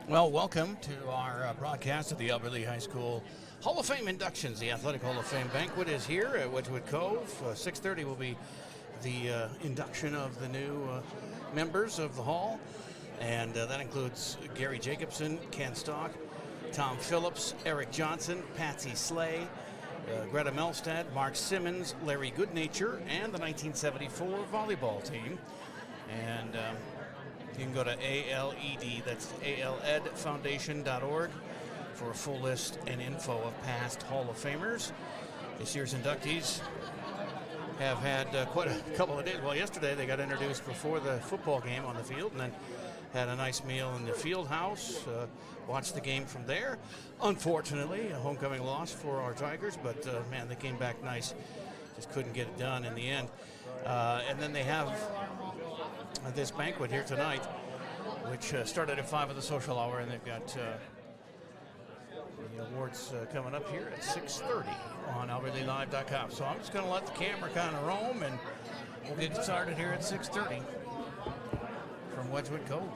Well, welcome to our broadcast of the Albert Lea High School Hall of Fame inductions. The Athletic Hall of Fame banquet is here at Wedgwood Cove. 6:30 will be the induction of the new members of the hall, and that includes Gary Jacobson, Ken Stock, Tom Phillips, Eric Johnson, Patsy Slay, Greta Melstad, Mark Simmons, Larry Goodnature, and the 1974 volleyball team. And you can go to ALED, that's aledfoundation.org, for a full list and info of past Hall of Famers. This year's inductees have had quite a couple of days. Well, yesterday they got introduced before the football game on the field, and then had a nice meal in the field house, watched the game from there. Unfortunately, a homecoming loss for our Tigers, but man, they came back nice. Just couldn't get it done in the end. And then they have this banquet here tonight, which started at 5 at the social hour, and they've got the awards coming up here at 6:30 on AlbertLeaLive.com. So I'm just going to let the camera kind of roam, and we'll get started here at 6:30 from Wedgwood Cove.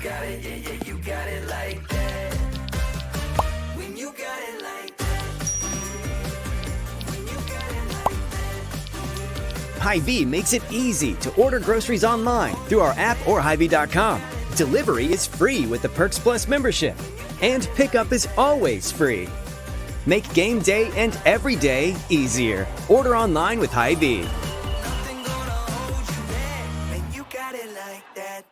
got it, yeah, yeah, you got it like that. When you got it like that. When you got it like that. Hy-Vee makes it easy to order groceries online through our app or Hy-Vee.com. Delivery is free with the Perks Plus membership, and pickup is always free. Make game day and every day easier. Order online with Hy-Vee. Nothing gonna hold you back when you got it like that.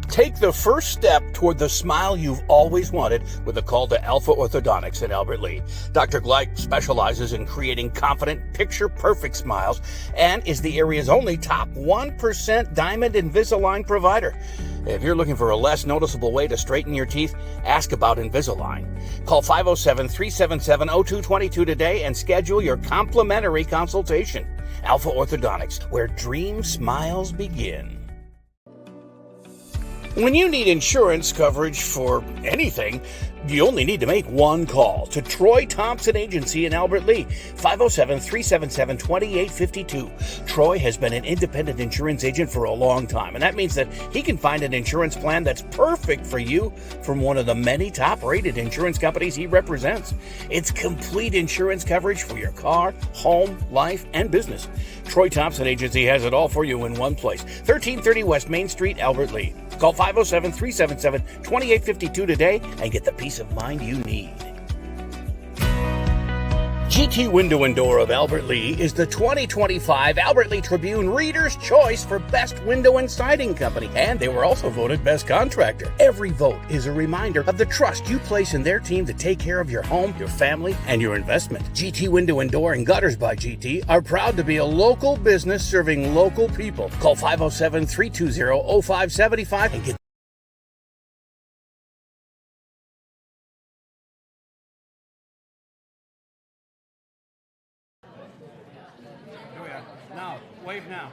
Take the first step toward the smile you've always wanted with a call to Alpha Orthodontics in Albert Lea. Dr. Gleich specializes in creating confident, picture-perfect smiles and is the area's only top 1% Diamond Invisalign provider. If you're looking for a less noticeable way to straighten your teeth, ask about Invisalign. Call 507-377-0222 today and schedule your complimentary consultation. Alpha Orthodontics, where dream smiles begin. When you need insurance coverage for anything, you only need to make one call to Troy Thompson Agency in Albert Lea, 507-377-2852. Troy has been an independent insurance agent for a long time, and that means that he can find an insurance plan that's perfect for you from one of the many top-rated insurance companies he represents. It's complete insurance coverage for your car, home, life, and business. Troy Thompson Agency has it all for you in one place, 1330 West Main Street, Albert Lea. Call 507-377-2852 today and get the peace of mind you need. GT Window and Door of Albert Lea is the 2025 Albert Lea Tribune Reader's Choice for Best Window and Siding Company, and they were also voted Best Contractor. Every vote is a reminder of the trust you place in their team to take care of your home, your family, and your investment. GT Window and Door and Gutters by GT are proud to be a local business serving local people. Call 507-320-0575 and get now. Wave now.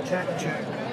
Check, check.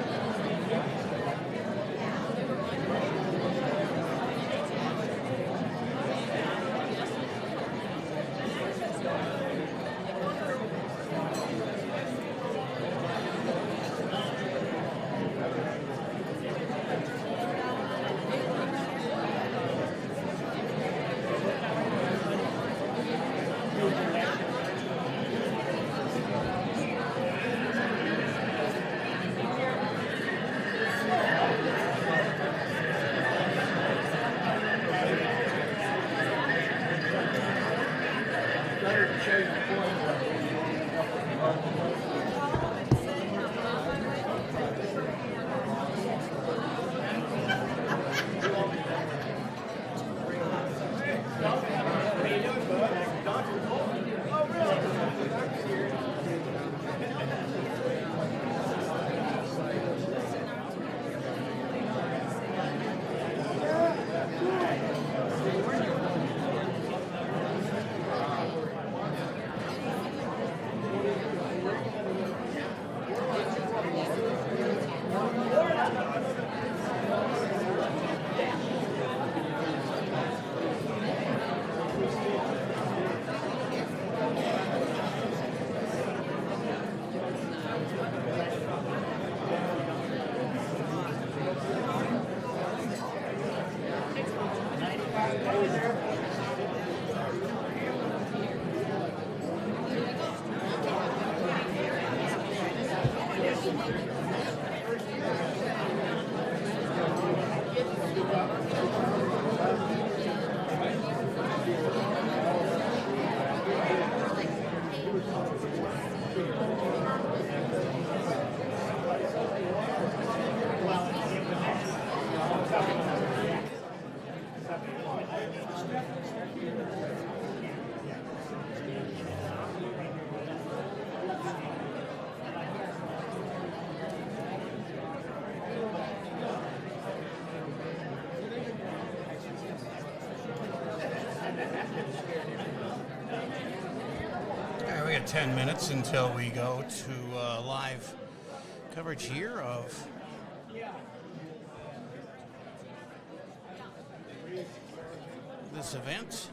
10 minutes until we go to live coverage here of this event.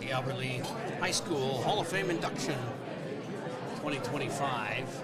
The Albert Lee High School Hall of Fame Induction 2025.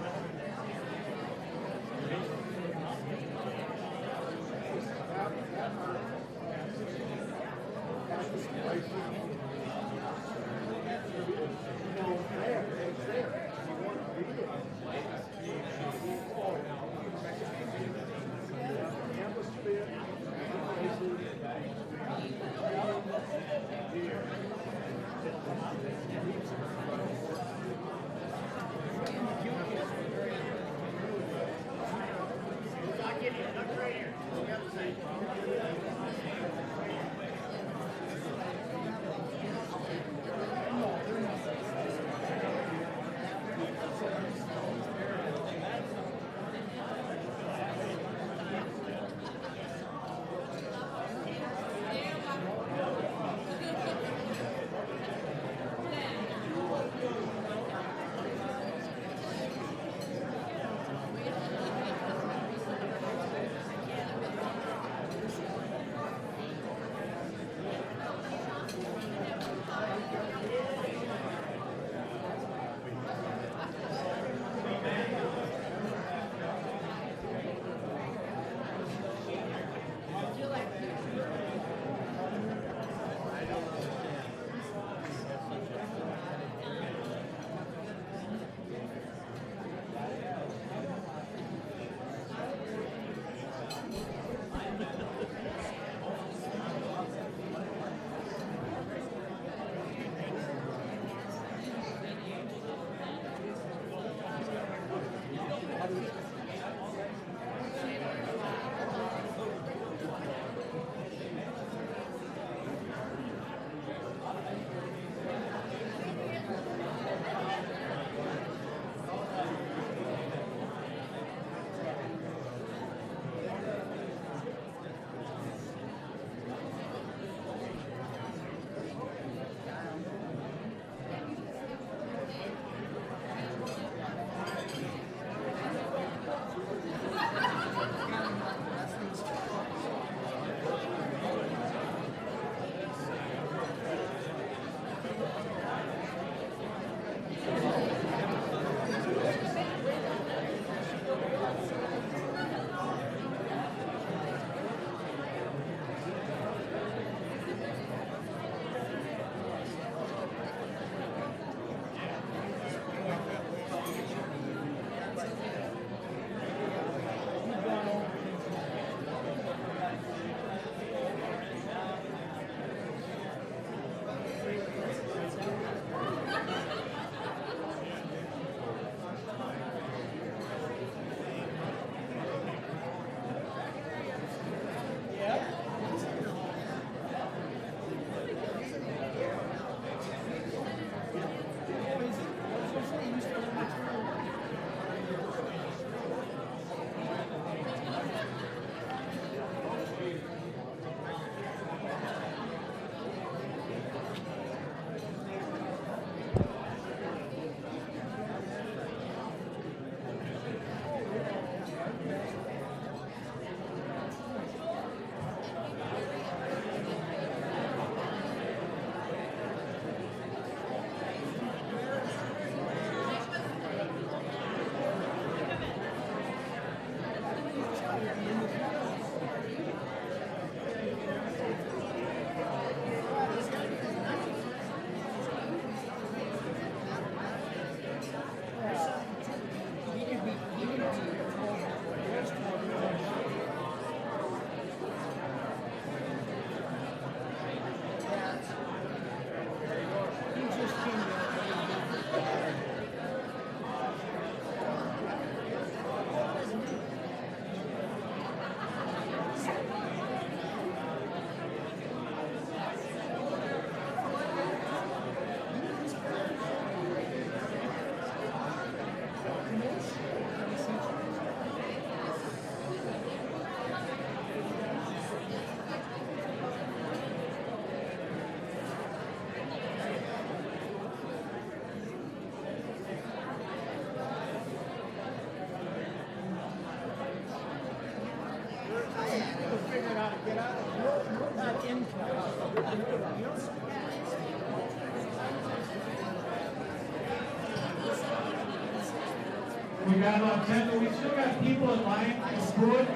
We got about 10, but we still got people in line for food,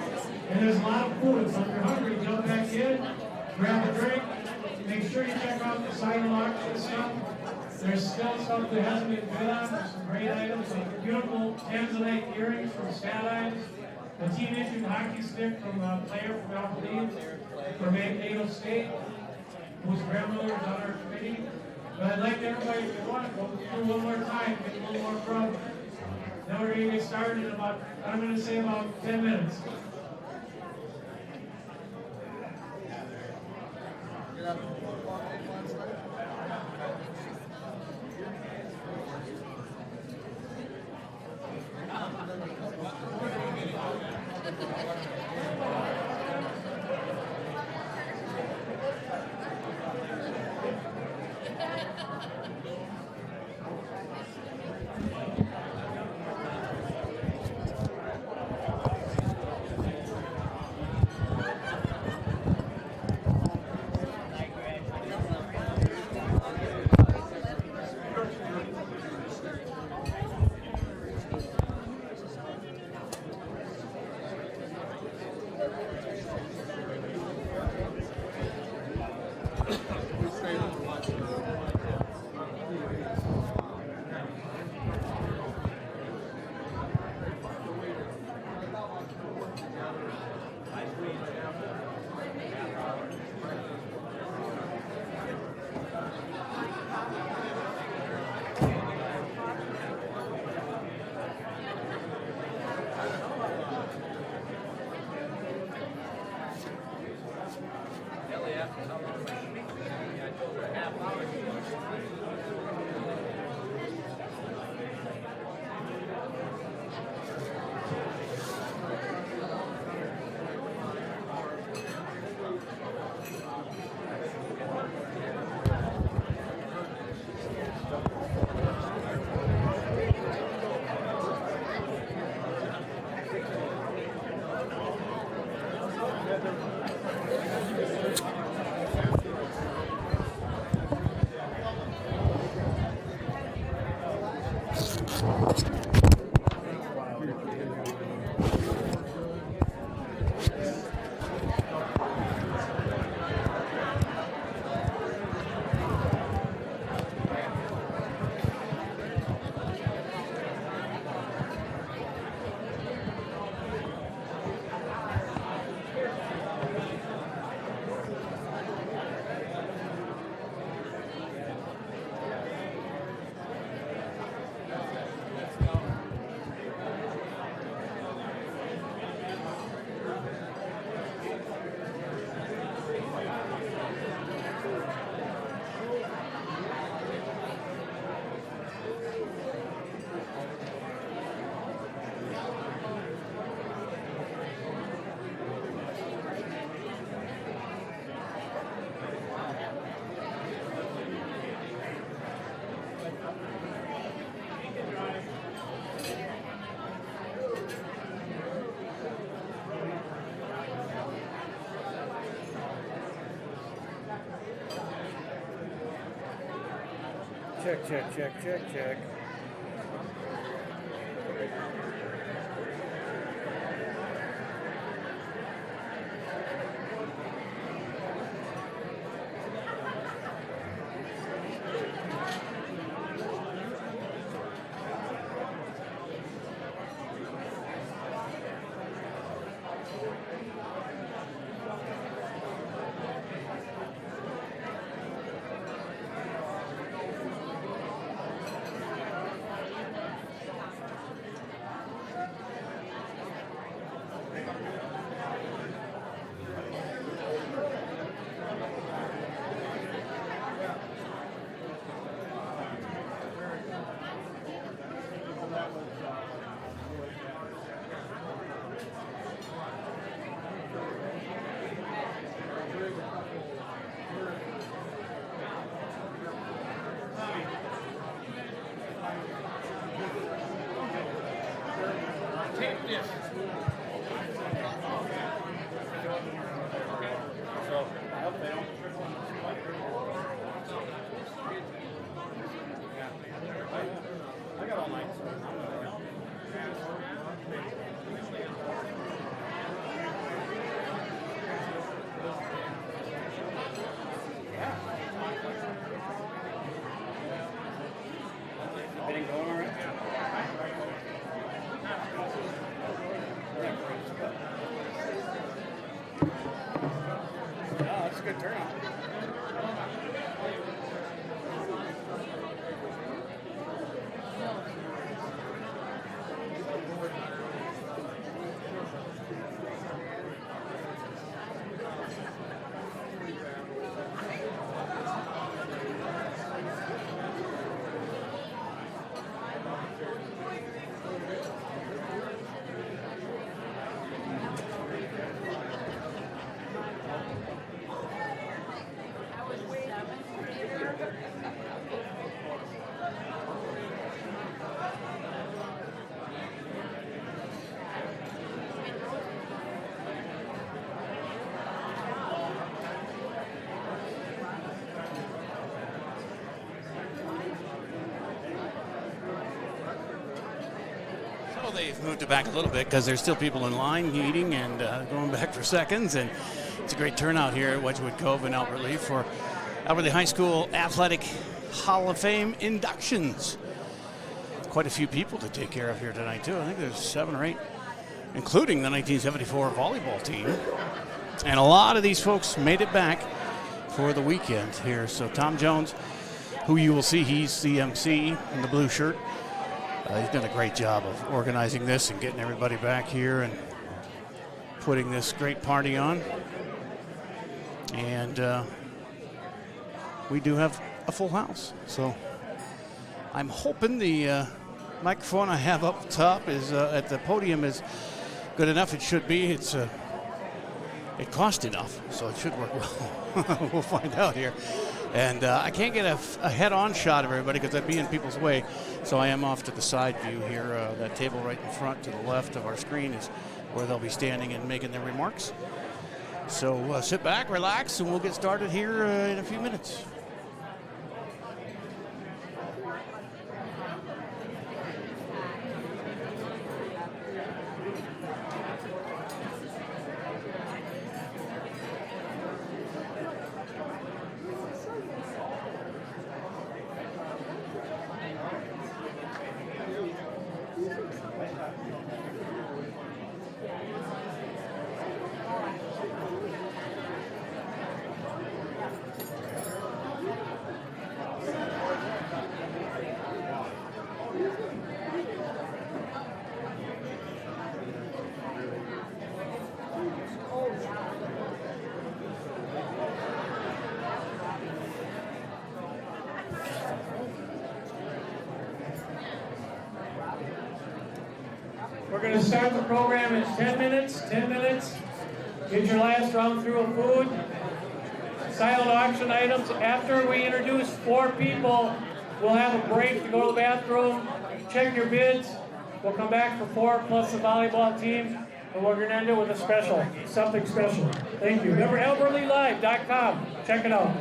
and there's a lot of food. So if you're hungry, jump back in, grab a drink, make sure you check out the sidewalks and stuff. There's still stuff that hasn't been bid on. There's some great items, like beautiful Tanzanite earrings from Skyline, a team-issued hockey stick from a player from Alphalene, from Naval State, whose grandmother was on our committee. But I'd like everybody, if you want to go through one more time, get a little more grub. Then we're going to get started in about, I'm going to say about 10 minutes. Check, check, check, check, check. I got all night. good turnout. So they've moved it back a little bit because there's still people in line eating and going back for seconds. And it's a great turnout here at Wedgwood Cove in Albert Lee for Albert Lee High School Athletic Hall of Fame inductions. Quite a few people to take care of here tonight, too. I think there's 7 or 8, including the 1974 volleyball team. And a lot of these folks made it back for the weekend here. So Tom Jones, who you will see, he's the MC in the blue shirt. He's done a great job of organizing this and getting everybody back here and putting this great party on. And we do have a full house. So I'm hoping the microphone I have up top is at the podium is good enough. It should be. It cost enough, so it should work well. We'll find out here. And I can't get a head-on shot of everybody because I'd be in people's way. So I am off to the side view here. That table right in front to the left of our screen is where they'll be standing and making their remarks. So sit back, relax, and we'll get started here in a few minutes. We're going to start the program in 10 minutes. 10 minutes. Get your last round through of food. Silent auction items. After we introduce 4 people, we'll have a break to go to the bathroom, check your bids. We'll come back for 4 plus the volleyball team, and we're going to end it with a special, something special. Thank you. Remember, AlbertLeeLive.com. Check it out.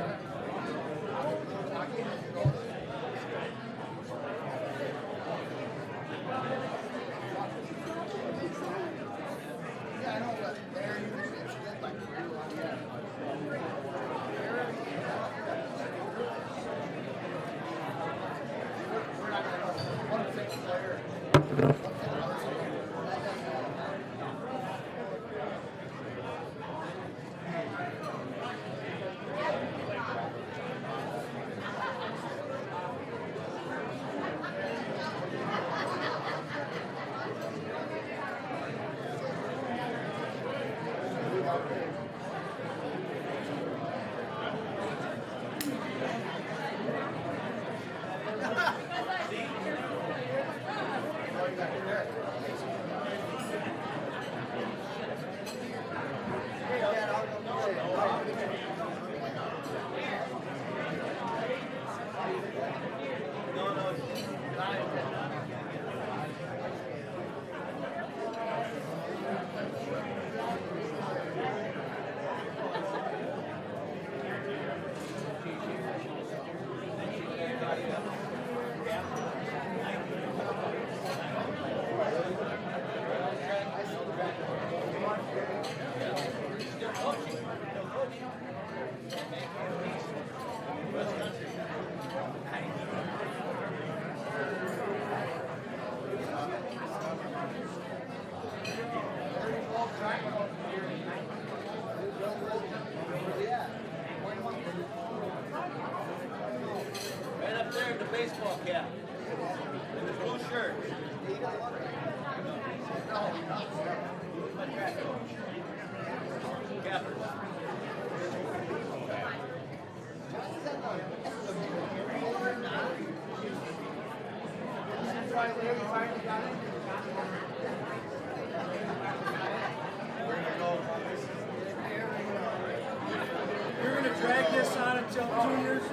baseball cap. And the blue shirt. Capper. You're going to drag this on until juniors?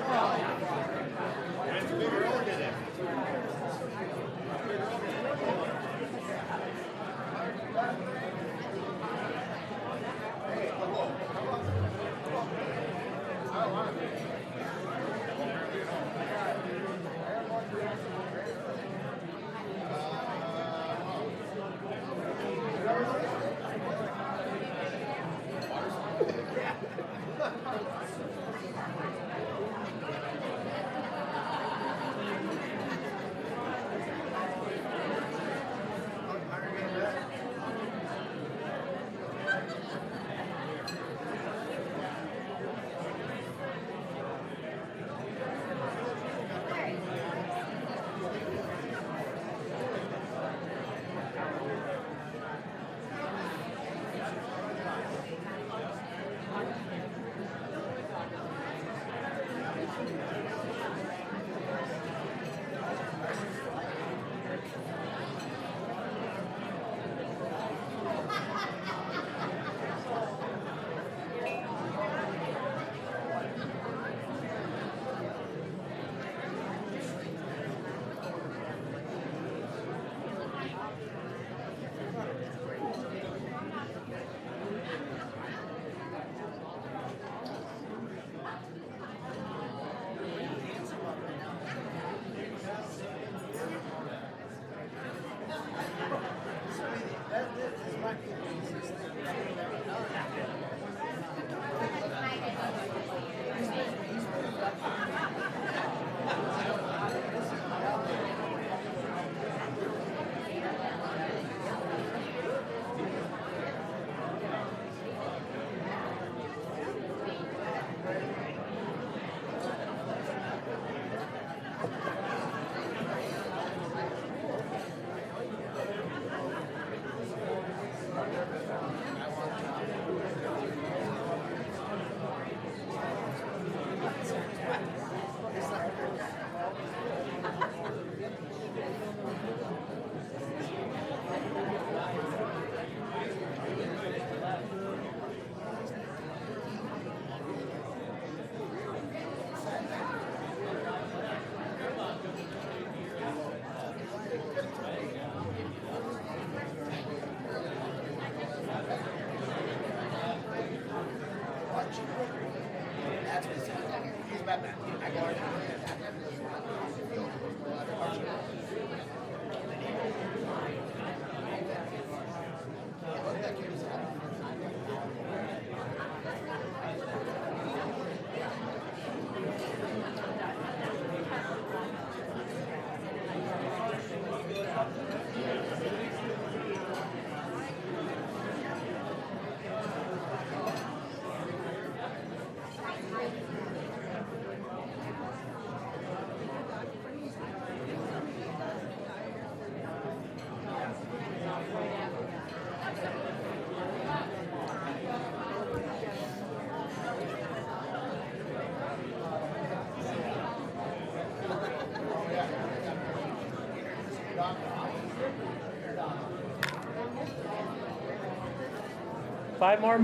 Five more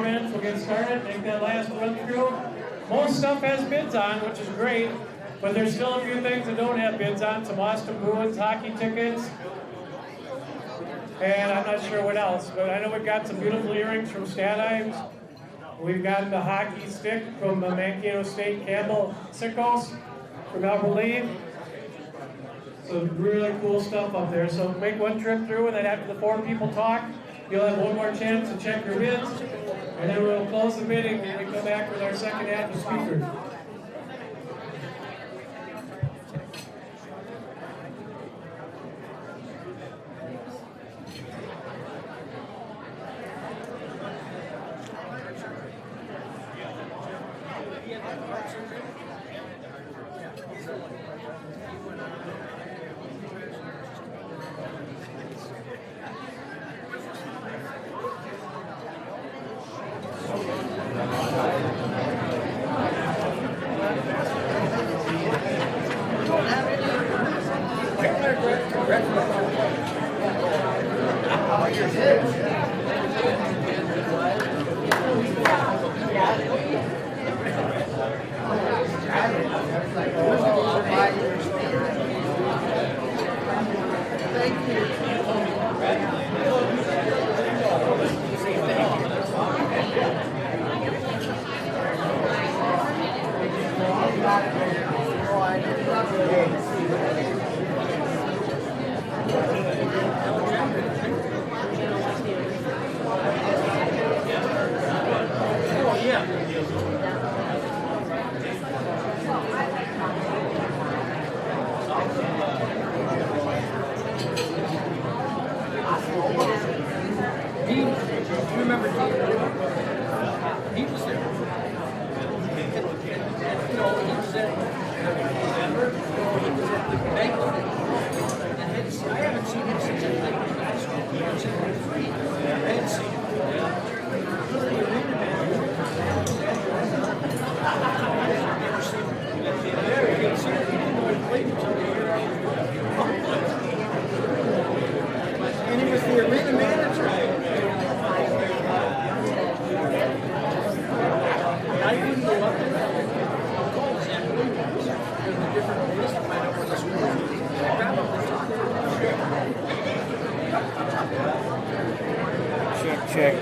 minutes, we'll get started, make that last run through. Most stuff has bids on, which is great, but there's still a few things that don't have bids on, some Austin Bruins hockey tickets, and I'm not sure what else, but I know we've got some beautiful earrings from Statimes. We've got the hockey stick from Mankato State Campbell Sickos from Albert Lee. So really cool stuff up there. So make one trip through, and then after the 4 people talk, you'll have one more chance to check your bids, and then we'll close the meeting when we come back with our second half of speakers.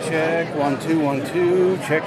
Check. 1 2 1 2. Check.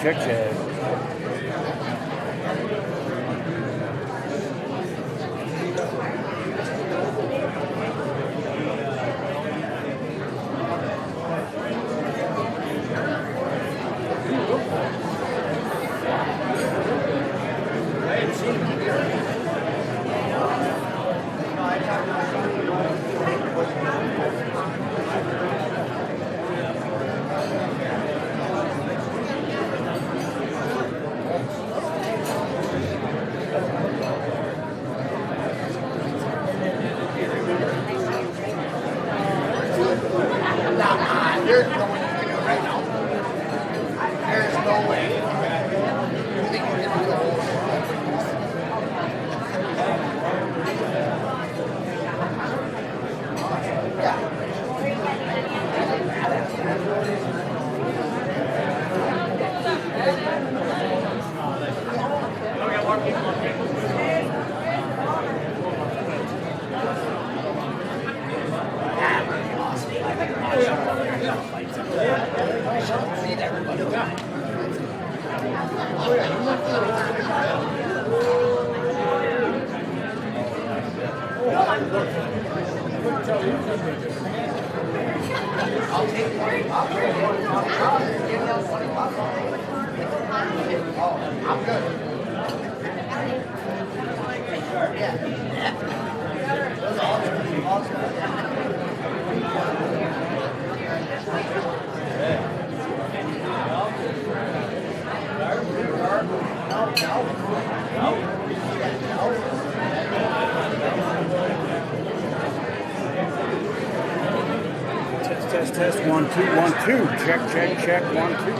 Test 1 2 1 2. Check 1 2.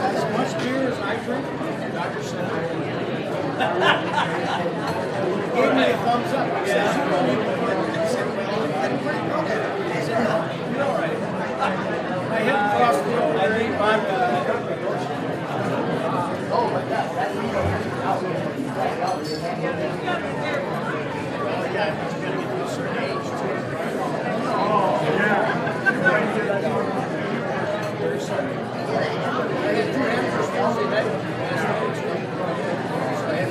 As much beer as I drink, Dr. said he gave me a thumbs up. He says, you don't even I said, I'm pretty good at it. I said, no, you're all right. I hit across the road. I think oh my God. Yeah, he's going to get to a certain age, too. Oh, yeah. Very sorry. I had 2 hampers Thursday night. So I had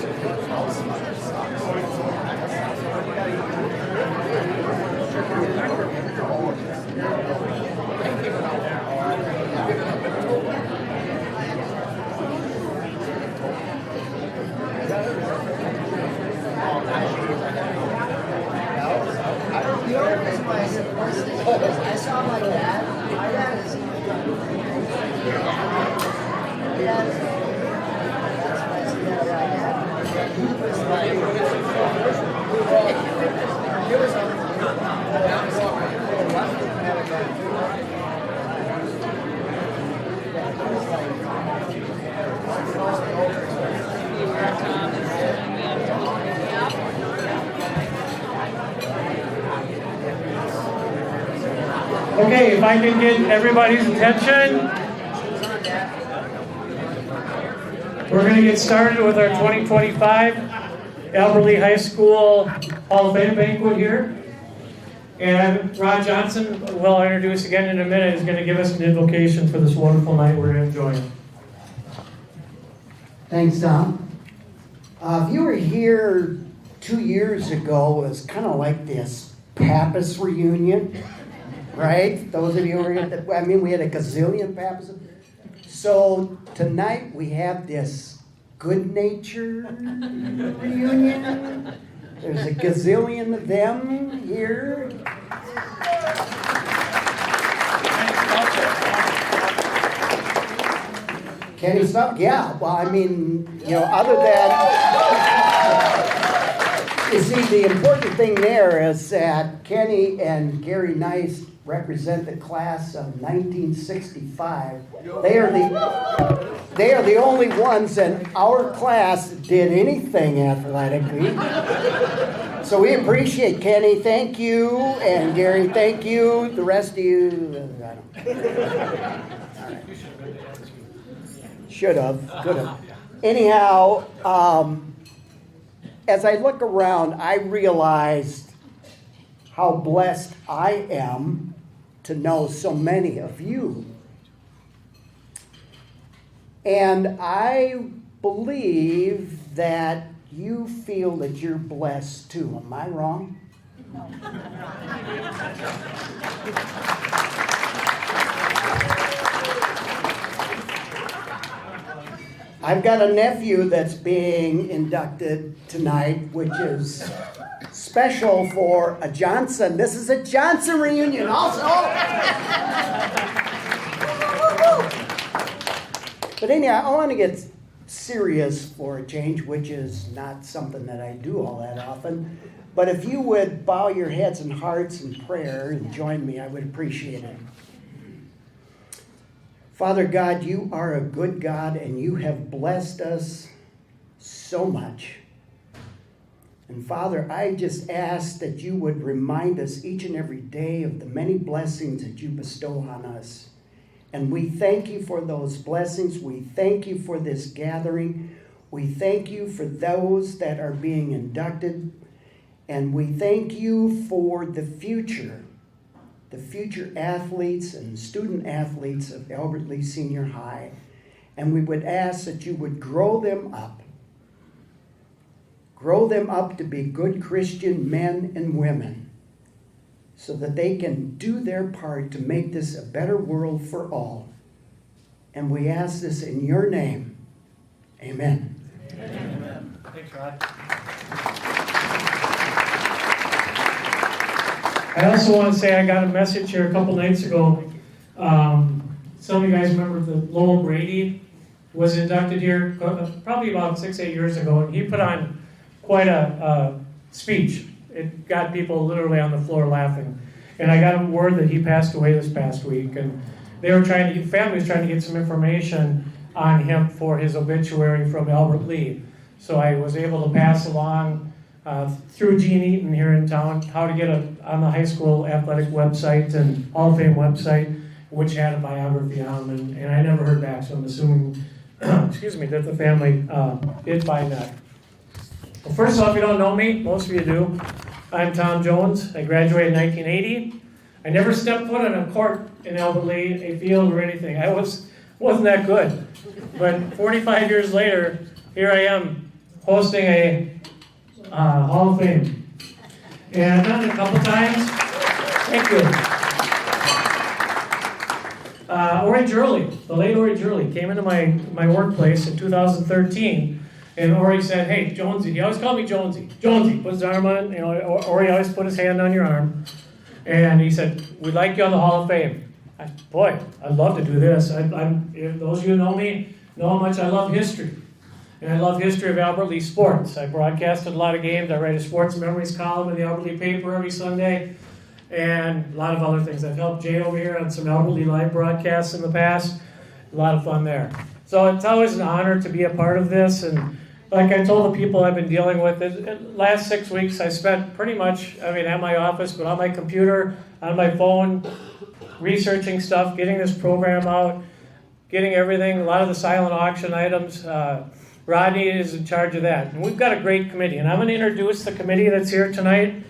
The only reason why I said the worst thing is I saw my dad. My dad is. That's why I said that my dad. He was like. It was Okay, if I can get everybody's attention. We're going to get started with our 2025 Albert Lee High School Hall of Fame banquet here. And Rod Johnson, who I'll introduce again in a minute, is going to give us an invocation for this wonderful night we're enjoying. Thanks, Tom. If you were here 2 years ago, it was kind of like this Pappas reunion, right? Those of you who were at the, we had a gazillion Pappas. So tonight we have this good nature reunion. There's a gazillion of them here. Kenny Stubb, yeah. Well, other than, you see, the important thing there is that Kenny and Gary Nice represent the class of 1965. They are the only ones in our class that did anything athletically. So we appreciate Kenny, thank you, and Gary, thank you. The rest of you, I don't. Should have, could have. Anyhow, as I look around, I realized how blessed I am to know so many of you. And I believe that you feel that you're blessed too. Am I wrong? I've got a nephew that's being inducted tonight, which is special for a Johnson. This is a Johnson reunion also. But anyhow, I want to get serious for a change, which is not something that I do all that often. But if you would bow your heads and hearts in prayer and join me, I would appreciate it. Father God, you are a good God, and you have blessed us so much. And Father, I just ask that you would remind us each and every day of the many blessings that you bestow on us. And we thank you for those blessings. We thank you for this gathering. We thank you for those that are being inducted. And we thank you for the future athletes and student athletes of Albert Lee Senior High. And we would ask that you would grow them up to be good Christian men and women, so that they can do their part to make this a better world for all. And we ask this in your name. Amen. Amen. Thanks, Rod. I also want to say I got a message here a couple nights ago. Some of you guys remember that Lowell Brady was inducted here probably about 6-8 years ago, and he put on quite a speech. It got people literally on the floor laughing. And I got word that he passed away this past week, and the family was trying to get some information on him for his obituary from Albert Lee. So I was able to pass along through Gene Eaton here in town how to get on the high school athletic website and Hall of Fame website, which had a biography on him, and I never heard back, so I'm assuming, that the family did find that. Well, first off, if you don't know me, most of you do. I'm Tom Jones. I graduated in 1980. I never stepped foot on a court in Albert Lee, a field or anything. I wasn't that good. But 45 years later, here I am hosting a Hall of Fame. And I've done it a couple times. Thank you. Ori Jurley, the late Ori Jurley, came into my workplace in 2013. And Ori said, "Hey, Jonesy," he always called me Jonesy. Jonesy, put his arm on it. Ori always put his hand on your arm. And he said, "We'd like you on the Hall of Fame." Boy, I'd love to do this. If those of you who know me know how much I love history. And I love history of Albert Lee sports. I broadcasted a lot of games. I write a sports memories column in the Albert Lee paper every Sunday. And a lot of other things. I've helped Jay over here on some Albert Lee live broadcasts in the past. A lot of fun there. So it's always an honor to be a part of this. And like I told the people I've been dealing with, last 6 weeks I spent pretty much, at my office, but on my computer, on my phone, researching stuff, getting this program out, getting everything, a lot of the silent auction items. Rodney is in charge of that. And we've got a great committee, and I'm going to introduce the committee that's here tonight.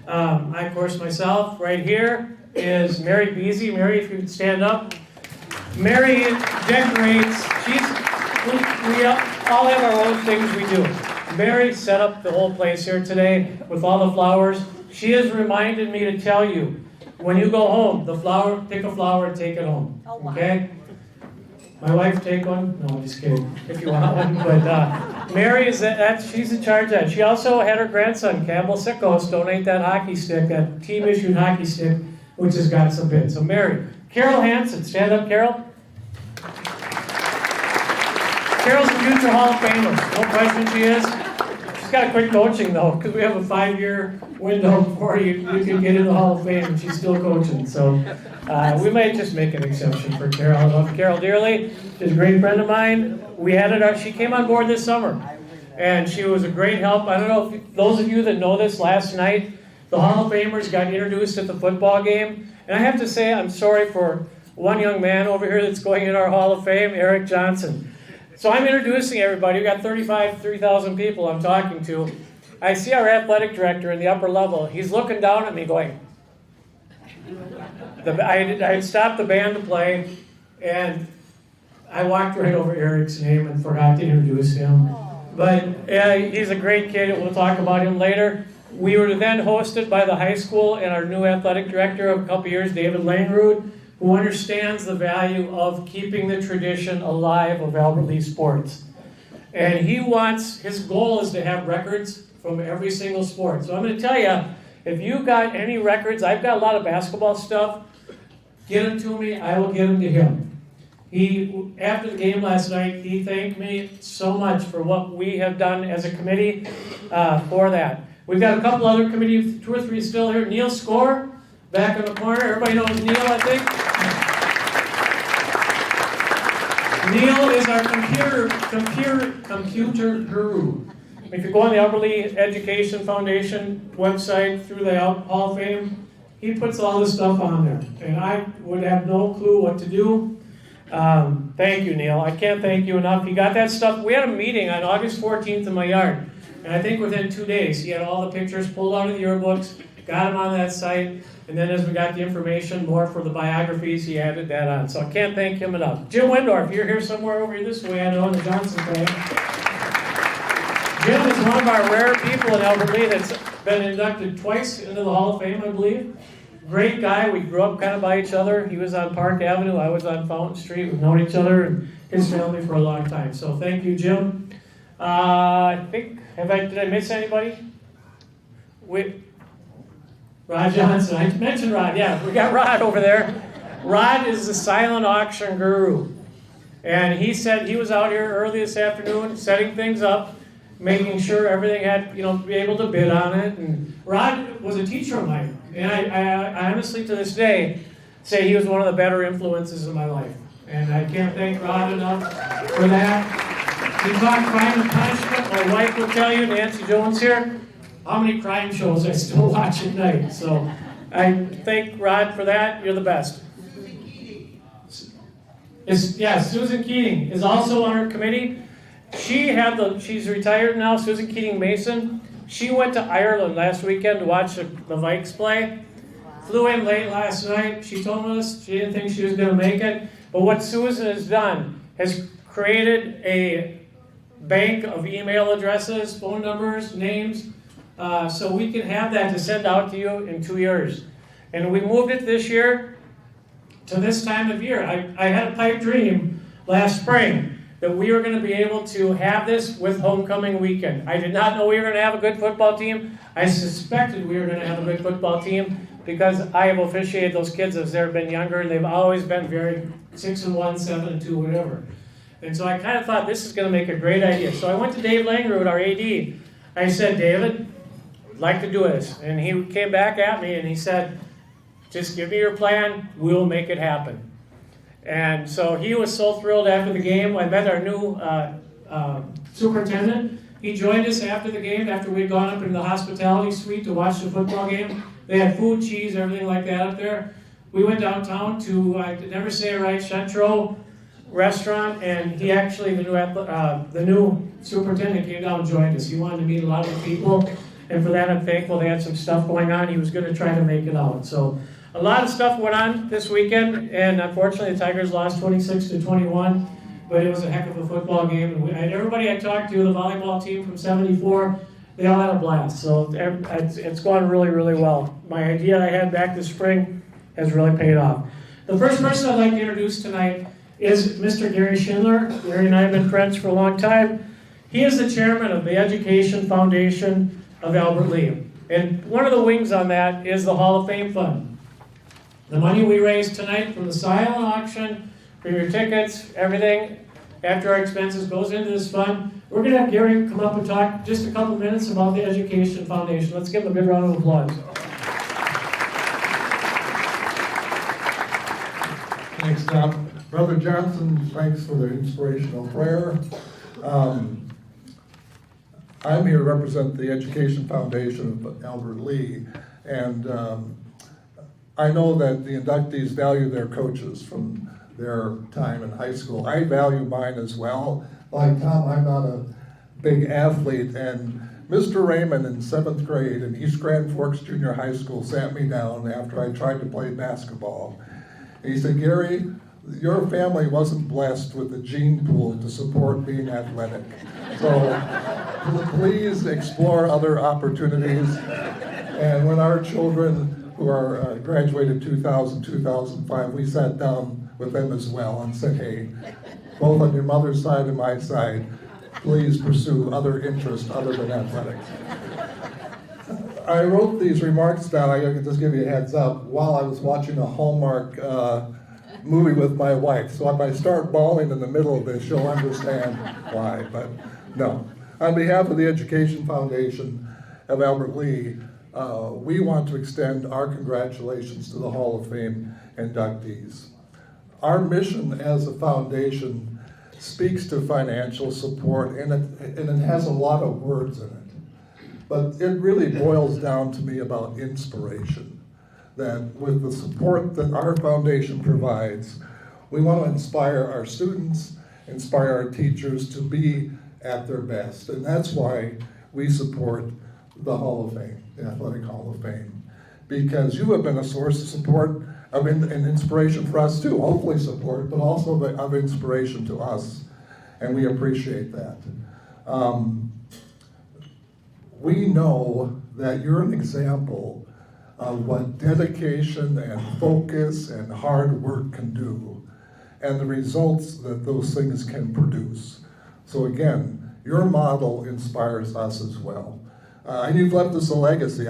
I, of course, myself, right here is Mary Beasy. Mary, if you would stand up. Mary decorates. We all have our own things we do. Mary set up the whole place here today with all the flowers. She has reminded me to tell you, when you go home, pick a flower and take it home. Okay? My wife take one? No, I'm just kidding. If you want one. But Mary she's in charge of that. She also had her grandson, Campbell Sickos, donate that hockey stick, that team-issued hockey stick, which has got some bits. So Mary. Carol Hansen. Stand up, Carol. Carol's a future Hall of Famer. No question she is. She's got to quit coaching, though, because we have a 5-year window before you can get in the Hall of Fame, and she's still coaching. So we might just make an exception for Carol. I love Carol dearly. She's a great friend of mine. She came on board this summer, and she was a great help. I don't know if those of you that know this, last night, the Hall of Famers got introduced at the football game. And I have to say, I'm sorry for one young man over here that's going in our Hall of Fame, Eric Johnson. So I'm introducing everybody. We've got 3,000 people I'm talking to. I see our athletic director in the upper level. He's looking down at me going, I had stopped the band to play, and I walked right over Eric's name and forgot to introduce him. But he's a great kid. We'll talk about him later. We were then hosted by the high school and our new athletic director of a couple years, David Langrud, who understands the value of keeping the tradition alive of Albert Lee sports. And his goal is to have records from every single sport. So I'm going to tell you, if you got any records, I've got a lot of basketball stuff, get them to me, I will get them to him. After the game last night, he thanked me so much for what we have done as a committee for that. We've got a couple other committees, 2 or 3 still here. Neil Score, back in the corner. Everybody knows Neil, I think. Neil is our computer guru. If you go on the Albert Lee Education Foundation website through the Hall of Fame, he puts all this stuff on there. And I would have no clue what to do. Thank you, Neil. I can't thank you enough. He got that stuff. We had a meeting on August 14th in my yard. And I think within 2 days, he had all the pictures pulled out of the yearbooks, got them on that site, and then as we got the information more for the biographies, he added that on. So I can't thank him enough. Jim Wendorf, you're here somewhere over this way. I know the Johnson family. Jim is one of our rare people in Albert Lee that's been inducted twice into the Hall of Fame, I believe. Great guy. We grew up kind of by each other. He was on Park Avenue. I was on Fountain Street. We've known each other and his family for a long time. So thank you, Jim. I think, did I miss anybody? Rod Johnson. I mentioned Rod. Yeah, we got Rod over there. Rod is the silent auction guru. And he said he was out here early this afternoon setting things up, making sure everything had, be able to bid on it. And Rod was a teacher of mine. And I honestly, to this day, say he was one of the better influences in my life. And I can't thank Rod enough for that. We talk crime and punishment. My wife will tell you, Nancy Jones here, how many crime shows I still watch at night. So I thank Rod for that. You're the best. Susan Keating is also on our committee. She's retired now, Susan Keating Mason. She went to Ireland last weekend to watch the Vikes play. Flew in late last night. She told us she didn't think she was going to make it. But what Susan has done has created a bank of email addresses, phone numbers, names, so we can have that to send out to you in 2 years. And we moved it this year to this time of year. I had a pipe dream last spring that we were going to be able to have this with homecoming weekend. I did not know we were going to have a good football team. I suspected we were going to have a good football team because I have officiated those kids as they've been younger, and they've always been very 6-1, 7-2, whatever. And so I kind of thought this is going to make a great idea. So I went to Dave Langrud, our AD. I said, David, I'd like to do this. And he came back at me and he said, just give me your plan. We'll make it happen. And so he was so thrilled after the game. I met our new superintendent. He joined us after the game, after we had gone up into the hospitality suite to watch the football game. They had food, cheese, everything like that up there. We went downtown to, I could never say it right, Centro restaurant, and he actually, the new superintendent came down and joined us. He wanted to meet a lot of the people, and for that I'm thankful. They had some stuff going on. He was going to try to make it out. So a lot of stuff went on this weekend, and unfortunately the Tigers lost 26-21, but it was a heck of a football game. And everybody I talked to, the volleyball team from 74, they all had a blast. So it's gone really, really well. My idea I had back this spring has really paid off. The first person I'd like to introduce tonight is Mr. Gary Schindler. Gary and I have been friends for a long time. He is the chairman of the Education Foundation of Albert Lea. And one of the wings on that is the Hall of Fame Fund. The money we raised tonight from the silent auction, for your tickets, everything, after our expenses goes into this fund. We're going to have Gary come up and talk just a couple minutes about the Education Foundation. Let's give him a good round of applause. Thanks, Tom. Brother Johnson, thanks for the inspirational prayer. I'm here to represent the Education Foundation of Albert Lea, and I know that the inductees value their coaches from their time in high school. I value mine as well. Like Tom, I'm not a big athlete, and Mr. Raymond in 7th grade in East Grand Forks Junior High School sat me down after I tried to play basketball. He said, Gary, your family wasn't blessed with the gene pool to support being athletic. So please explore other opportunities. And when our children who are graduated 2000, 2005, we sat down with them as well and said, hey, both on your mother's side and my side, please pursue other interests other than athletics. I wrote these remarks down, I can just give you a heads up, while I was watching a Hallmark movie with my wife. So if I start bawling in the middle of this, she'll understand why, but no. On behalf of the Education Foundation of Albert Lea, we want to extend our congratulations to the Hall of Fame inductees. Our mission as a foundation speaks to financial support, and it has a lot of words in it. But it really boils down to me about inspiration. That with the support that our foundation provides, we want to inspire our students, inspire our teachers to be at their best. And that's why we support the Hall of Fame, the Athletic Hall of Fame. Because you have been a source of support and inspiration for us too, hopefully support, but also of inspiration to us. And we appreciate that. We know that you're an example of what dedication and focus and hard work can do, and the results that those things can produce. So again, your model inspires us as well. And you've left us a legacy.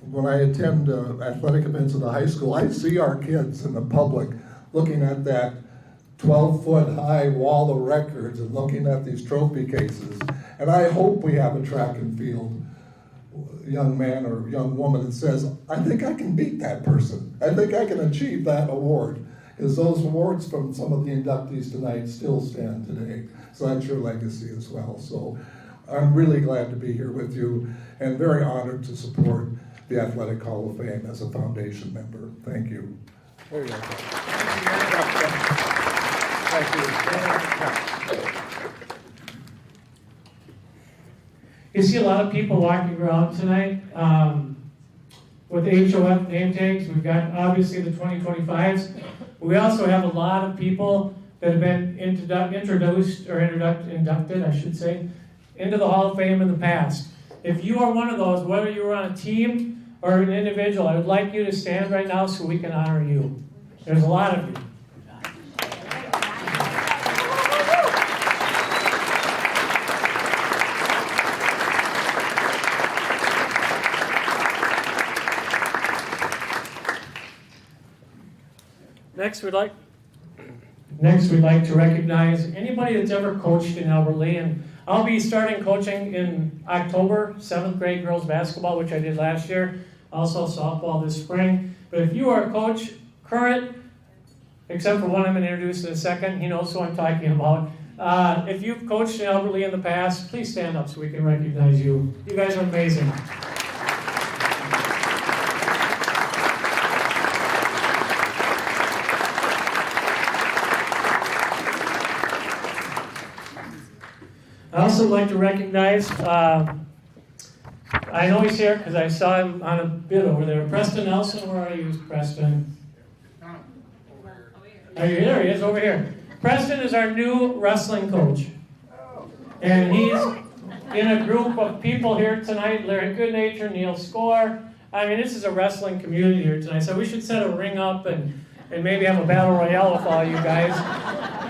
When I attend athletic events at the high school, I see our kids in the public looking at that 12-foot high wall of records and looking at these trophy cases. And I hope we have a track and field young man or young woman that says, I think I can beat that person. I think I can achieve that award. Because those awards from some of the inductees tonight still stand today. So that's your legacy as well. So I'm really glad to be here with you and very honored to support the Athletic Hall of Fame as a foundation member. Thank you. There you go. Thank you. You see a lot of people walking around tonight with HOF name tags. We've got obviously the 2025s. We also have a lot of people that have been inducted, I should say, into the Hall of Fame in the past. If you are one of those, whether you were on a team or an individual, I would like you to stand right now so we can honor you. There's a lot of you. Next, we'd like to recognize anybody that's ever coached in Albert Lea, and I'll be starting coaching in October, 7th grade girls basketball, which I did last year, also softball this spring. But if you are a coach, current, except for one I'm going to introduce in a second, he knows who I'm talking about. If you've coached in Albert Lee in the past, please stand up so we can recognize you. You guys are amazing. I also like to recognize, I know he's here because I saw him on a bid over there. Preston Nelson, where are you, Preston? Are you here? There he is, over here. Preston is our new wrestling coach. And he's in a group of people here tonight. Larry Goodnature, Neil Score. I mean, this is a wrestling community here tonight. So we should set a ring up and maybe have a battle royale with all you guys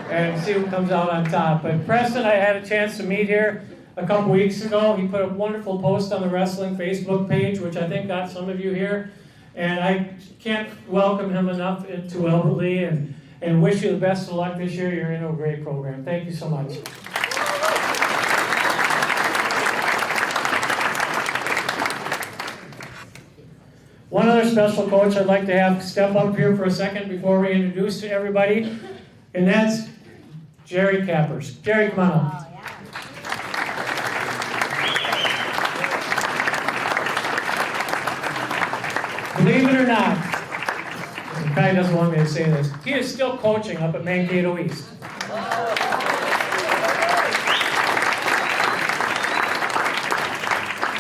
and see who comes out on top. But Preston, I had a chance to meet here a couple weeks ago. He put a wonderful post on the wrestling Facebook page, which I think got some of you here. And I can't welcome him enough to Albert Lee and wish you the best of luck this year. You're in a great program. Thank you so much. One other special coach I'd like to have step up here for a second before we introduce to everybody, and that's Jerry Cappers. Jerry, come on up. Believe it or not, he probably doesn't want me to say this, he is still coaching up at Mankato East.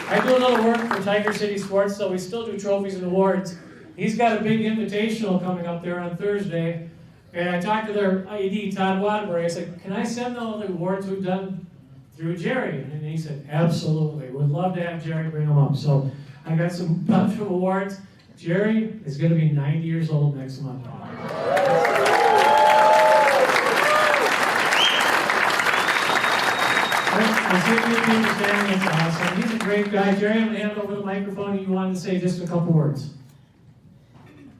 I do a little work for Tiger City Sports, so we still do trophies and awards. He's got a big invitational coming up there on Thursday, and I talked to their AD, Todd Waterbury. I said, can I send all the awards we've done through Jerry? And he said, absolutely. We'd love to have Jerry bring them up. So I got some bunch of awards. Jerry is going to be 90 years old next month. I see a few people standing. It's awesome. He's a great guy. Jerry, I'm going to hand over the microphone. You wanted to say just a couple words.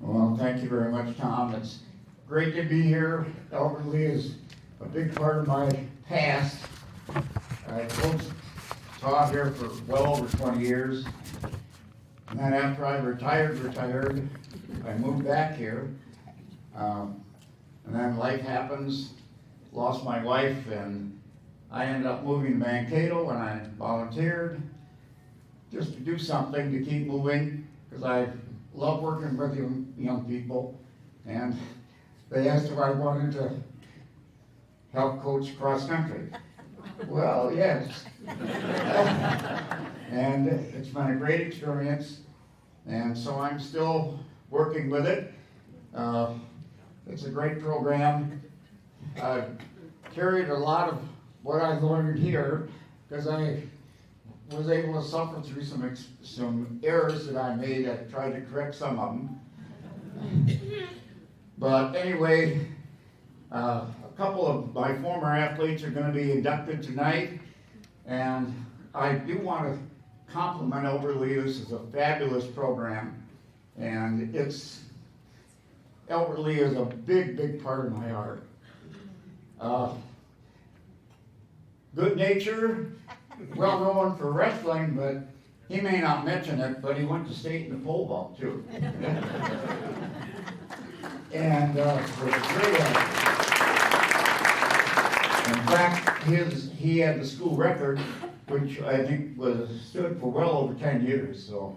Well, thank you very much, Tom. It's great to be here. Albert Lee is a big part of my past. I taught here for well over 20 years. And then after I retired, I moved back here. And then life happens, lost my wife, and I ended up moving to Mankato, and I volunteered just to do something to keep moving, because I love working with young people. And they asked if I wanted to help coach cross country. Well, yes. And it's been a great experience, and so I'm still working with it. It's a great program. I've carried a lot of what I learned here, because I was able to suffer through some errors that I made. I tried to correct some of them. But anyway, a couple of my former athletes are going to be inducted tonight, and I do want to compliment Albert Lee. This is a fabulous program, and Albert Lee is a big part of my heart. Goodnature, well known for wrestling, but he may not mention it, but he went to state in the pole vault too. And was a great athlete. In fact, he had the school record, which I think stood for well over 10 years. So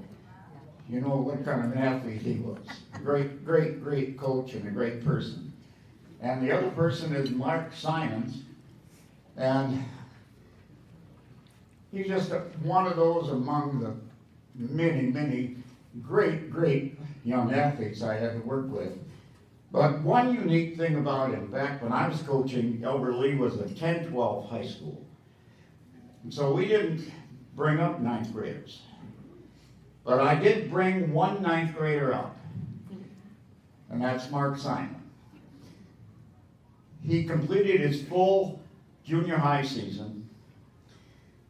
you know what kind of an athlete he was. Great coach and a great person. And the other person is Mark Simons, and he's just one of those among the many great young athletes I had to work with. But one unique thing about him, back when I was coaching, Albert Lee was a 10-12 high school. And so we didn't bring up ninth graders. But I did bring one ninth grader up, and that's Mark Simon. He completed his full junior high season,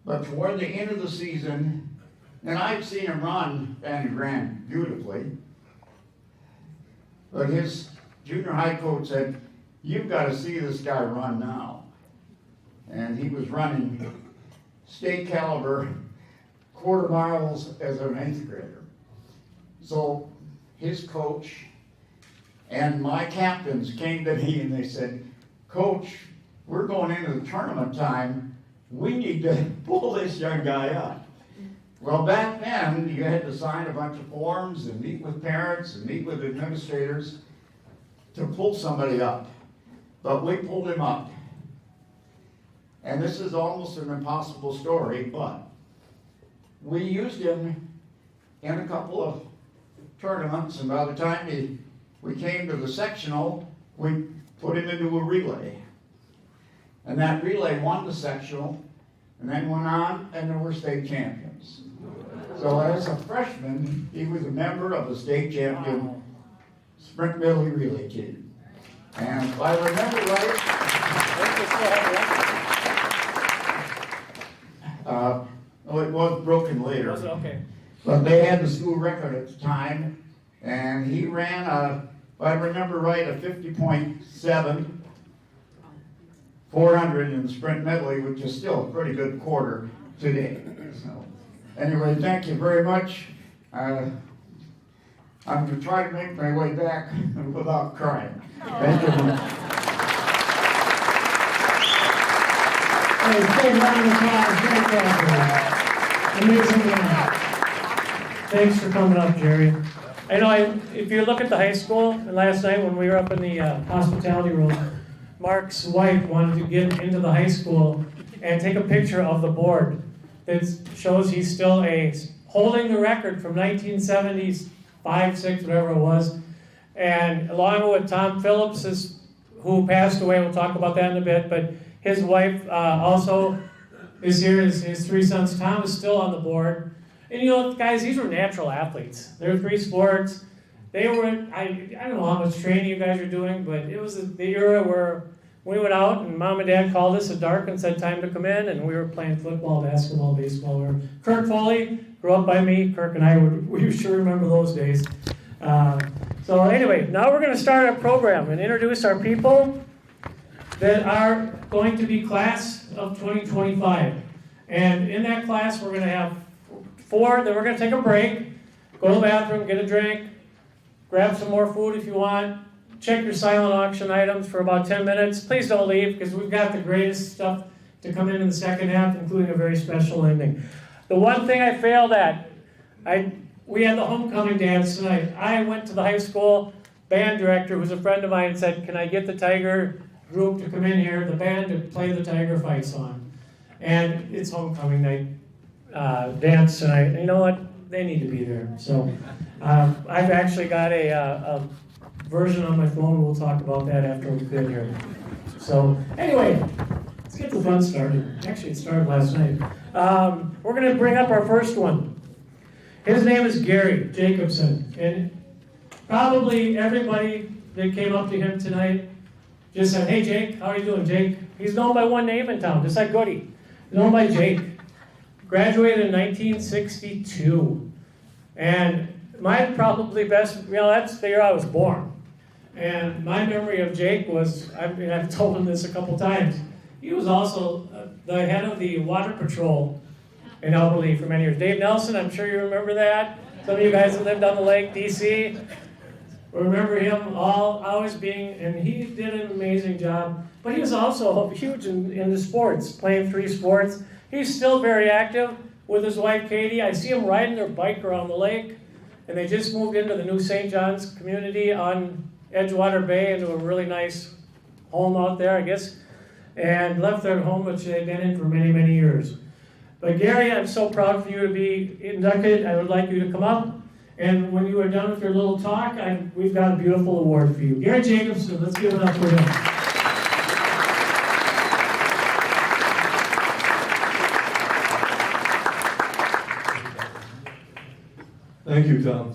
but toward the end of the season, and I'd seen him run, and he ran beautifully, but his junior high coach said, "You've got to see this guy run now." And he was running state caliber quarter miles as an eighth grader. So his coach and my captains came to me and they said, "Coach, we're going into the tournament time, we need to pull this young guy up. Well, back then, you had to sign a bunch of forms and meet with parents and meet with administrators to pull somebody up. But we pulled him up. And this is almost an impossible story, but we used him in a couple of tournaments, and by the time we came to the sectional, we put him into a relay. And that relay won the sectional, and then went on, and there were state champions. So as a freshman, he was a member of the state champion sprint medley relay team. And if I remember right, it was broken later. Was it? Okay. But they had the school record at the time, and he ran if I remember right, a 50.7, 400 in the sprint medley, which is still a pretty good quarter today. So, anyway, thank you very much. I'm going to try to make my way back without crying. Thank you very much. Hey, big round of applause. Fantastic. Amazing man. Thanks for coming up, Jerry. I know if you look at the high school, and last night when we were up in the hospitality room, Mark's wife wanted to get into the high school and take a picture of the board that shows he's still holding the record from 1975, 6, whatever it was. And along with Tom Phillips, who passed away, we'll talk about that in a bit, but his wife also is here. His 3 sons. Tom is still on the board. And you know, guys, these were natural athletes. There were 3 sports. They were, I don't know how much training you guys are doing, but it was the era where we went out and Mom and Dad called us at dark and said time to come in, and we were playing football, basketball, baseball. Kirk Foley grew up by me. Kirk and I, we sure remember those days. So anyway, now we're going to start our program and introduce our people that are going to be class of 2025. And in that class, we're going to have 4, then we're going to take a break, go to the bathroom, get a drink, grab some more food if you want, check your silent auction items for about 10 minutes. Please don't leave, because we've got the greatest stuff to come in the second half, including a very special ending. The one thing I failed at, we had the homecoming dance tonight. I went to the high school band director, who's a friend of mine, and said, can I get the Tiger group to come in here, the band, to play the Tiger Fight song? And it's homecoming night. Dance tonight. And you know what? They need to be there. So I've actually got a version on my phone. We'll talk about that after we get here. So anyway, let's get the fun started. Actually, it started last night. We're going to bring up our first one. His name is Gary Jacobson. And probably everybody that came up to him tonight just said, hey, Jake, how are you doing, Jake? He's known by one name in town, just like Goody. He's known by Jake. Graduated in 1962, and my probably best, that's the year I was born. And my memory of Jake was, I've told him this a couple times, he was also the head of the water patrol in Alberley for many years. Dave Nelson, I'm sure you remember that. Some of you guys that lived on the lake, DC, remember him always being, and he did an amazing job. But he was also huge in the sports, playing 3 sports. He's still very active with his wife, Katie. I see him riding their bike around the lake, and they just moved into the new St. John's community on Edgewater Bay, into a really nice home out there, I guess, and left their home, which they've been in for many, many years. But Gary, I'm so proud for you to be inducted. I would like you to come up, and when you are done with your little talk, we've got a beautiful award for you. Gary Jacobson, let's give it up for him. Thank you, Tom.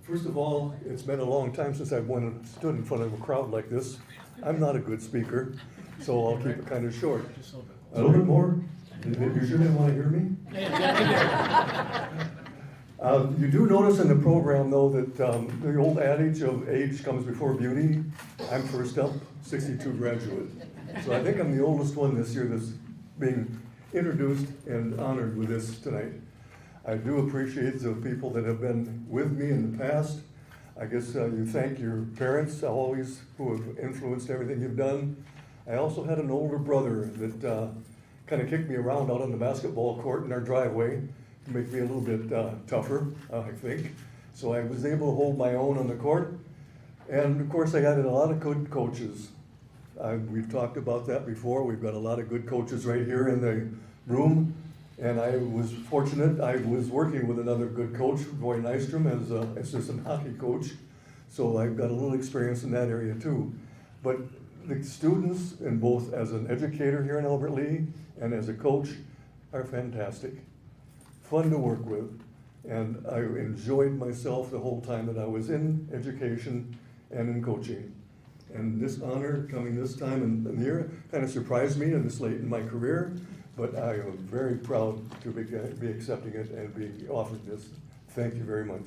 First of all, it's been a long time since I've stood in front of a crowd like this. I'm not a good speaker, so I'll keep it kind of short. A little bit more? You sure didn't want to hear me? You do notice in the program, though, that the old adage of age comes before beauty. I'm first up, 62 graduate. So I think I'm the oldest one this year that's being introduced and honored with this tonight. I do appreciate the people that have been with me in the past. I guess you thank your parents always, who have influenced everything you've done. I also had an older brother that kind of kicked me around out on the basketball court in our driveway to make me a little bit tougher, I think. So I was able to hold my own on the court. And of course, I had a lot of good coaches. We've talked about that before. We've got a lot of good coaches right here in the room. And I was fortunate, I was working with another good coach, Roy Nystrom, as an assistant hockey coach. So I've got a little experience in that area too. But the students, in both as an educator here in Albert Lea and as a coach, are fantastic. Fun to work with. And I enjoyed myself the whole time that I was in education and in coaching. And this honor coming this time in here kind of surprised me this late in my career, but I am very proud to be accepting it and being offered this. Thank you very much.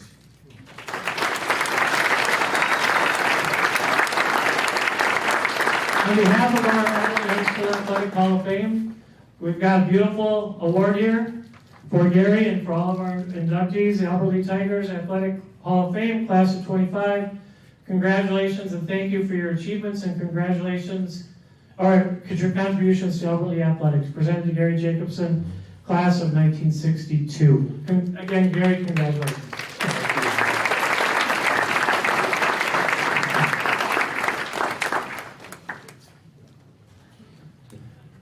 On behalf of our High School Athletic Hall of Fame, we've got a beautiful award here for Gary and for all of our inductees, the Albert Lea Tigers Athletic Hall of Fame, class of 25. Congratulations and thank you for your achievements and congratulations, or your contributions to Albert Lea Athletics. Presented to Gary Jacobson, class of 1962. Again, Gary, congratulations.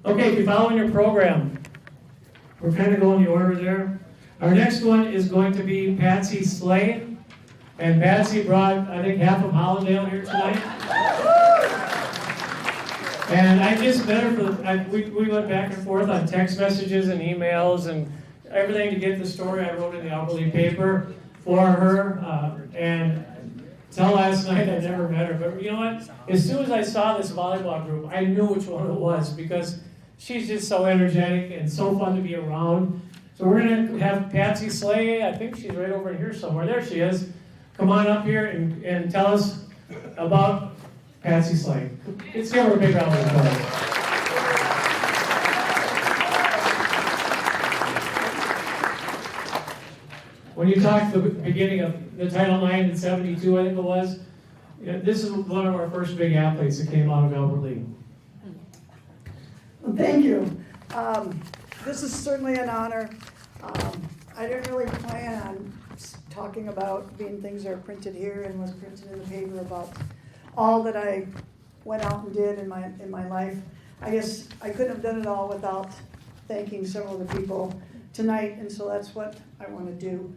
Okay, if you're following your program, we're kind of going the order there. Our next one is going to be Patsy Slay. And Patsy brought, I think, half of Hollandale here tonight. And I just met her we went back and forth on text messages and emails and everything to get the story I wrote in the Albert Lea paper for her. And till last night, I never met her. But you know what? As soon as I saw this volleyball group, I knew which one it was because she's just so energetic and so fun to be around. So we're going to have Patsy Slay. I think she's right over here somewhere. There she is. Come on up here and tell us about Patsy Slay. Let's give her a big round of applause. When you talked at the beginning of the Title IX in 72, I think it was, this is one of our first big athletes that came out of Albert Lea. Well, thank you. This is certainly an honor. I didn't really plan on talking about being things that are printed here and was printed in the paper about all that I went out and did in my life. I guess I couldn't have done it all without thanking several of the people tonight, and so that's what I want to do.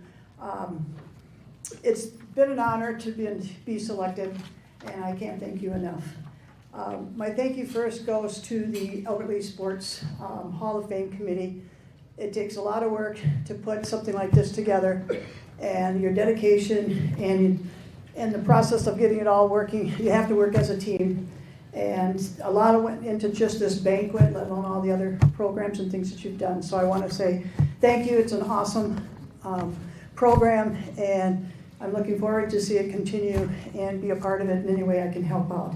It's been an honor to be selected, and I can't thank you enough. My thank you first goes to the Albert Lea Sports Hall of Fame Committee. It takes a lot of work to put something like this together, and your dedication and the process of getting it all working, you have to work as a team. And a lot of went into just this banquet, let alone all the other programs and things that you've done. So I want to say thank you. It's an awesome program, and I'm looking forward to see it continue and be a part of it in any way I can help out.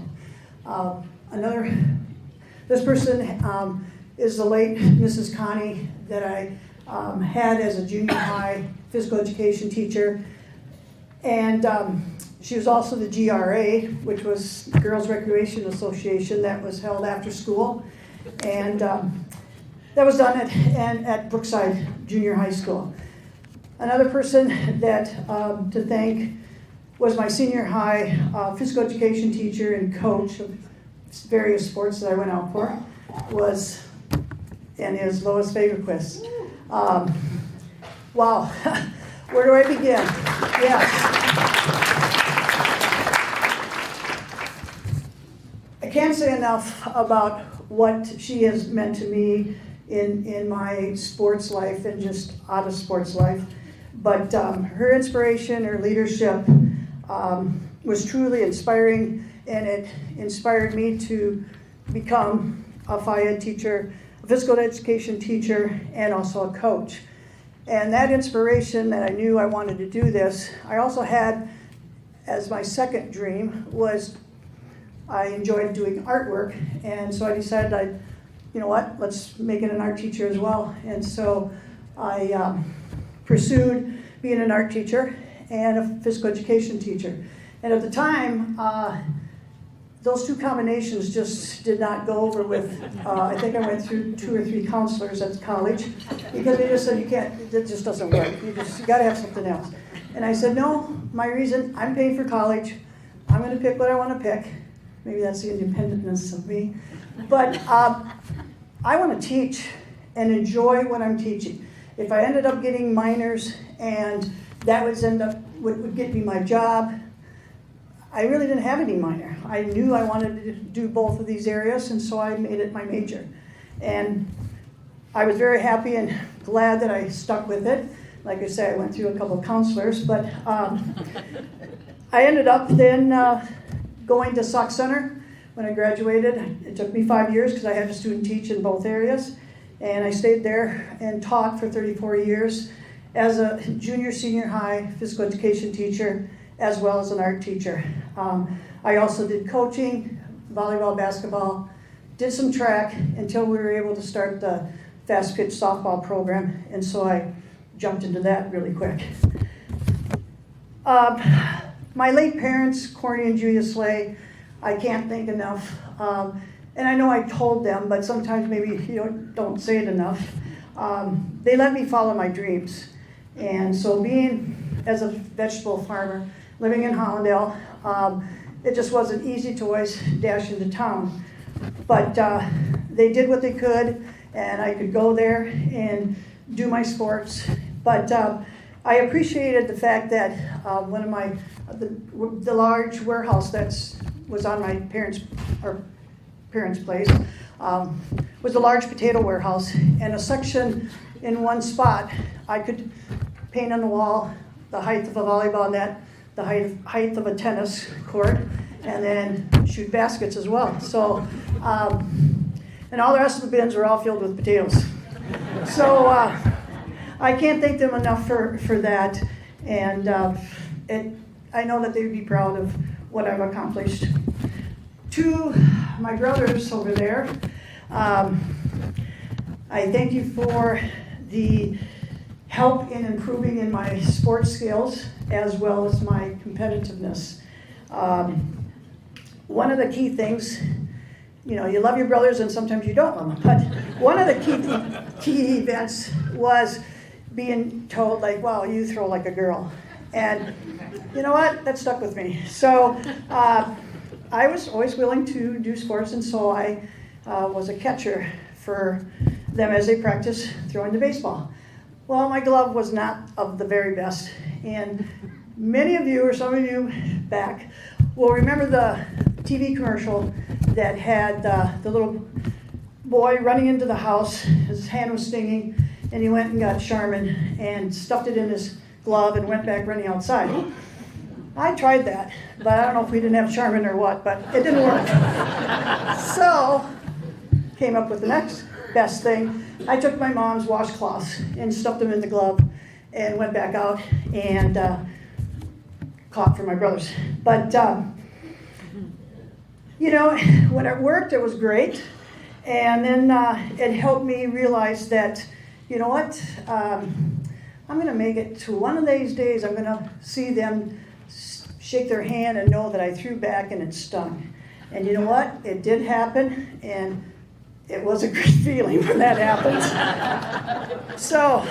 This person is the late Mrs. Connie that I had as a junior high physical education teacher. And she was also the GRA, which was Girls Recreation Association, that was held after school. And that was done at Brookside Junior High School. Another person that to thank was my senior high physical education teacher and coach of various sports that I went out for, and is Lois Fagerquist. Wow, where do I begin? Yes. I can't say enough about what she has meant to me in my sports life and just out of sports life. But her inspiration, her leadership was truly inspiring, and it inspired me to become a FIA teacher, a physical education teacher, and also a coach. And that inspiration that I knew I wanted to do this, I also had as my second dream was I enjoyed doing artwork, and so I decided you know what, let's make it an art teacher as well. And so I pursued being an art teacher and a physical education teacher. And at the time, those two combinations just did not go over with, I think I went through 2 or 3 counselors at college, because they just said, you can't, it just doesn't work, you gotta have something else. And I said, no, my reason, I'm paying for college, I'm gonna pick what I wanna pick. Maybe that's the independentness of me. But I wanna teach and enjoy what I'm teaching. If I ended up getting minors and that would get me my job, I really didn't have any minor. I knew I wanted to do both of these areas, and so I made it my major. And I was very happy and glad that I stuck with it. Like I said, I went through a couple of counselors, but I ended up then going to Sauk Center when I graduated. It took me 5 years because I had to student teach in both areas. And I stayed there and taught for 34 years as a junior, senior high physical education teacher, as well as an art teacher. I also did coaching, volleyball, basketball, did some track until we were able to start the fast pitch softball program, and so I jumped into that really quick. My late parents, Corny and Julia Slay, I can't thank enough. And I know I told them, but sometimes maybe you don't say it enough. They let me follow my dreams. And so being as a vegetable farmer, living in Hollandale, it just wasn't easy to always dash into town. But they did what they could, and I could go there and do my sports. But I appreciated the fact that one of the large warehouse that was on my parents' place was a large potato warehouse, and a section in one spot I could paint on the wall the height of a volleyball net, the height of a tennis court, and then shoot baskets as well. So, and all the rest of the bins were all filled with potatoes. So I can't thank them enough for that, and I know that they would be proud of what I've accomplished. To my brothers over there, I thank you for the help in improving in my sports skills as well as my competitiveness. One of the key things, you know, you love your brothers and sometimes you don't love them, but one of the key events was being told, like, wow, you throw like a girl. And you know what? That stuck with me. So I was always willing to do sports, and so I was a catcher for them as they practiced throwing the baseball. Well, my glove was not of the very best, and many of you, or some of you back, will remember the TV commercial that had the little boy running into the house. His hand was stinging, and he went and got Charmin and stuffed it in his glove and went back running outside. I tried that, but I don't know if we didn't have Charmin or what, but it didn't work. So, came up with the next best thing. I took my mom's washcloths and stuffed them in the glove and went back out and caught for my brothers. But, you know, when it worked, it was great. And then it helped me realize that, you know what, I'm going to make it to one of these days. I'm going to see them shake their hand and know that I threw back and it stung. And you know what? It did happen, and it was a great feeling when that happens. So,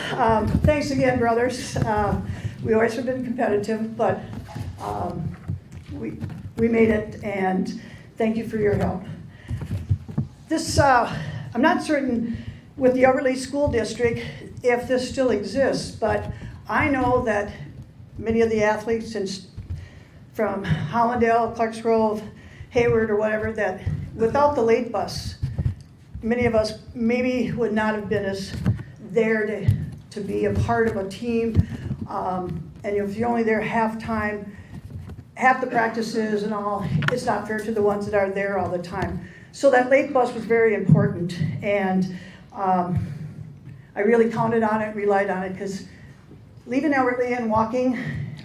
thanks again, brothers. We always have been competitive, but we made it, and thank you for your help. This, I'm not certain with the Elberly School District if this still exists, but I know that many of the athletes from Hollandale, Clarks Grove, Hayward, or whatever, that without the late bus, many of us maybe would not have been as there to be a part of a team. And if you're only there half time, half the practices and all, it's not fair to the ones that are there all the time. So that late bus was very important, and I really counted on it, relied on it, because leaving Elberly and walking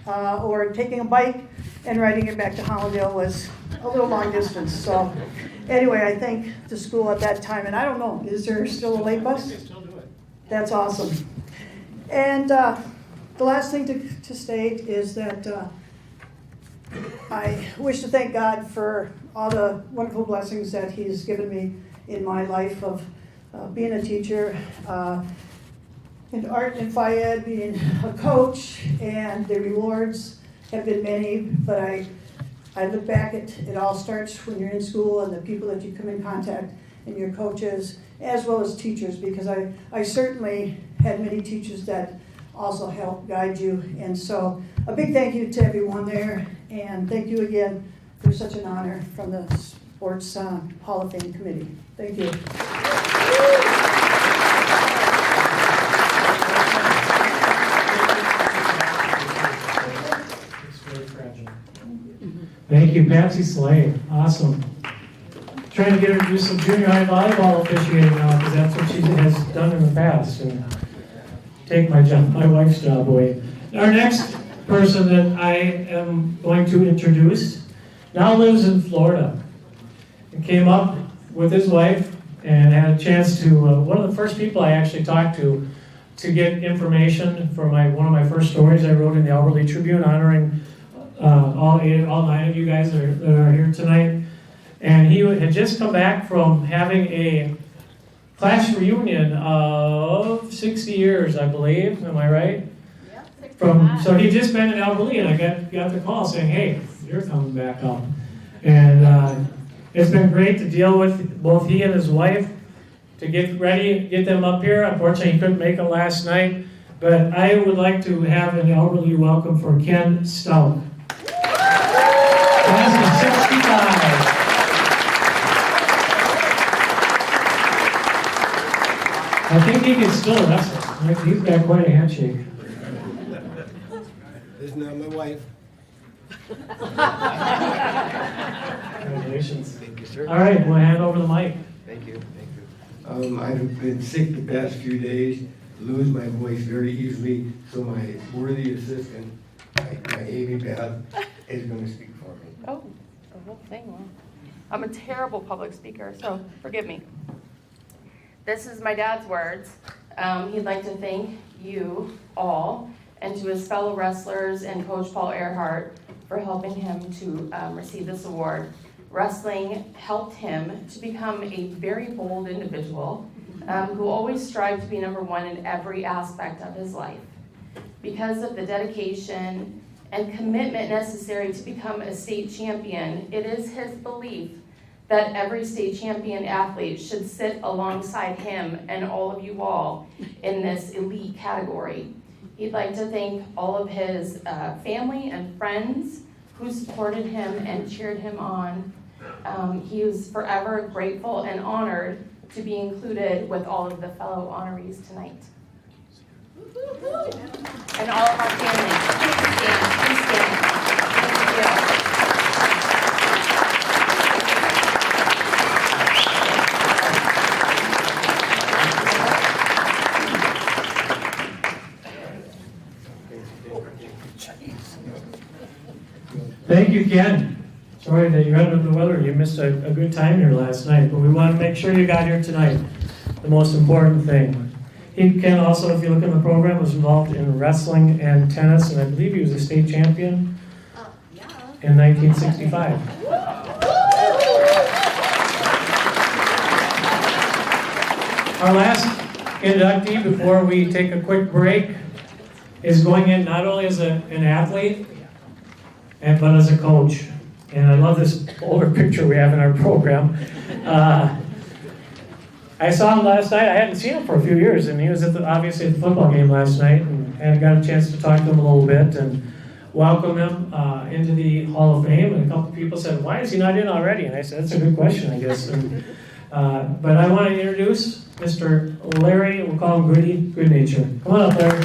or taking a bike and riding it back to Hollandale was a little long distance. So anyway, I thank the school at that time, and I don't know, is there still a late bus? They still do it. That's awesome. And the last thing to state is that I wish to thank God for all the wonderful blessings that He's given me in my life of being a teacher, in art and Phi-Ed, being a coach, and the rewards have been many, but I look back at it all starts when you're in school and the people that you come in contact and your coaches, as well as teachers, because I certainly had many teachers that also helped guide you. And so a big thank you to everyone there, and thank you again for such an honor from the Sports Hall of Fame Committee. Thank you. Thank you, Patsy Slade. Awesome. Trying to get her to do some junior high volleyball officiating now, because that's what she has done in the past, and take my job, my wife's job away. Our next person that I am going to introduce now lives in Florida. He came up with his wife and had a chance to, one of the first people I actually talked to get information for one of my first stories I wrote in the Albert Lea Tribune honoring all 9 of you guys that are here tonight. And he had just come back from having a class reunion of 60 years, I believe. Am I right? Yeah. So he'd just been in Albert Lea, and I got the call saying, "Hey, you're coming back up." And it's been great to deal with both he and his wife, to get them up here. Unfortunately, he couldn't make it last night, but I would like to have an Albert Lea welcome for Ken Stout. Class of 65. I think he can still wrestle. He's got quite a handshake. This is not my wife. Congratulations. Thank you, sir. All right, we'll hand over the mic. Thank you. I've been sick the past few days, lose my voice very easily, so my worthy assistant, my Amy Beth, is going to speak for me. Oh, the whole thing. Well, I'm a terrible public speaker, so forgive me. This is my dad's words. He'd like to thank you all and to his fellow wrestlers and Coach Paul Earhart for helping him to receive this award. Wrestling helped him to become a very bold individual who always strived to be number one in every aspect of his life. Because of the dedication and commitment necessary to become a state champion, it is his belief that every state champion athlete should sit alongside him and all of you all in this elite category. He'd like to thank all of his family and friends who supported him and cheered him on. He was forever grateful and honored to be included with all of the fellow honorees tonight. And all of our family, please stand, please stand. Thank you. Thank you, Ken. Sorry that you're under the weather. You missed a good time here last night, but we want to make sure you got here tonight. The most important thing. Ken also, if you look in the program, was involved in wrestling and tennis, and I believe he was a state champion in 1965. Our last inductee before we take a quick break is going in not only as an athlete, but as a coach. And I love this older picture we have in our program. I saw him last night. I hadn't seen him for a few years, and he was obviously at the football game last night, and got a chance to talk to him a little bit and welcome him into the Hall of Fame. And a couple people said, "Why is he not in already?" And I said, "That's a good question, I guess." And, but I want to introduce Mr. Larry. We'll call him Goody, Good Nature. Come on up, Larry.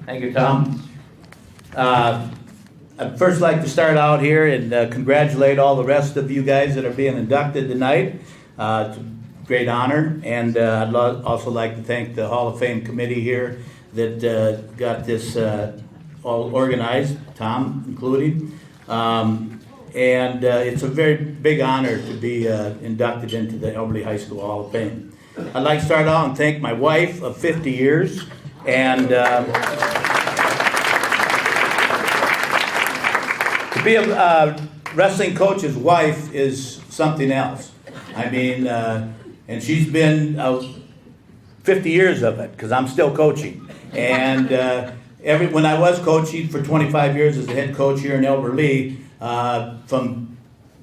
Thank you, Tom. I'd first like to start out here and congratulate all the rest of you guys that are being inducted tonight. It's a great honor, and I'd also like to thank the Hall of Fame committee here that got this all organized, Tom included. And it's a very big honor to be inducted into the Albert Lea High School Hall of Fame. I'd like to start out and thank my wife of 50 years. And to be a wrestling coach's wife is something else. I mean, and she's been 50 years of it, because I'm still coaching. And when I was coaching for 25 years as the head coach here in Elbert Lee, from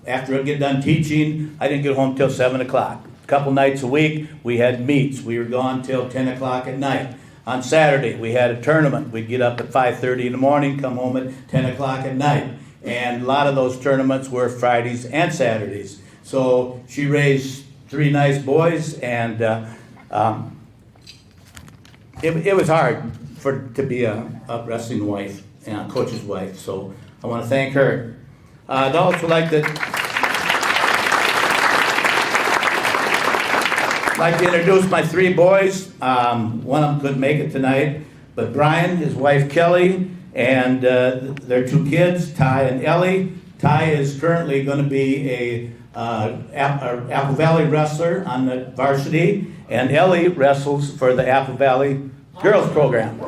after I get done teaching, I didn't get home till 7 o'clock. A couple nights a week, we had meets. We were gone till 10 o'clock at night. On Saturday, we had a tournament. We'd get up at 5:30 in the morning, come home at 10 o'clock at night. And a lot of those tournaments were Fridays and Saturdays. So she raised 3 nice boys, and it was hard to be a wrestling wife and a coach's wife. So I want to thank her. I'd also like to introduce my 3 boys. One of them couldn't make it tonight, but Brian, his wife Kelly, and their 2 kids, Ty and Ellie. Ty is currently going to be a Apple Valley wrestler on the varsity, and Ellie wrestles for the Apple Valley girls program.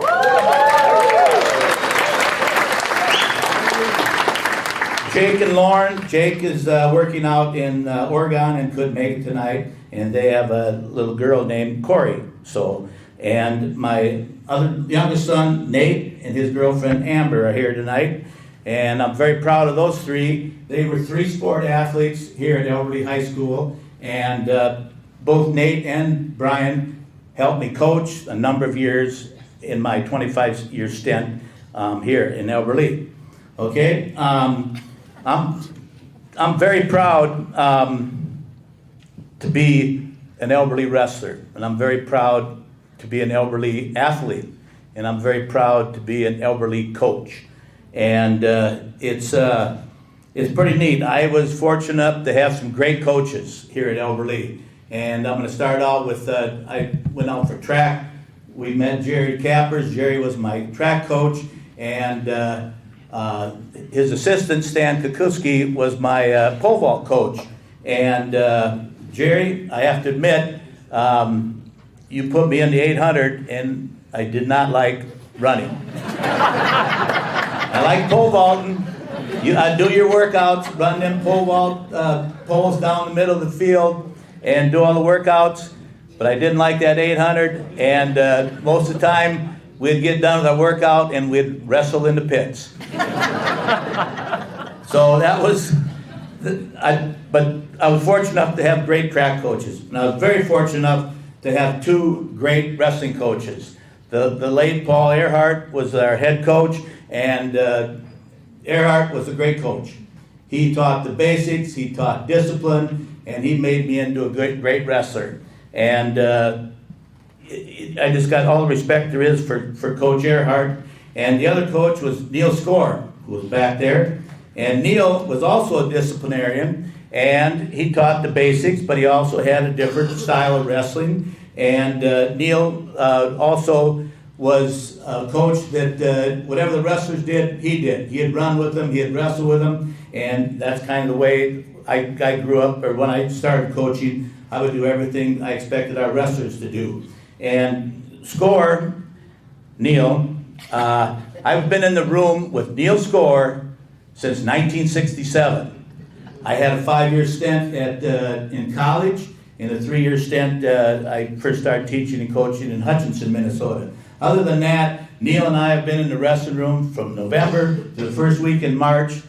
Jake and Lauren. Jake is working out in Oregon and couldn't make it tonight, and they have a little girl named Corey. So, and my other youngest son, Nate, and his girlfriend Amber are here tonight, and I'm very proud of those 3. They were 3 sport athletes here at Elbert Lee High School, and both Nate and Brian helped me coach a number of years in my 25-year stint here in Elbert Lee. Okay, I'm very proud to be an Elbert Lee wrestler, and I'm very proud to be an Elbert Lee athlete, and I'm very proud to be an Elbert Lee coach. And it's pretty neat. I was fortunate to have some great coaches here at Elbert Lee. And I'm going to start out with, I went out for track. We met Jerry Cappers. Jerry was my track coach, and his assistant, Stan Kukuski, was my pole vault coach. And Jerry, I have to admit, you put me in the 800, and I did not like running. I like pole vaulting. I do your workouts, run them pole vault poles down the middle of the field, and do all the workouts. But I didn't like that 800, and most of the time we'd get done with our workout and we'd wrestle in the pits. So that was, but I was fortunate enough to have great track coaches, and I was very fortunate enough to have 2 great wrestling coaches. The late Paul Earhart was our head coach, and Earhart was a great coach. He taught the basics, he taught discipline, and he made me into a great wrestler. And I just got all the respect there is for Coach Earhart. And the other coach was Neil Score, who was back there. And Neil was also a disciplinarian, and he taught the basics, but he also had a different style of wrestling. And Neil also was a coach that whatever the wrestlers did, he did. He'd run with them, he'd wrestle with them, and that's kind of the way I grew up, or when I started coaching, I would do everything I expected our wrestlers to do. And Score, Neil, I've been in the room with Neil Score since 1967. I had a 5-year stint in college, and a 3-year stint, I first started teaching and coaching in Hutchinson, Minnesota. Other than that, Neil and I have been in the wrestling room from November to the first week in March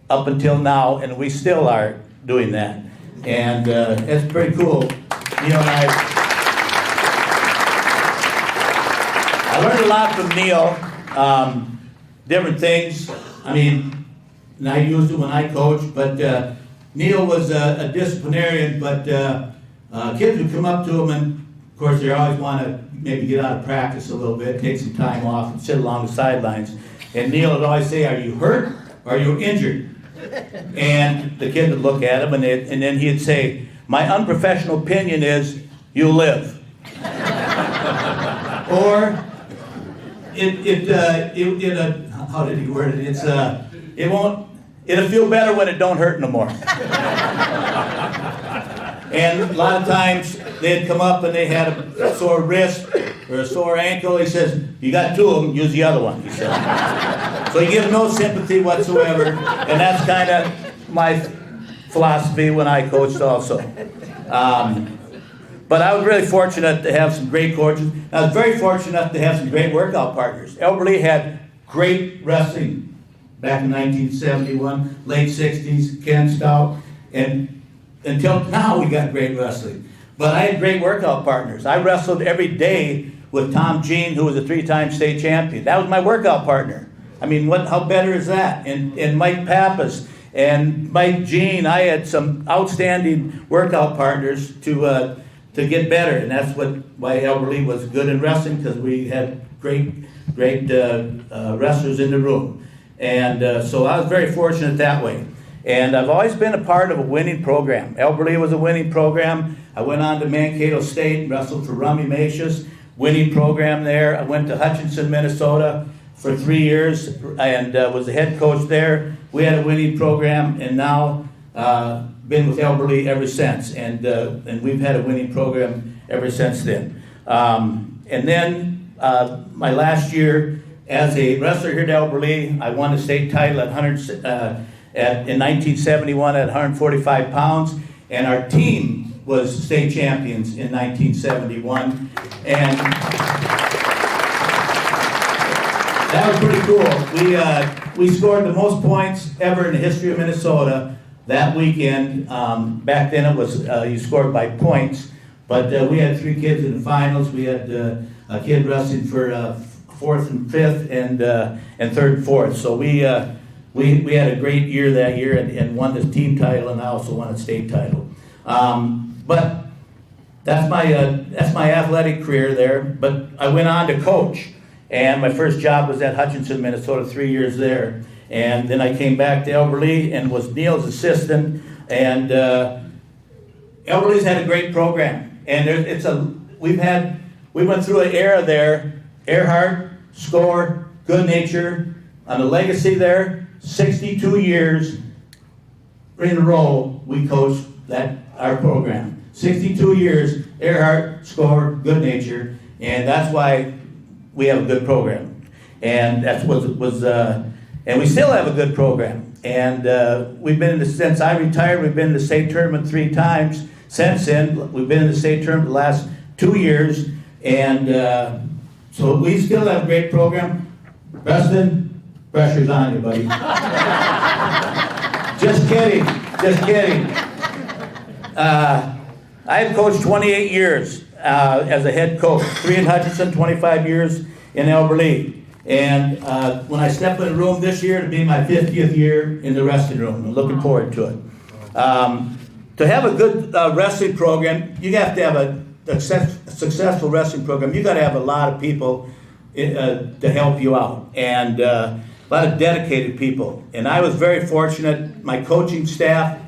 up until now, and we still are doing that. And it's pretty cool. Neil and I learned a lot from Neil, different things. I mean, and I used it when I coached, but Neil was a disciplinarian, but kids would come up to him, and of course they always want to maybe get out of practice a little bit, take some time off and sit along the sidelines. And Neil would always say, "Are you hurt or are you injured?" And the kid would look at him, and then he'd say, "My unprofessional opinion is you'll live." Or how did he word it? It'll feel better when it don't hurt no more. And a lot of times they'd come up and they had a sore wrist or a sore ankle. He says, you got two of them, use the other one, he said. So he gives no sympathy whatsoever, and that's kind of my philosophy when I coached also. But I was really fortunate to have some great coaches. I was very fortunate to have some great workout partners. Elberly had great wrestling back in 1971, late 60s, Ken Stout, and until now we got great wrestling. But I had great workout partners. I wrestled every day with Tom Jean, who was a 3-time state champion. That was my workout partner. I mean, how better is that? And Mike Pappas and Mike Jean, I had some outstanding workout partners to get better, and that's why Elberly was good in wrestling, because we had great wrestlers in the room. And so I was very fortunate that way. And I've always been a part of a winning program. Elberly was a winning program. I went on to Mankato State and wrestled for Rummy Macias, winning program there. I went to Hutchinson, Minnesota for 3 years and was the head coach there. We had a winning program, and now been with Elberly ever since. And we've had a winning program ever since then. And then my last year as a wrestler here at Elberly, I won a state title in 1971 at 145 pounds, and our team was state champions in 1971, and that was pretty cool. We scored the most points ever in the history of Minnesota that weekend. Back then it was you scored by points, but we had 3 kids in the finals. We had a kid wrestling for 4th and 5th and 3rd and 4th. So we had a great year that year and won the team title, and I also won a state title. But that's my athletic career there. But I went on to coach, and my first job was at Hutchinson, Minnesota, 3 years there. And then I came back to Elberly and was Neil's assistant. And Elberly's had a great program, and we went through an era there. Earhart, Score, Good Nature, on the legacy there. 62 years in a row we coached our program. 62 years, Earhart, Score, Good Nature, and that's why we have a good program. And that's what was, and we still have a good program. And we've been since I retired, we've been in the state tournament 3 times. Since then, we've been in the state tournament the last 2 years, and so we still have a great program. Preston, pressure's on you, buddy. Just kidding, just kidding. I've coached 28 years as a head coach, 3 in Hutchinson, 25 years in Elberly. And when I step in the room this year, it'll be my 50th year in the wrestling room. I'm looking forward to it. To have a good wrestling program, you have to have a successful wrestling program. You got to have a lot of people to help you out, and a lot of dedicated people. And I was very fortunate. My coaching staff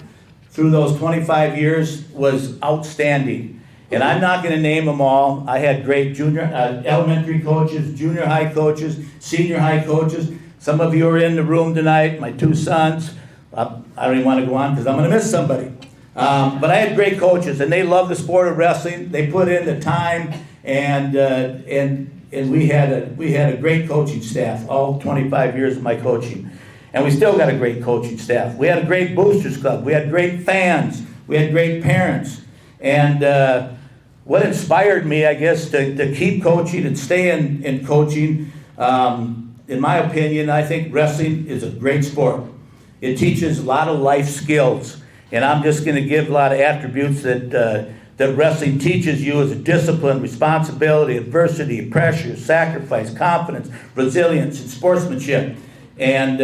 through those 25 years was outstanding. And I'm not going to name them all. I had great junior, elementary coaches, junior high coaches, senior high coaches. Some of you are in the room tonight, my 2 sons. I don't even want to go on because I'm going to miss somebody. But I had great coaches, and they loved the sport of wrestling. They put in the time, and we had a great coaching staff all 25 years of my coaching, and we still got a great coaching staff. We had a great boosters club. We had great fans. We had great parents, and what inspired me, I guess, to keep coaching and stay in coaching. In my opinion, I think wrestling is a great sport. It teaches a lot of life skills. And I'm just going to give a lot of attributes that wrestling teaches you as a discipline, responsibility, adversity, pressure, sacrifice, confidence, resilience, and sportsmanship. And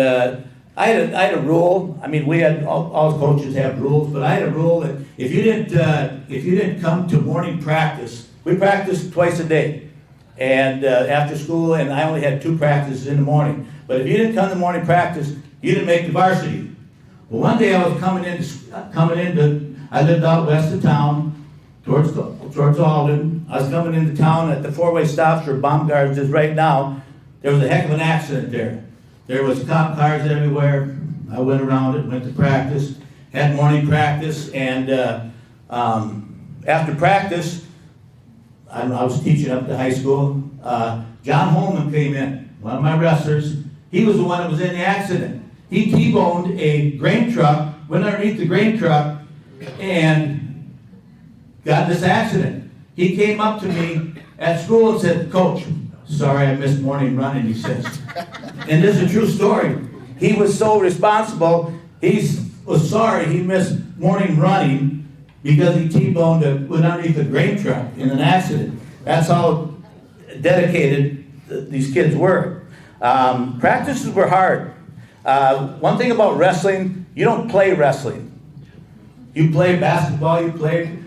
I had a rule. I mean, we had all coaches have rules, but I had a rule that if you didn't come to morning practice, we practiced twice a day, and after school, and I only had 2 practices in the morning. But if you didn't come to morning practice, you didn't make the varsity. Well, one day I was coming into, I lived out west of town, towards Alden. I was coming into town at the 4-way stops where Baumgard's is right now. There was a heck of an accident there. There was cop cars everywhere. I went around it, went to practice, had morning practice, and after practice, I was teaching up to high school, John Holman came in, one of my wrestlers. He was the one that was in the accident. He T-boned a grain truck, went underneath the grain truck, and got in this accident. He came up to me at school and said, "Coach, sorry I missed morning running," he says. And this is a true story. He was so responsible, he was sorry he missed morning running because he T-boned went underneath a grain truck in an accident. That's how dedicated these kids were. Practices were hard. One thing about wrestling, you don't play wrestling. You play basketball, you play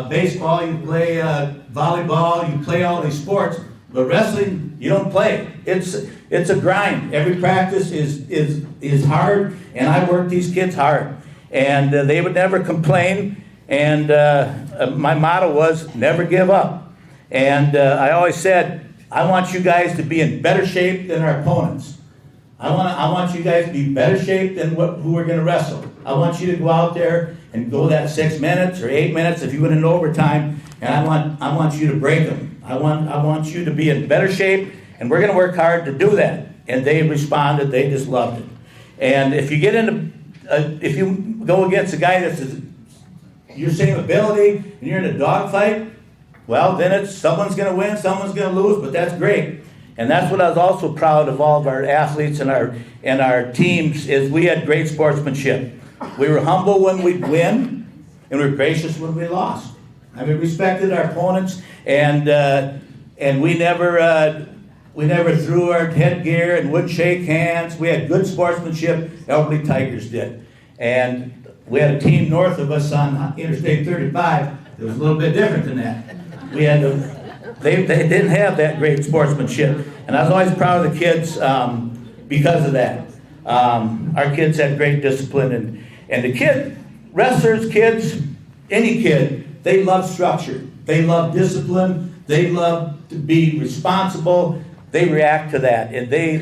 baseball, you play volleyball, you play all these sports, but wrestling, you don't play. It's a grind. Every practice is hard, and I work these kids hard. And they would never complain, and my motto was never give up. And I always said, I want you guys to be in better shape than our opponents. I want you guys to be better shape than who we're going to wrestle. I want you to go out there and go that 6 minutes or 8 minutes if you went into overtime, and I want you to break them. I want you to be in better shape, and we're going to work hard to do that. And they responded. They just loved it. And if you get into, if you go against a guy that's your same ability and you're in a dogfight, well, then it's someone's going to win, someone's going to lose, but that's great. And that's what I was also proud of all of our athletes and our teams is we had great sportsmanship. We were humble when we'd win, and we were gracious when we lost. I mean, respected our opponents, and we never threw our headgear and wouldn't shake hands. We had good sportsmanship. Elberly Tigers did, and we had a team north of us on Interstate 35 that was a little bit different than that. We had they didn't have that great sportsmanship, and I was always proud of the kids because of that. Our kids had great discipline, and the wrestlers, kids, any kid, they love structure. They love discipline. They love to be responsible. They react to that, and they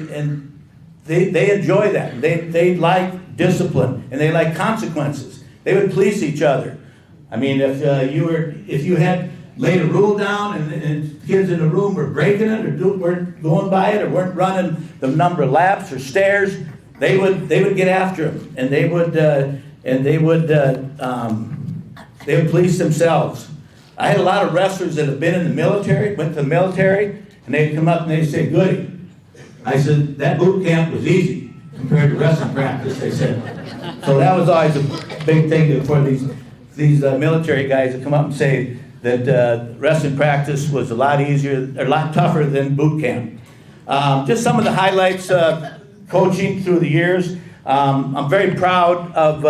enjoy that. They like discipline, and they like consequences. They would police each other. I mean, if you had laid a rule down and kids in the room were breaking it or weren't going by it or weren't running the number of laps or stairs, they would get after them, and they would police themselves. I had a lot of wrestlers that have been in the military, went to the military, and they'd come up and they'd say, "Goody." I said, "That boot camp was easy compared to wrestling practice," they said. So that was always a big thing for these military guys to come up and say that wrestling practice was a lot easier, or a lot tougher than boot camp. Just some of the highlights of coaching through the years. I'm very proud of,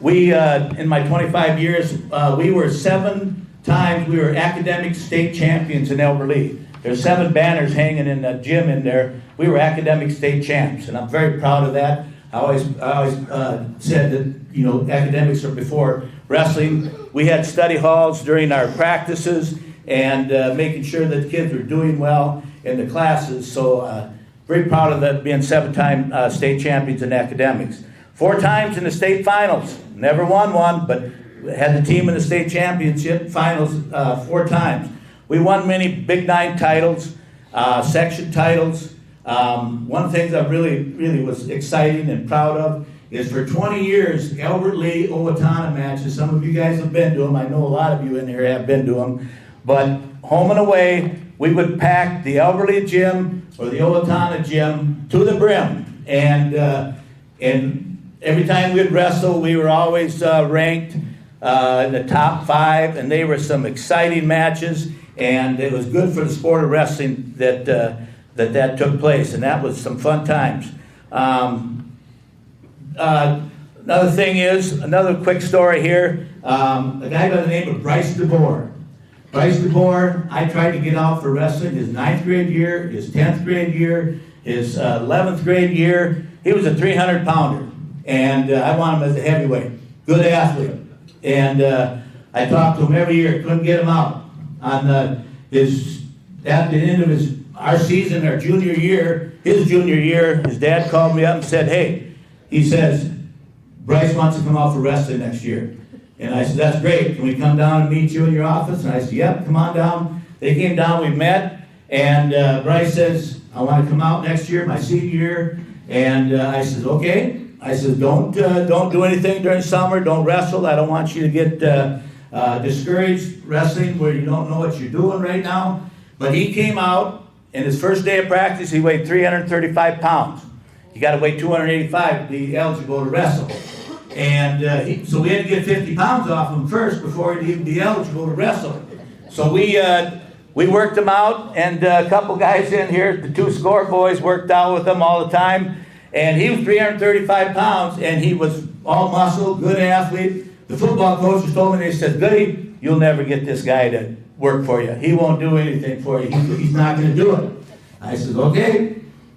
in my 25 years, we were 7 times, we were academic state champions in Elberly. There's 7 banners hanging in the gym in there. We were academic state champs, and I'm very proud of that. I always said that, academics are before wrestling. We had study halls during our practices and making sure that kids were doing well in the classes. So very proud of that, being 7-time state champions in academics. 4 times in the state finals. Never won one, but had the team in the state championship finals 4 times. We won many Big 9 titles, section titles. One thing that really was exciting and proud of is for 20 years, Albert Lee Owatonna matches. Some of you guys have been to them. I know a lot of you in here have been to them. But home and away, we would pack the Albert Lee gym or the Owatonna gym to the brim. And every time we'd wrestle, we were always ranked in the top 5. And they were some exciting matches. And it was good for the sport of wrestling that took place. And that was some fun times. Another thing is, another quick story here, a guy by the name of Bryce DeBoer. Bryce DeBoer, I tried to get out for wrestling his 9th grade year, his 10th grade year, his 11th grade year. He was a 300-pounder, and I wanted him as a heavyweight. Good athlete. And I talked to him every year, couldn't get him out. At the end of our season, our junior year, his dad called me up and said, "Hey," he says, "Bryce wants to come out for wrestling next year." And I said, that's great. Can we come down and meet you in your office? And I said, yep, come on down. They came down, we met, and Bryce says, I want to come out next year, my senior year. And I said, okay. I said, don't do anything during summer. Don't wrestle. I don't want you to get discouraged wrestling where you don't know what you're doing right now. But he came out, and his first day of practice, he weighed 335 pounds. You got to weigh 285 to be eligible to wrestle. And so we had to get 50 pounds off him first before he'd even be eligible to wrestle. So we worked him out, and a couple guys in here, the 2 score boys, worked out with him all the time. And he was 335 pounds, and he was all muscle, good athlete. The football coaches told me, they said, Goody, you'll never get this guy to work for you. He won't do anything for you. He's not going to do it. I said, okay.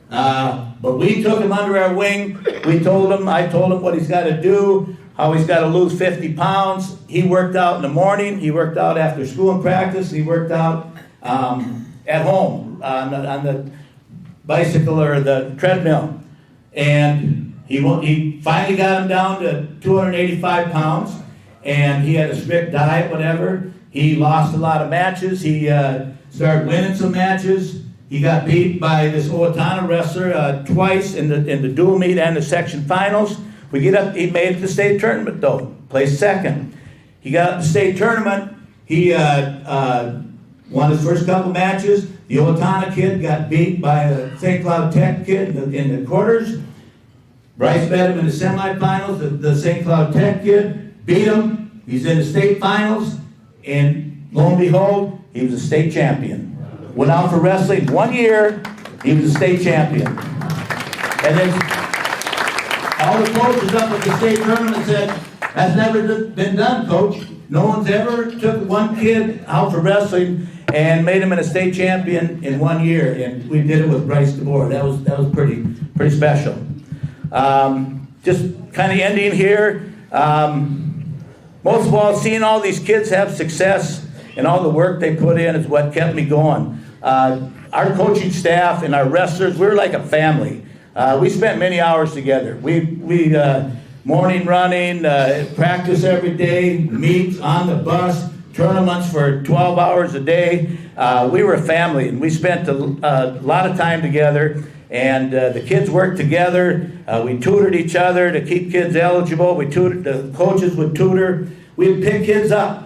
But we took him under our wing. I told him what he's got to do, how he's got to lose 50 pounds. He worked out in the morning. He worked out after school and practice. He worked out at home on the bicycle or the treadmill. And he finally got him down to 285 pounds, and he had a strict diet, whatever. He lost a lot of matches. He started winning some matches. He got beat by this Owatonna wrestler twice in the dual meet and the section finals. He made it to the state tournament though, placed second. He got up to the state tournament. He won his first couple matches. The Owatonna kid got beat by a St. Cloud Tech kid in the quarters. Bryce bet him in the semifinals. The St. Cloud Tech kid beat him. He's in the state finals, and lo and behold, he was a state champion. Went out for wrestling 1 year, he was a state champion. And then all the coaches up at the state tournament said, that's never been done, coach. No one's ever took one kid out for wrestling and made him a state champion in 1 year. And we did it with Bryce DeBoer. That was pretty special. Just kind of ending here. Most of all, seeing all these kids have success and all the work they put in is what kept me going. Our coaching staff and our wrestlers, we're like a family. We spent many hours together. We morning running, practice every day, meets on the bus, tournaments for 12 hours a day. We were a family, and we spent a lot of time together. And the kids worked together. We tutored each other to keep kids eligible. The coaches would tutor. We'd pick kids up.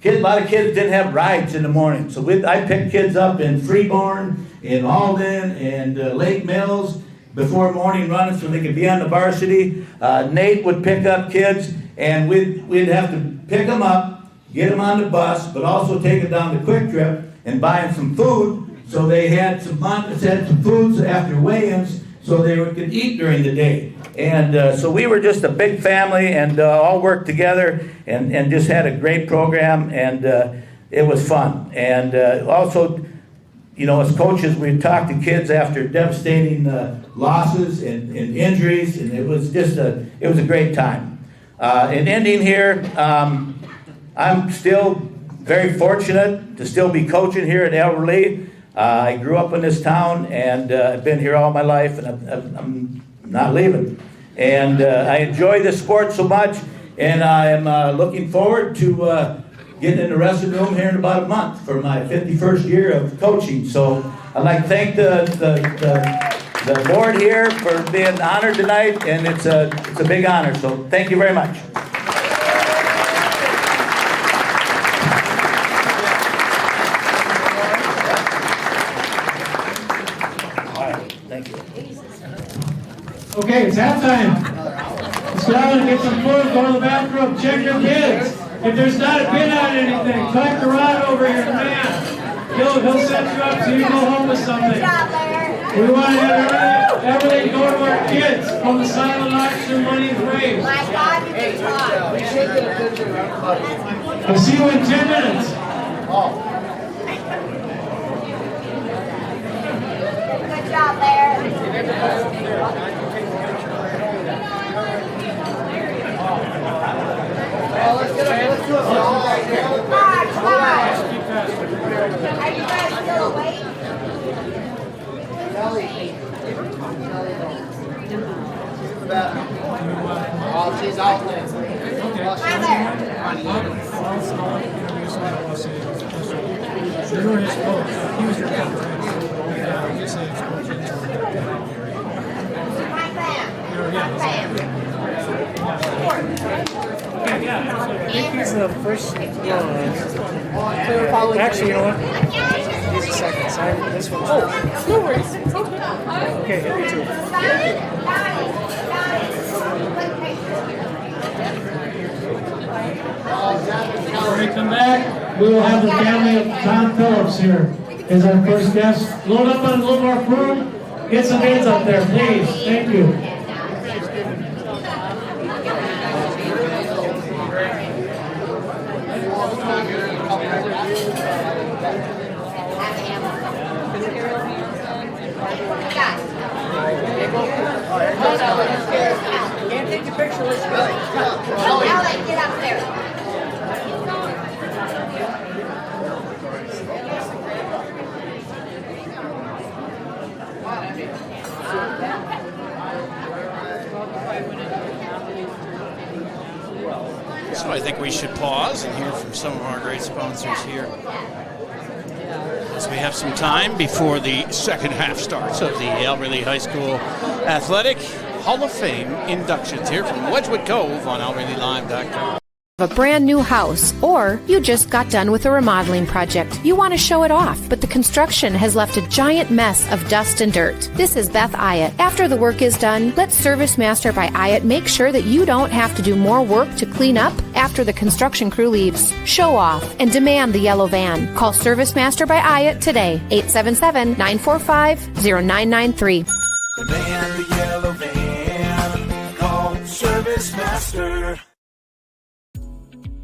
A lot of kids didn't have rides in the morning. So I picked kids up in Freeborn, in Alden, and Lake Mills before morning running so they could be on the varsity. Nate would pick up kids, and we'd have to pick them up, get them on the bus, but also take them down to Quick Trip and buy them some food. So they had some foods after weigh-ins so they could eat during the day. And so we were just a big family and all worked together and just had a great program, and it was fun. And also, you know, as coaches, we talked to kids after devastating losses and injuries, and it was a great time. In ending here, I'm still very fortunate to still be coaching here at Albert Lee. I grew up in this town, and I've been here all my life, and I'm not leaving. And I enjoy this sport so much, and I'm looking forward to getting in the wrestling room here in about a month for my 51st year of coaching. So I'd like to thank the board here for being honored tonight, and it's a big honor. So thank you very much. Okay, it's halftime. Let's go out and get some food, go to the bathroom, check your kids. If there's not a pin on anything, collect the rod over here, the man. He'll set you up so you go home with something. We want to have everything go to our kids from the silent auction money is raised. My God, you can talk. We should get a picture. I'll see you in 10 minutes. Good job, Larry. Let's do it all right here. Come on. Are you guys still awake? Oh, she's out there. Hi there. You were his coach. He was your coach, right? Yeah, you say his coach. I think he's the first. Actually, you know what? He's the second. Sign this one. Oh, no worries. Okay, hit me too. When we come back, we will have the family of Tom Phillips here as our first guest. Load up on a little more food. Get some hands up there, please. Thank you. Can't take a picture with you. Alex, get up there. So I think we should pause and hear from some of our great sponsors here, as we have some time before the second half starts of the Albert Lee High School Athletic Hall of Fame inductions here from Wedgwood Cove on AlbertLeeLive.com. A brand new house, or you just got done with a remodeling project. You want to show it off, but the construction has left a giant mess of dust and dirt. This is Beth Ayatt. After the work is done, let Service Master by Ayatt make sure that you don't have to do more work to clean up after the construction crew leaves. Show off and demand the yellow van. Call Service Master by Ayatt today, 877-945-0993. Demand the yellow van. Call Service Master.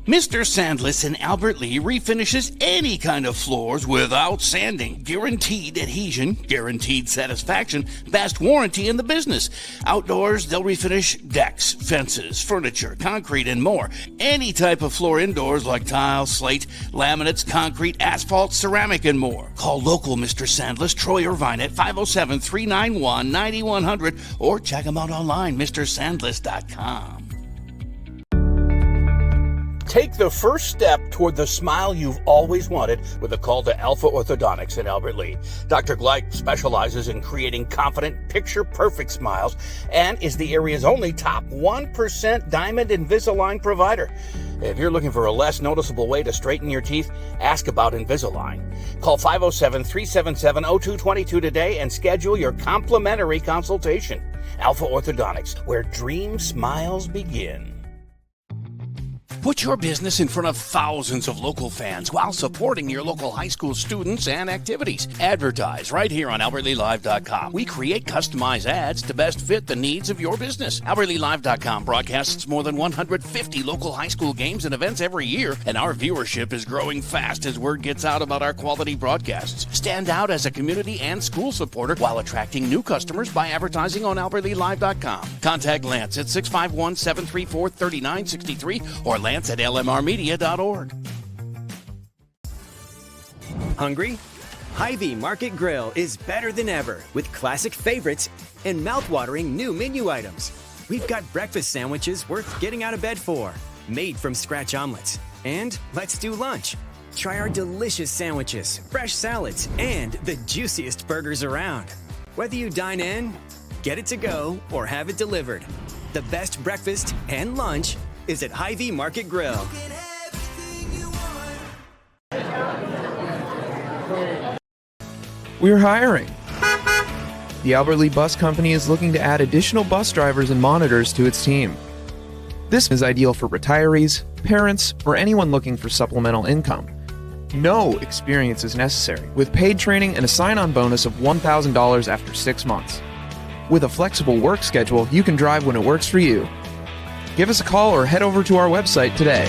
Mr. Sandless in Albert Lee refinishes any kind of floors without sanding. Guaranteed adhesion, guaranteed satisfaction, best warranty in the business. Outdoors, they'll refinish decks, fences, furniture, concrete, and more. Any type of floor indoors like tile, slate, laminates, concrete, asphalt, ceramic, and more. Call local Mr. Sandless, Troy Irvine at 507-391-9100 or check him out online, MrSandless.com. Take the first step toward the smile you've always wanted with a call to Alpha Orthodontics in Albert Lee. Dr. Gleich specializes in creating confident, picture-perfect smiles and is the area's only top 1% Diamond Invisalign provider. If you're looking for a less noticeable way to straighten your teeth, ask about Invisalign. Call 507-377-0222 today and schedule your complimentary consultation. Alpha Orthodontics, where dream smiles begin. Put your business in front of thousands of local fans while supporting your local high school students and activities. Advertise right here on AlbertLeeLive.com. We create customized ads to best fit the needs of your business. AlbertLeeLive.com broadcasts more than 150 local high school games and events every year, and our viewership is growing fast as word gets out about our quality broadcasts. Stand out as a community and school supporter while attracting new customers by advertising on AlbertLeeLive.com. Contact Lance at 651-734-3963 or Lance at lmrmedia.org. Hungry? Hy-Vee Market Grill is better than ever with classic favorites and mouth-watering new menu items. We've got breakfast sandwiches worth getting out of bed for, made from scratch omelets. And let's do lunch. Try our delicious sandwiches, fresh salads, and the juiciest burgers around. Whether you dine in, get it to go, or have it delivered, the best breakfast and lunch is at Hy-Vee Market Grill. We're hiring. The Albert Lee Bus Company is looking to add additional bus drivers and monitors to its team. This is ideal for retirees, parents, or anyone looking for supplemental income. No experience is necessary, with paid training and a sign-on bonus of $1,000 after 6 months. With a flexible work schedule, you can drive when it works for you. Give us a call or head over to our website today.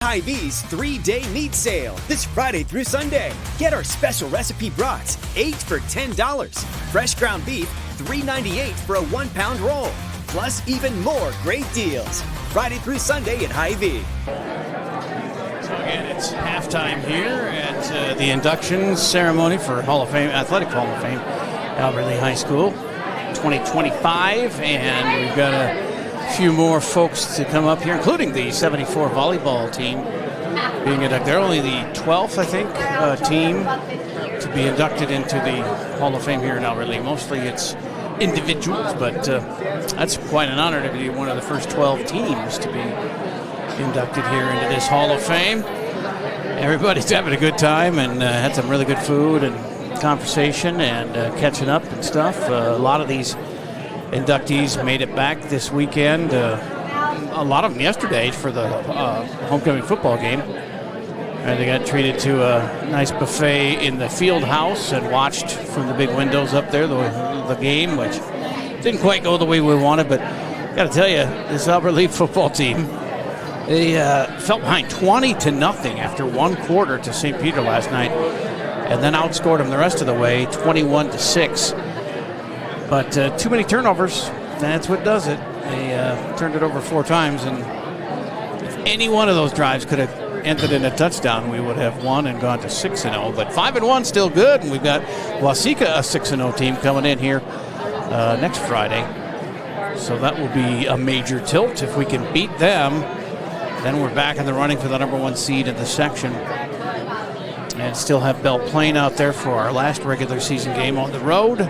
Hy-Vee's 3-day meat sale this Friday through Sunday. Get our special recipe brats, 8 for $10. Fresh ground beef, $3.98 for a 1-pound roll. Plus even more great deals. Friday through Sunday at Hy-Vee. So again, it's halftime here at the induction ceremony for Hall of Fame, Athletic Hall of Fame Albert Lee High School 2025, and we've got a few more folks to come up here, including the 74 volleyball team being inducted. They're only the 12th, I think, team to be inducted into the Hall of Fame here in Albert Lee. Mostly it's individuals, but that's quite an honor to be one of the first 12 teams to be inducted here into this Hall of Fame. Everybody's having a good time and had some really good food and conversation and catching up and stuff. A lot of these inductees made it back this weekend. A lot of them yesterday for the homecoming football game. And they got treated to a nice buffet in the field house and watched from the big windows up there the game, which didn't quite go the way we wanted. But got to tell you, this Albert Lee football team, they fell behind 20-0 after one quarter to St. Peter last night, and then outscored them the rest of the way, 21-6. But too many turnovers, that's what does it. They turned it over 4 times, and if any one of those drives could have ended in a touchdown, we would have won and gone to 6-0. But 5-1 still good, and we've got Waseca, a 6-0 team, coming in here next Friday. So that will be a major tilt. If we can beat them, then we're back in the running for the number 1 seed in the section. And still have Belle Plaine out there for our last regular season game on the road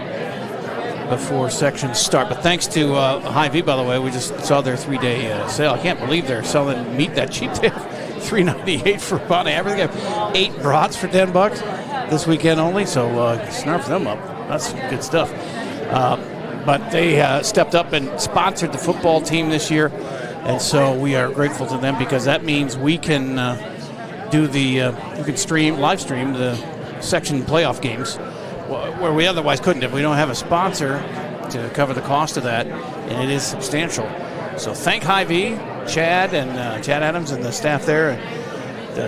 before sections start. But thanks to Hy-Vee, by the way, we just saw their 3-day sale. I can't believe they're selling meat that cheap. They have $3.98 for about everything. They have 8 brats for $10 this weekend only, so snarf them up. That's good stuff. But they stepped up and sponsored the football team this year, and so we are grateful to them because that means we can do the we can live stream the section playoff games where we otherwise couldn't if we don't have a sponsor to cover the cost of that, and it is substantial. So thank Hy-Vee, Chad and Chad Adams and the staff there, and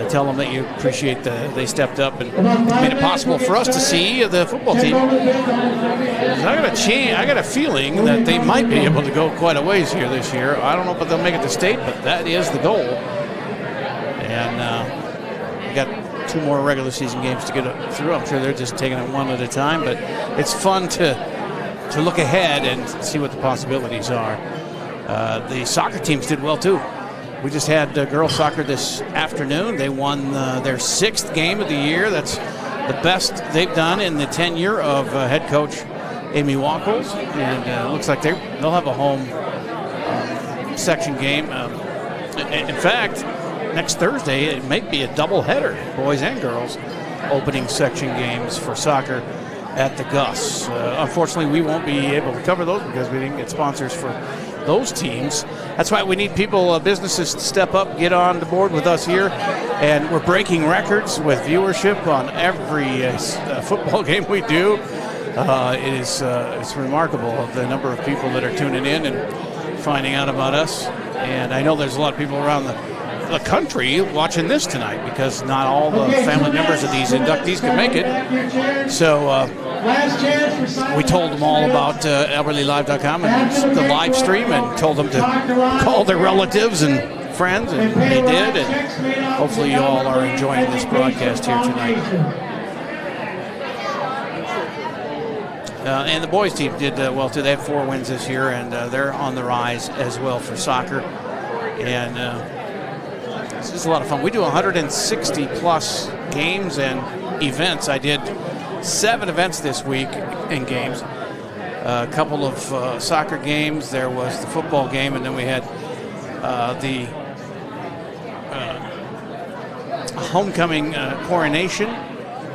tell them that you appreciate they stepped up and made it possible for us to see the football team. I got a feeling that they might be able to go quite a ways here this year. I don't know if they'll make it to state, but that is the goal. And we got 2 more regular season games to get through. I'm sure they're just taking it one at a time, but it's fun to look ahead and see what the possibilities are. The soccer teams did well too. We just had girls soccer this afternoon. They won their 6th game of the year. That's the best they've done in the tenure of head coach Amy Wackles. And it looks like they'll have a home section game. In fact, next Thursday, it might be a doubleheader, boys and girls, opening section games for soccer at the Gus. Unfortunately, we won't be able to cover those because we didn't get sponsors for those teams. That's why we need people, businesses to step up, get on the board with us here. And we're breaking records with viewership on every football game we do. It's remarkable the number of people that are tuning in and finding out about us. And I know there's a lot of people around the country watching this tonight because not all the family members of these inductees can make it. So we told them all about AlbertLeeLive.com and the live stream and told them to call their relatives and friends, and they did. And hopefully you all are enjoying this broadcast here tonight. And the boys team did well too. They had 4 wins this year, and they're on the rise as well for soccer. And it's just a lot of fun. We do 160 plus games and events. I did 7 events this week in games. A couple of soccer games. There was the football game, and then we had the homecoming coronation.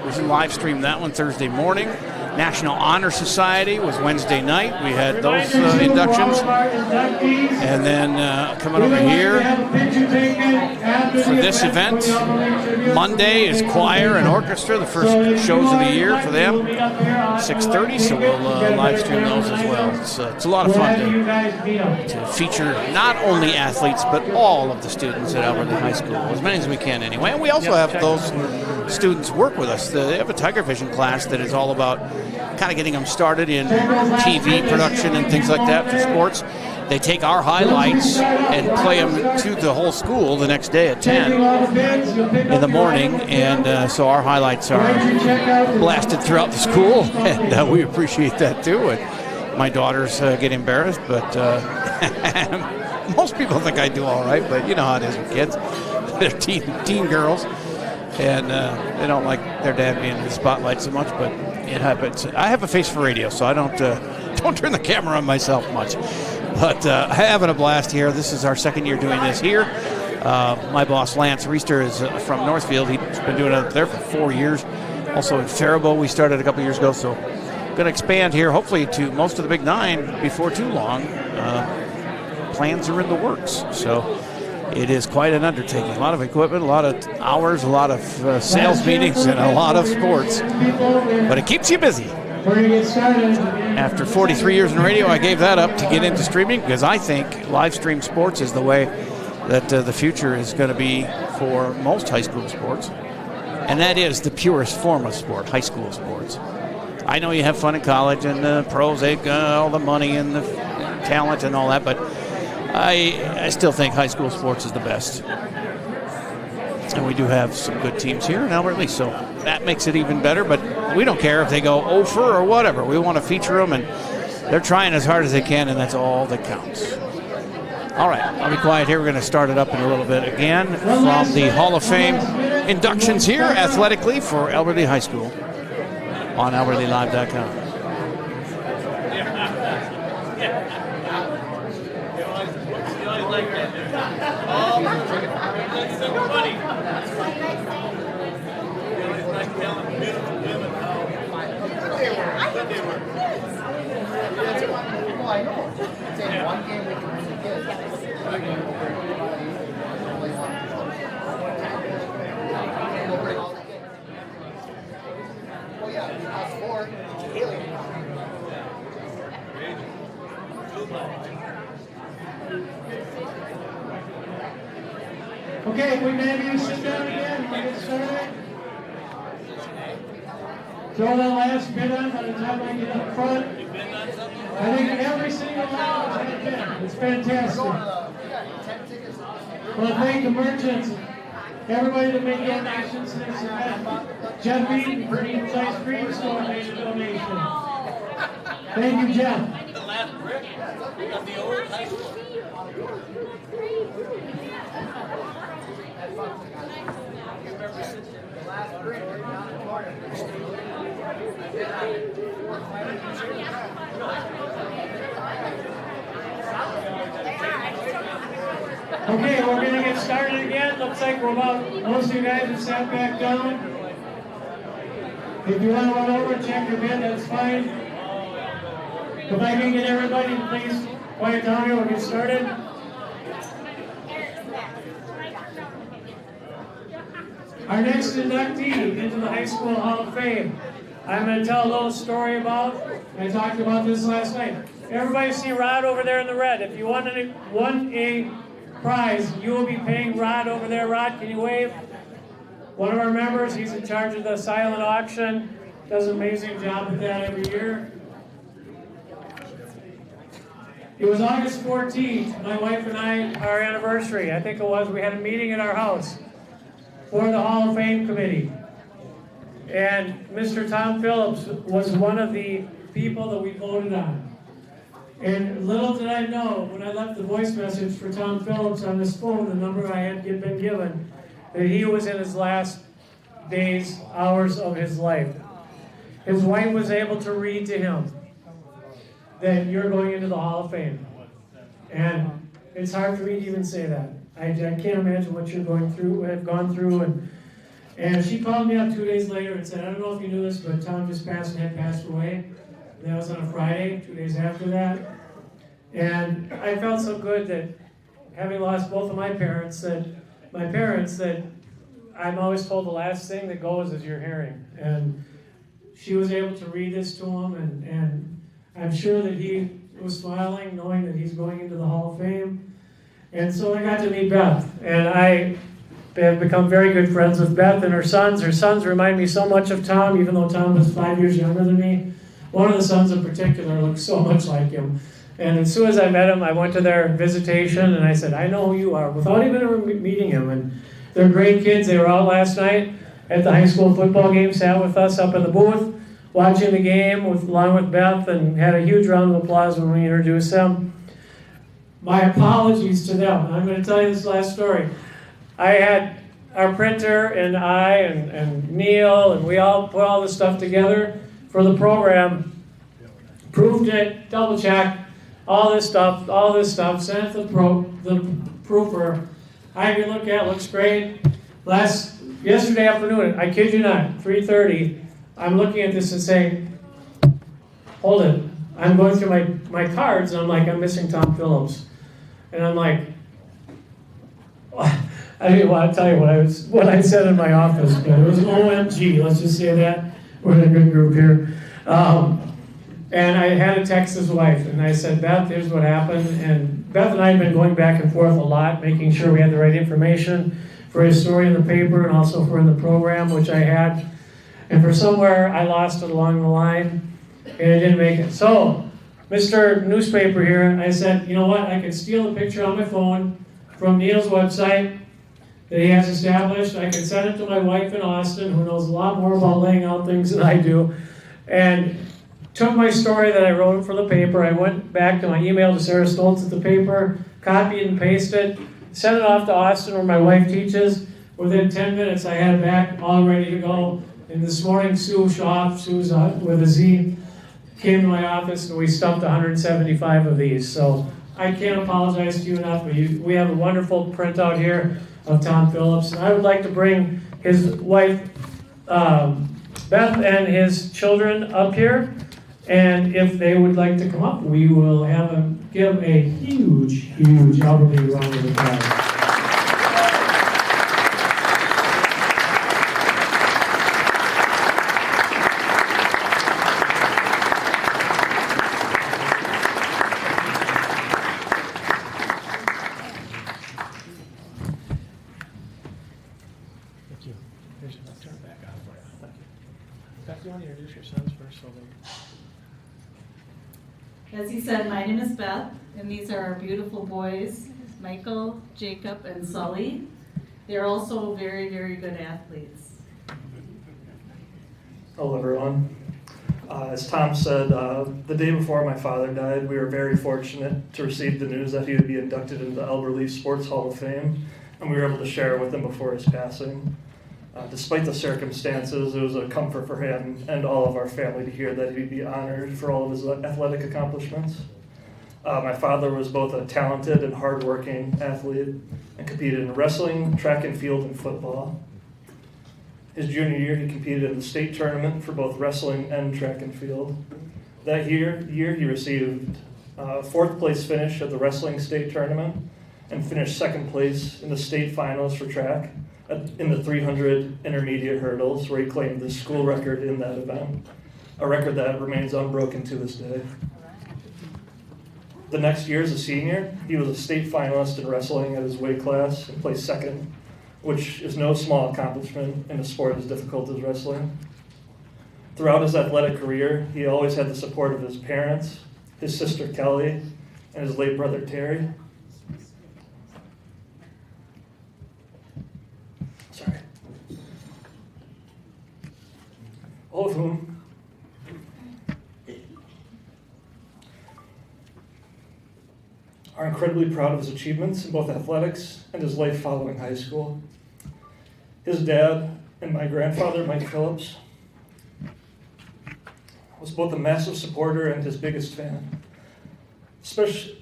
We live streamed that one Thursday morning. National Honor Society was Wednesday night. We had those inductions. And then coming over here for this event, Monday is choir and orchestra, the first shows of the year for them, 6:30, so we'll live stream those as well. It's a lot of fun to feature not only athletes, but all of the students at Albert Lee High School, as many as we can anyway. And we also have those students work with us. They have a Tiger Vision class that is all about kind of getting them started in TV production and things like that for sports. they take our highlights and play them to the whole school the next day at 10 in the morning, and so our highlights are blasted throughout the school, and we appreciate that too. And my daughters get embarrassed, but most people think I do all right, but you know how it is with kids. They're teen girls, and they don't like their dad being in the spotlight so much, but it happens. I have a face for radio, so I don't turn the camera on myself much. But having a blast here. This is our second year doing this here. My boss, Lance Reister, is from Northfield. He's been doing it up there for 4 years. Also in Faribault, we started a couple years ago, so going to expand here, hopefully, to most of the Big Nine before too long. Plans are in the works, so it is quite an undertaking. A lot of equipment, a lot of hours, a lot of sales meetings, and a lot of sports. But it keeps you busy. After 43 years in radio, I gave that up to get into streaming because I think live stream sports is the way that the future is going to be for most high school sports. And that is the purest form of sport, high school sports. I know you have fun in college and the pros, they got all the money and the talent and all that, but I still think high school sports is the best. And we do have some good teams here in Albert Lee, so that makes it even better. But we don't care if they go 0-for or whatever. We want to feature them, and they're trying as hard as they can, and that's all that counts. All right, I'll be quiet here. We're going to start it up in a little bit again from the Hall of Fame inductions here athletically for Albert Lee High School on albertleelive.com. I know. It's in one game we can bring the kids. Well, yeah, us four. Okay, we maybe sit down again. We'll get started. Throw that last bit on by the time I get up front. I think every single one has had a bid. It's fantastic. Well, thank the merchants, everybody that made donations to this event. Jeff Eaton for Eaton's Ice Cream Store made a donation. Thank you, Jeff. The last brick of the old high school. The last brick down the corner. Okay, we're going to get started again. Looks like we're most of you guys have sat back down. If you want to run over and check your bid, that's fine. If I can get everybody to please quiet down here, we'll get started. Our next inductee into the High School Hall of Fame, I'm going to tell a little story about. I talked about this last night. Everybody see Rod over there in the red. If you won a prize, you will be paying Rod over there. Rod, can you wave? One of our members, he's in charge of the silent auction. Does an amazing job with that every year. It was August 14th, my wife and I, our anniversary. I think it was. We had a meeting at our house for the Hall of Fame committee. And Mr. Tom Phillips was one of the people that we voted on. And little did I know, when I left the voice message for Tom Phillips on his phone, the number I had been given, that he was in his last days, hours of his life. His wife was able to read to him that you're going into the Hall of Fame. And it's hard for me to even say that. I can't imagine what you're going through, have gone through. And she called me up 2 days later and said, I don't know if you knew this, but Tom just had passed away. And that was on a Friday, 2 days after that. And I felt so good that, having lost both of my parents, that I'm always told the last thing that goes is your hearing. And she was able to read this to him, and I'm sure that he was smiling, knowing that he's going into the Hall of Fame. And so I got to meet Beth, and I have become very good friends with Beth and her sons. Her sons remind me so much of Tom, even though Tom was 5 years younger than me. One of the sons in particular looks so much like him. And as soon as I met him, I went to their visitation and I said, I know who you are, without even ever meeting him. And they're great kids. They were out last night at the high school football game, sat with us up in the booth, watching the game along with Beth, and had a huge round of applause when we introduced them. My apologies to them. I'm going to tell you this last story. I had our printer and I and Neil, and we all put all this stuff together for the program, proved it, double checked, all this stuff, sent it to the proofer. I had to look at it, looks great. Yesterday afternoon, I kid you not, 3:30, I'm looking at this and saying, hold it. I'm going through my cards, and I'm like, I'm missing Tom Phillips. And I'm like, I didn't want to tell you what I said in my office, but it was OMG, let's just say that. We're in a good group here. And I had to text his wife, and I said, Beth, here's what happened. And Beth and I have been going back and forth a lot, making sure we had the right information for his story in the paper and also for in the program, which I had. And for somewhere, I lost it along the line, and it didn't make it. So, Mr. Newspaper here, I said, you know what, I can steal a picture on my phone from Neil's website that he has established. I can send it to my wife in Austin, who knows a lot more about laying out things than I do, and took my story that I wrote for the paper. I went back to my email to Sarah Stoltz at the paper, copied and pasted, sent it off to Austin where my wife teaches. Within 10 minutes, I had it back all ready to go. And this morning, Sue Schaaf, Sue's with a Z, came to my office and we stumped 175 of these. So I can't apologize to you enough, but we have a wonderful printout here of Tom Phillips. And I would like to bring his wife, Beth, and his children up here. And if they would like to come up, we will have them give a huge Alberley round of applause. Thank you. Here's your turn back off for you. Thank you. Beth, you want to introduce your sons first? So As he said, my name is Beth, and these are our beautiful boys, Michael, Jacob, and Sully. They're also very, very good athletes. Hello, everyone. As Tom said, the day before my father died, we were very fortunate to receive the news that he would be inducted into the Alberley Sports Hall of Fame, and we were able to share it with him before his passing. Despite the circumstances, it was a comfort for him and all of our family to hear that he'd be honored for all of his athletic accomplishments. My father was both a talented and hardworking athlete and competed in wrestling, track and field, and football. His junior year, he competed in the state tournament for both wrestling and track and field. That year he received a fourth place finish at the wrestling state tournament and finished second place in the state finals for track in the 300 intermediate hurdles, where he claimed the school record in that event, a record that remains unbroken to this day. The next year, as a senior, he was a state finalist in wrestling at his weight class and placed second, which is no small accomplishment in a sport as difficult as wrestling. Throughout his athletic career, he always had the support of his parents, his sister Kelly, and his late brother Terry. All of whom are incredibly proud of his achievements in both athletics and his life following high school. His dad and my grandfather, Mike Phillips, was both a massive supporter and his biggest fan. Especially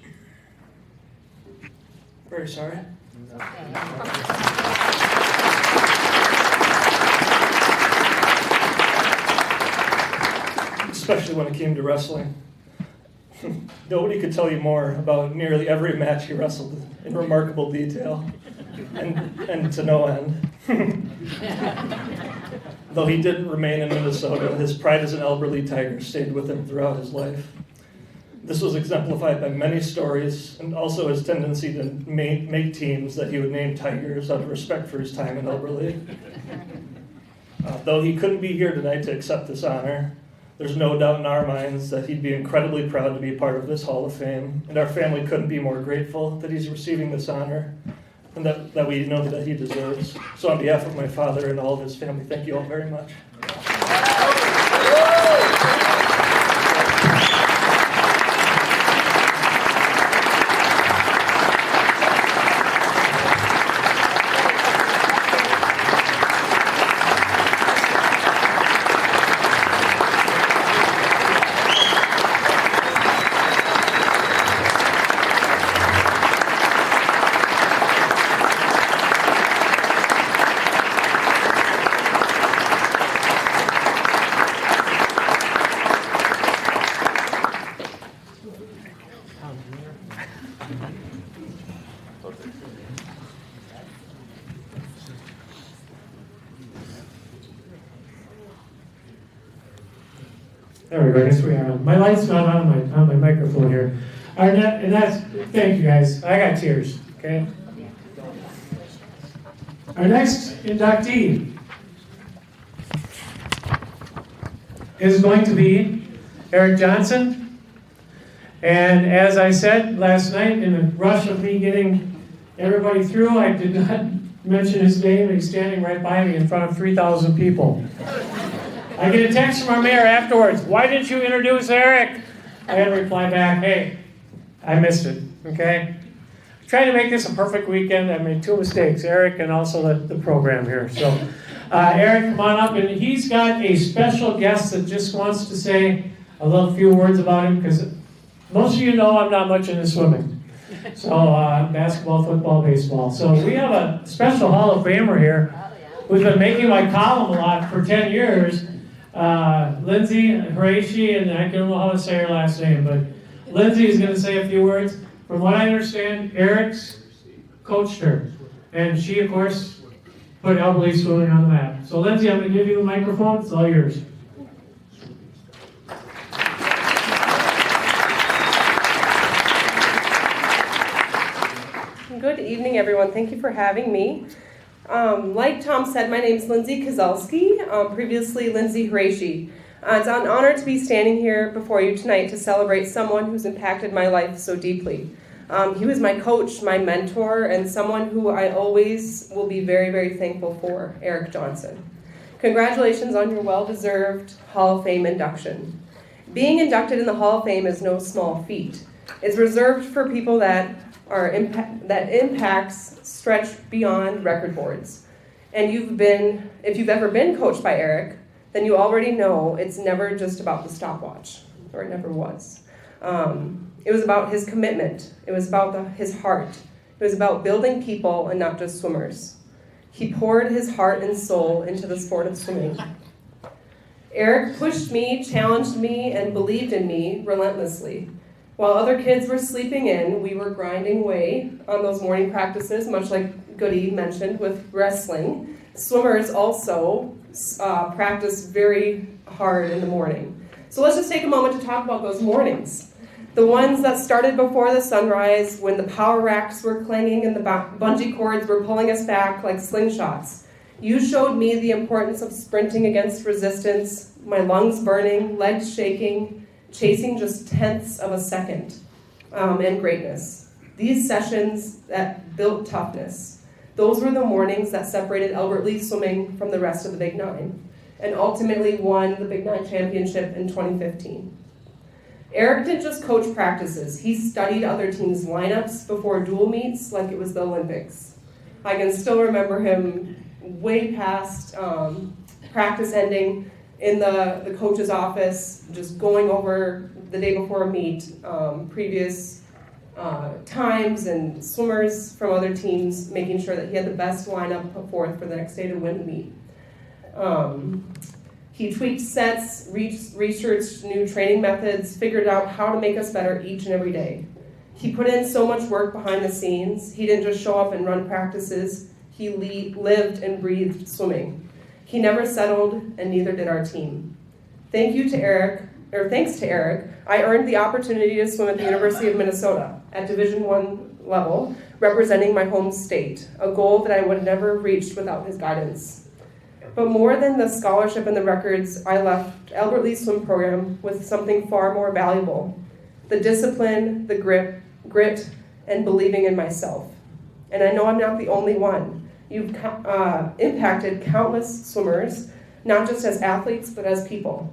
when it came to wrestling. Nobody could tell you more about nearly every match he wrestled in remarkable detail, and to no end. Though he didn't remain in Minnesota, his pride as an Alberley Tiger stayed with him throughout his life. This was exemplified by many stories, and also his tendency to make teams that he would name Tigers out of respect for his time in Alberley. Though he couldn't be here tonight to accept this honor, There's no doubt in our minds that he'd be incredibly proud to be part of this Hall of Fame, and our family couldn't be more grateful that he's receiving this honor and that we know that he deserves. So on behalf of my father and all of his family, thank you all very much. There we go, I guess we are. My light's not on my microphone here. Thank you guys. I got tears, okay? Our next inductee is going to be Eric Johnson. And as I said last night, in the rush of me getting everybody through, I did not mention his name, and he's standing right by me in front of 3,000 people. I get a text from our mayor afterwards, "Why didn't you introduce Eric?" I had to reply back, "Hey, I missed it," okay? I'm trying to make this a perfect weekend. I made 2 mistakes, Eric and also the program here. So, Eric, come on up, and he's got a special guest that just wants to say a little few words about him, because most of you know I'm not much into swimming. So, basketball, football, baseball. So we have a special Hall of Famer here who's been making my column a lot for 10 years. Lindsay Horaci, and I don't know how to say her last name, but Lindsay is going to say a few words. From what I understand, Eric's coached her, and she, of course, put Elberly swimming on the map. So, Lindsay, I'm going to give you the microphone. It's all yours. Good evening, everyone. Thank you for having me. Like Tom said, my name is Lindsay Kozalski, previously Lindsay Horaci. It's an honor to be standing here before you tonight to celebrate someone who's impacted my life so deeply. He was my coach, my mentor, and someone who I always will be very, very thankful for, Eric Johnson. Congratulations on your well-deserved Hall of Fame induction. Being inducted in the Hall of Fame is no small feat. It's reserved for people that impacts stretch beyond record boards. And if you've ever been coached by Eric, then you already know it's never just about the stopwatch, or it never was. It was about his commitment. It was about his heart. It was about building people and not just swimmers. He poured his heart and soul into the sport of swimming. Eric pushed me, challenged me, and believed in me relentlessly. While other kids were sleeping in, we were grinding away on those morning practices, much like Goody mentioned with wrestling. Swimmers also practice very hard in the morning. So let's just take a moment to talk about those mornings. The ones that started before the sunrise, when the power racks were clanging and the bungee cords were pulling us back like slingshots. You showed me the importance of sprinting against resistance, my lungs burning, legs shaking, chasing just tenths of a second, and greatness. These sessions that built toughness, those were the mornings that separated Albert Lee Swimming from the rest of the Big Nine, and ultimately won the Big Nine Championship in 2015. Eric didn't just coach practices, he studied other teams' lineups before dual meets like it was the Olympics. I can still remember him way past practice ending, in the coach's office, just going over the day before a meet, previous times and swimmers from other teams, making sure that he had the best lineup put forth for the next day to win the meet. He tweaked sets, researched new training methods, figured out how to make us better each and every day. He put in so much work behind the scenes. He didn't just show up and run practices. He lived and breathed swimming. He never settled, and neither did our team. Thanks to Eric, I earned the opportunity to swim at the University of Minnesota at Division I level, representing my home state, a goal that I would never have reached without his guidance. But more than the scholarship and the records, I left Albert Lee's swim program with something far more valuable: the discipline, the grit, and believing in myself. And I know I'm not the only one. You've impacted countless swimmers, not just as athletes, but as people.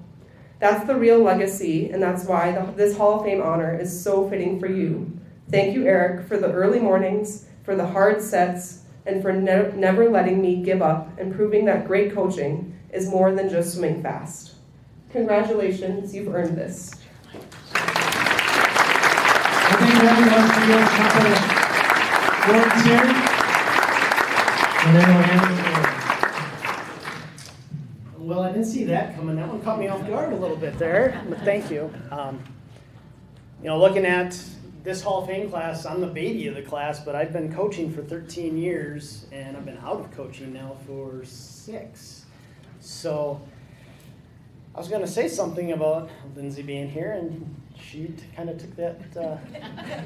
That's the real legacy, and that's why this Hall of Fame honor is so fitting for you. Thank you, Eric, for the early mornings, for the hard sets, and for never letting me give up and proving that great coaching is more than just swimming fast. Congratulations, you've earned this. I think everyone should get a couple of words here. And then we'll hand it over. Well, I didn't see that coming. That one caught me off guard a little bit there, but thank you. Looking at this Hall of Fame class, I'm the baby of the class, but I've been coaching for 13 years, and I've been out of coaching now for 6. So I was going to say something about Lindsay being here, and she kind of took that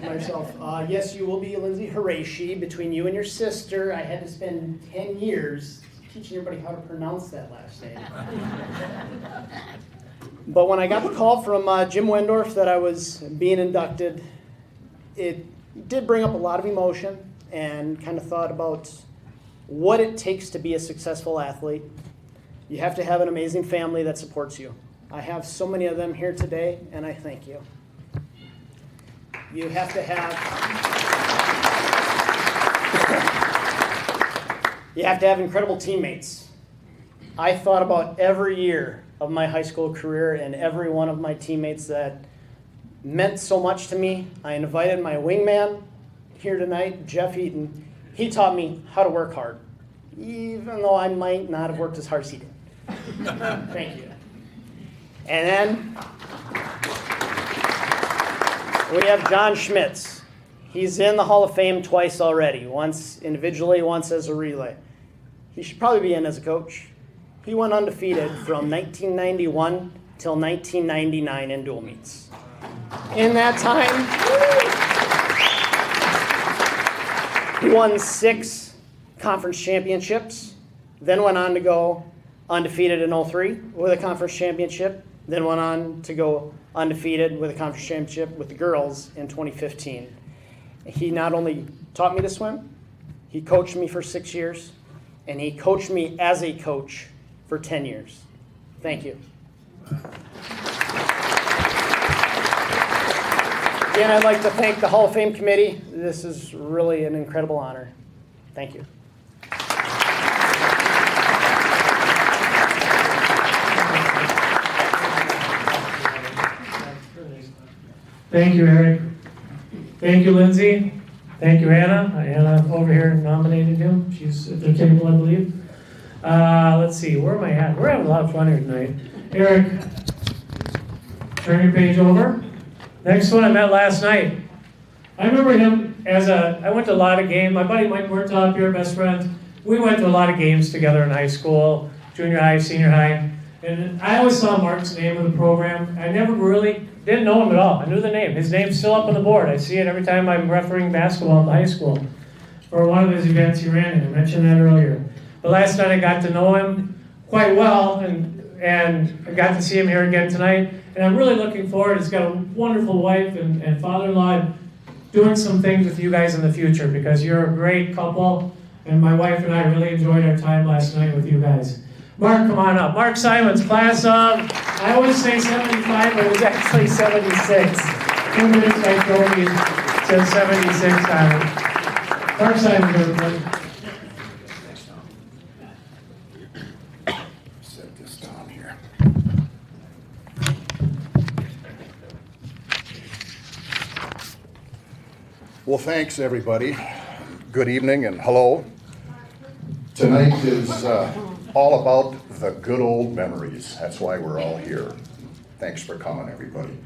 myself. Yes, you will be Lindsay Horashi. Between you and your sister, I had to spend 10 years teaching everybody how to pronounce that last name. But when I got the call from Jim Wendorf that I was being inducted, it did bring up a lot of emotion, and kind of thought about what it takes to be a successful athlete. You have to have an amazing family that supports you. I have so many of them here today, and I thank you. You have to have incredible teammates. I thought about every year of my high school career and every one of my teammates that meant so much to me. I invited my wingman here tonight, Jeff Eaton. He taught me how to work hard, even though I might not have worked as hard as he did. Thank you. And then we have John Schmitz. He's in the Hall of Fame twice already, once individually, once as a relay. He should probably be in as a coach. He went undefeated from 1991 till 1999 in dual meets. In that time, he won 6 conference championships, then went on to go undefeated in 03 with a conference championship, then went on to go undefeated with a conference championship with the girls in 2015. He not only taught me to swim, he coached me for 6 years, and he coached me as a coach for 10 years. Thank you. Again, I'd like to thank the Hall of Fame committee. This is really an incredible honor. Thank you. Thank you, Eric. Thank you, Lindsay. Thank you, Anna. Anna over here nominated him. She's at the table, I believe. Let's see, where am I at? We're having a lot of fun here tonight. Eric, turn your page over. Next one I met last night. I remember him I went to a lot of games. My buddy Mike Wertop, your best friend, we went to a lot of games together in high school, junior high, senior high. And I always saw Mark's name in the program. I never really didn't know him at all. I knew the name. His name's still up on the board. I see it every time I'm refereeing basketball in the high school. For one of his events he ran in. I mentioned that earlier. But last night I got to know him quite well, and I got to see him here again tonight. And I'm really looking forward. He's got a wonderful wife and father-in-law, doing some things with you guys in the future, because you're a great couple. And my wife and I really enjoyed our time last night with you guys. Mark, come on up. Mark Simons, class of, I always say 75, but it was actually 76. 2 minutes I told you, said 76 on it. Mark Simons, everybody. Set this down here. Well, thanks, everybody. Good evening and hello. Tonight is all about the good old memories. That's why we're all here. Thanks for coming, everybody.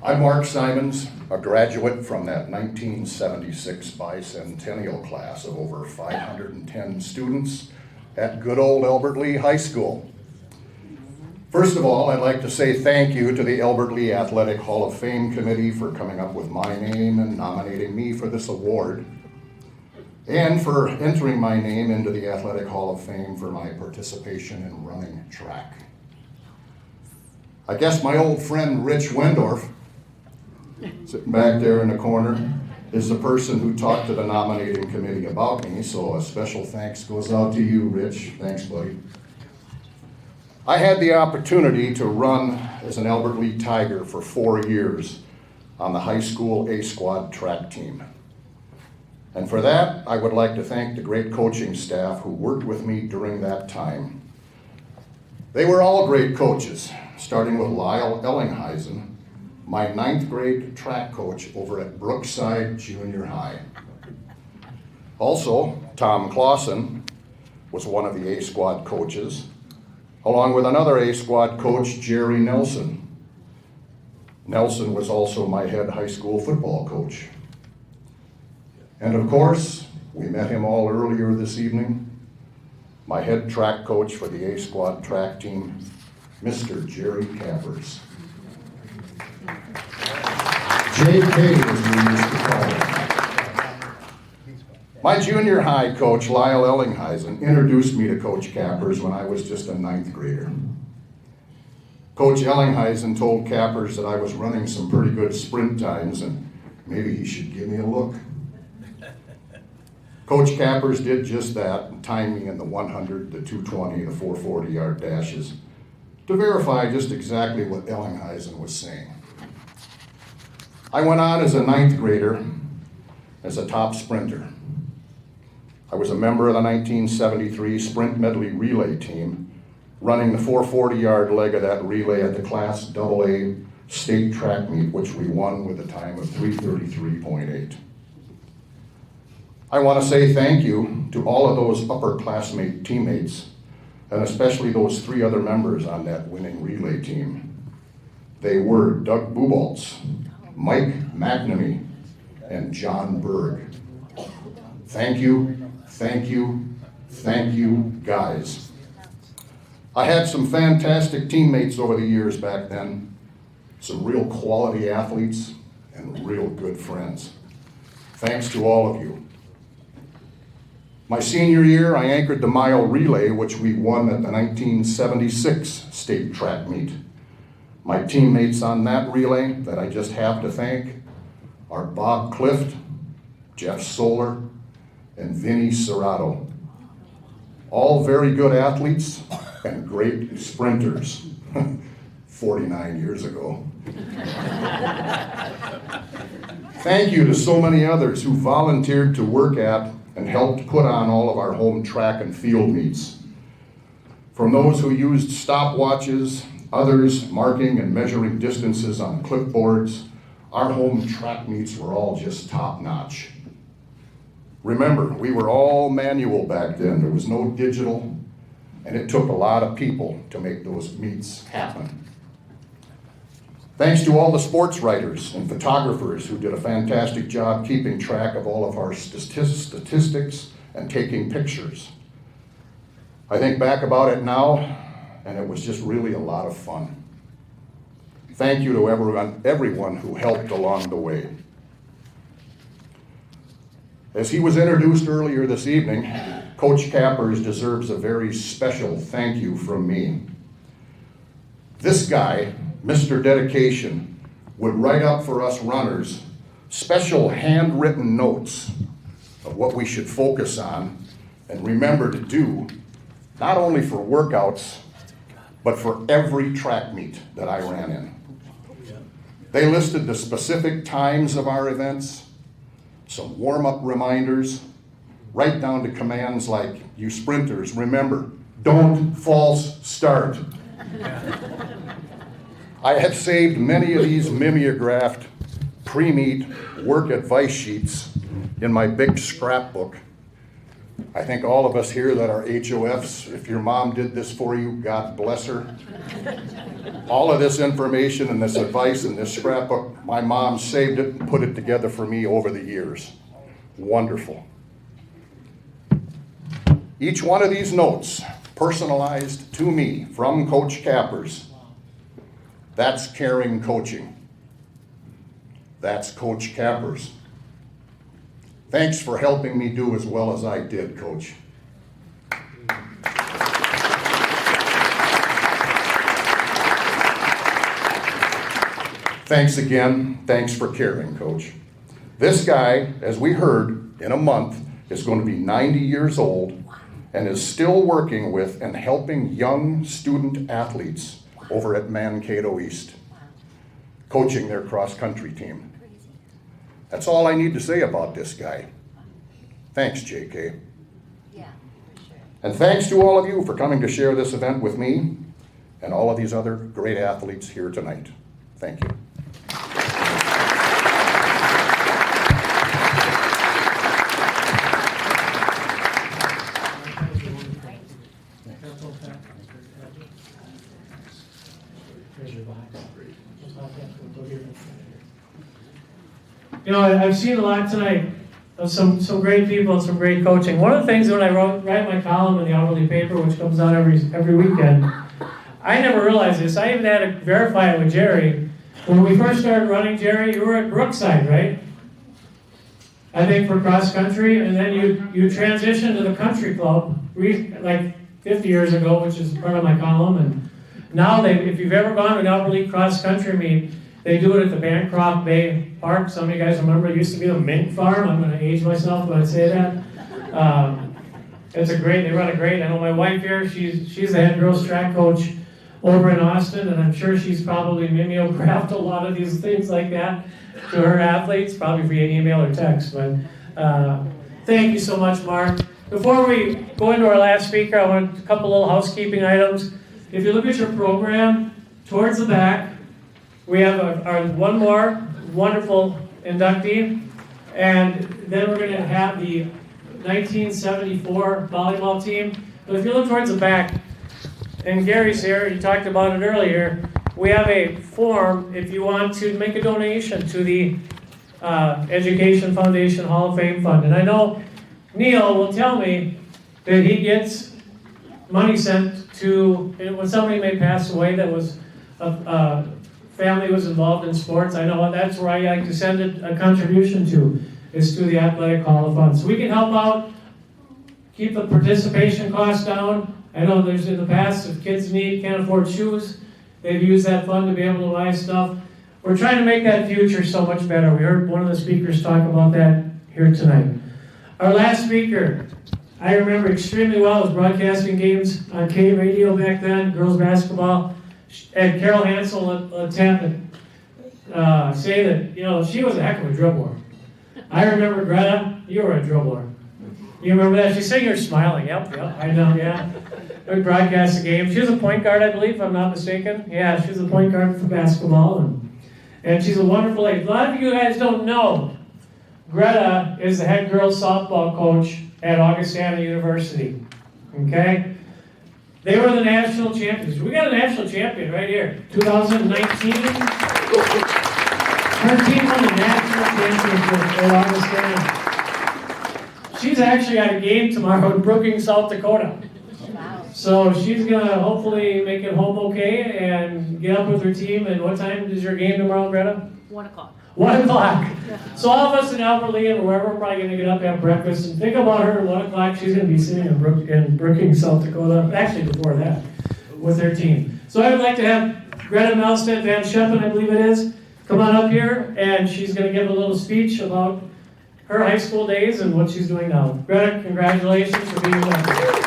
I'm Mark Simons, a graduate from that 1976 bicentennial class of over 510 students at good old Albert Lee High School. First of all, I'd like to say thank you to the Albert Lee Athletic Hall of Fame Committee for coming up with my name and nominating me for this award. and for entering my name into the Athletic Hall of Fame for my participation in running track. I guess my old friend Rich Wendorf, sitting back there in the corner, is the person who talked to the nominating committee about me, so a special thanks goes out to you, Rich. Thanks, buddy. I had the opportunity to run as an Albert Lea Tiger for 4 years on the high school A squad track team. And for that, I would like to thank the great coaching staff who worked with me during that time. They were all great coaches, starting with Lyle Ellingheisen, my 9th grade track coach over at Brookside Junior High. Also, Tom Clausen was one of the A squad coaches, along with another A squad coach, Jerry Nelson. Nelson was also my head high school football coach. And of course, we met him all earlier this evening, my head track coach for the A squad track team, Mr. Jerry Cappers. JK, as we used to call him. My junior high coach, Lyle Ellingheisen, introduced me to Coach Cappers when I was just a 9th grader. Coach Ellingheisen told Cappers that I was running some pretty good sprint times and maybe he should give me a look. Coach Cappers did just that and timed me in the 100, the 220, the 440 yard dashes to verify just exactly what Ellingheisen was saying. I went on as a 9th grader as a top sprinter. I was a member of the 1973 Sprint Medley Relay team, running the 440 yard leg of that relay at the Class AA state track meet, which we won with a time of 3:33.8. I want to say thank you to all of those upperclassmate teammates, and especially those 3 other members on that winning relay team. They were Doug Buboltz, Mike McNamee, and John Berg. Thank you, thank you, thank you, guys. I had some fantastic teammates over the years back then, some real quality athletes, and real good friends. Thanks to all of you. My senior year, I anchored the mile relay, which we won at the 1976 state track meet. My teammates on that relay that I just have to thank are Bob Clift, Jeff Solar, and Vinny Serrato. All very good athletes and great sprinters 49 years ago. Thank you to so many others who volunteered to work at and helped put on all of our home track and field meets. From those who used stopwatches, others marking and measuring distances on clipboards, our home track meets were all just top-notch. Remember, we were all manual back then. There was no digital, and it took a lot of people to make those meets happen. Thanks to all the sports writers and photographers who did a fantastic job keeping track of all of our statistics and taking pictures. I think back about it now, and it was just really a lot of fun. Thank you to everyone who helped along the way. As he was introduced earlier this evening, Coach Cappers deserves a very special thank you from me. This guy, Mr. Dedication, would write up for us runners special handwritten notes of what we should focus on and remember to do, not only for workouts, but for every track meet that I ran in. They listed the specific times of our events, some warm-up reminders, right down to commands like, you sprinters, remember, don't false start. I have saved many of these mimeographed pre-meet work advice sheets in my big scrapbook. I think all of us here that are HOFs, if your mom did this for you, God bless her. All of this information and this advice in this scrapbook, my mom saved it and put it together for me over the years. Wonderful. Each one of these notes, personalized to me from Coach Cappers. That's caring coaching. That's Coach Cappers. Thanks for helping me do as well as I did, Coach. Thanks again. Thanks for caring, Coach. This guy, as we heard, in a month, is going to be 90 years old and is still working with and helping young student athletes over at Mankato East, coaching their cross-country team. That's all I need to say about this guy. Thanks, JK. And thanks to all of you for coming to share this event with me and all of these other great athletes here tonight. Thank you. You know, I've seen a lot tonight of some great people and some great coaching. One of the things when I write my column in the hourly paper, which comes out every weekend, I never realized this. I even had to verify it with Jerry. When we first started running, Jerry, you were at Brookside, right? I think for cross country, and then you transitioned to the country club like 50 years ago, which is part of my column. And now if you've ever gone to an Upper League cross country meet, they do it at the Bancroft Bay Park. Some of you guys remember it used to be the Mink Farm. I'm going to age myself when I say that. They run a great, I know my wife here, she's the head girls track coach over in Austin, and I'm sure she's probably mimeographed a lot of these things like that to her athletes, probably via email or text. But thank you so much, Mark. Before we go into our last speaker, I want a couple little housekeeping items. If you look at your program, towards the back, we have our one more wonderful inductee, and then we're going to have the 1974 volleyball team. But if you look towards the back, and Gary's here, he talked about it earlier, we have a form if you want to make a donation to the Education Foundation Hall of Fame Fund. And I know Neil will tell me that he gets money sent to, when somebody may pass away that was family was involved in sports, I know that's where I like to send a contribution to, is to the Athletic Hall of Fame. So we can help out, keep the participation costs down. I know there's in the past, if kids can't afford shoes, they've used that fund to be able to buy stuff. We're trying to make that future so much better. We heard one of the speakers talk about that here tonight. Our last speaker, I remember extremely well, was broadcasting games on K radio back then, girls basketball. And Carol Hansel will say that, she was a heck of a dribbler. I remember Greta, you were a dribbler. You remember that? She's sitting here smiling. Yep, I know, yeah. We broadcast the game. She was a point guard, I believe, if I'm not mistaken. Yeah, she was a point guard for basketball. And she's a wonderful lady. A lot of you guys don't know, Greta is the head girls softball coach at Augustana University. Okay? They were the national champions. We got a national champion right here. 2019. Her team won the national championship at Augustana. She's actually got a game tomorrow in Brookings, South Dakota. So she's going to hopefully make it home okay and get up with her team. And what time is your game tomorrow, Greta? 1 o'clock. 1 o'clock. So all of us in Albert Lea and wherever, we're probably going to get up and have breakfast. And think about her at 1 o'clock. She's going to be sitting in Brookings, South Dakota, actually before that, with her team. So I would like to have Greta Melstead Van Scheppen, I believe it is, come on up here. And she's going to give a little speech about her high school days and what she's doing now. Greta, congratulations for being with us.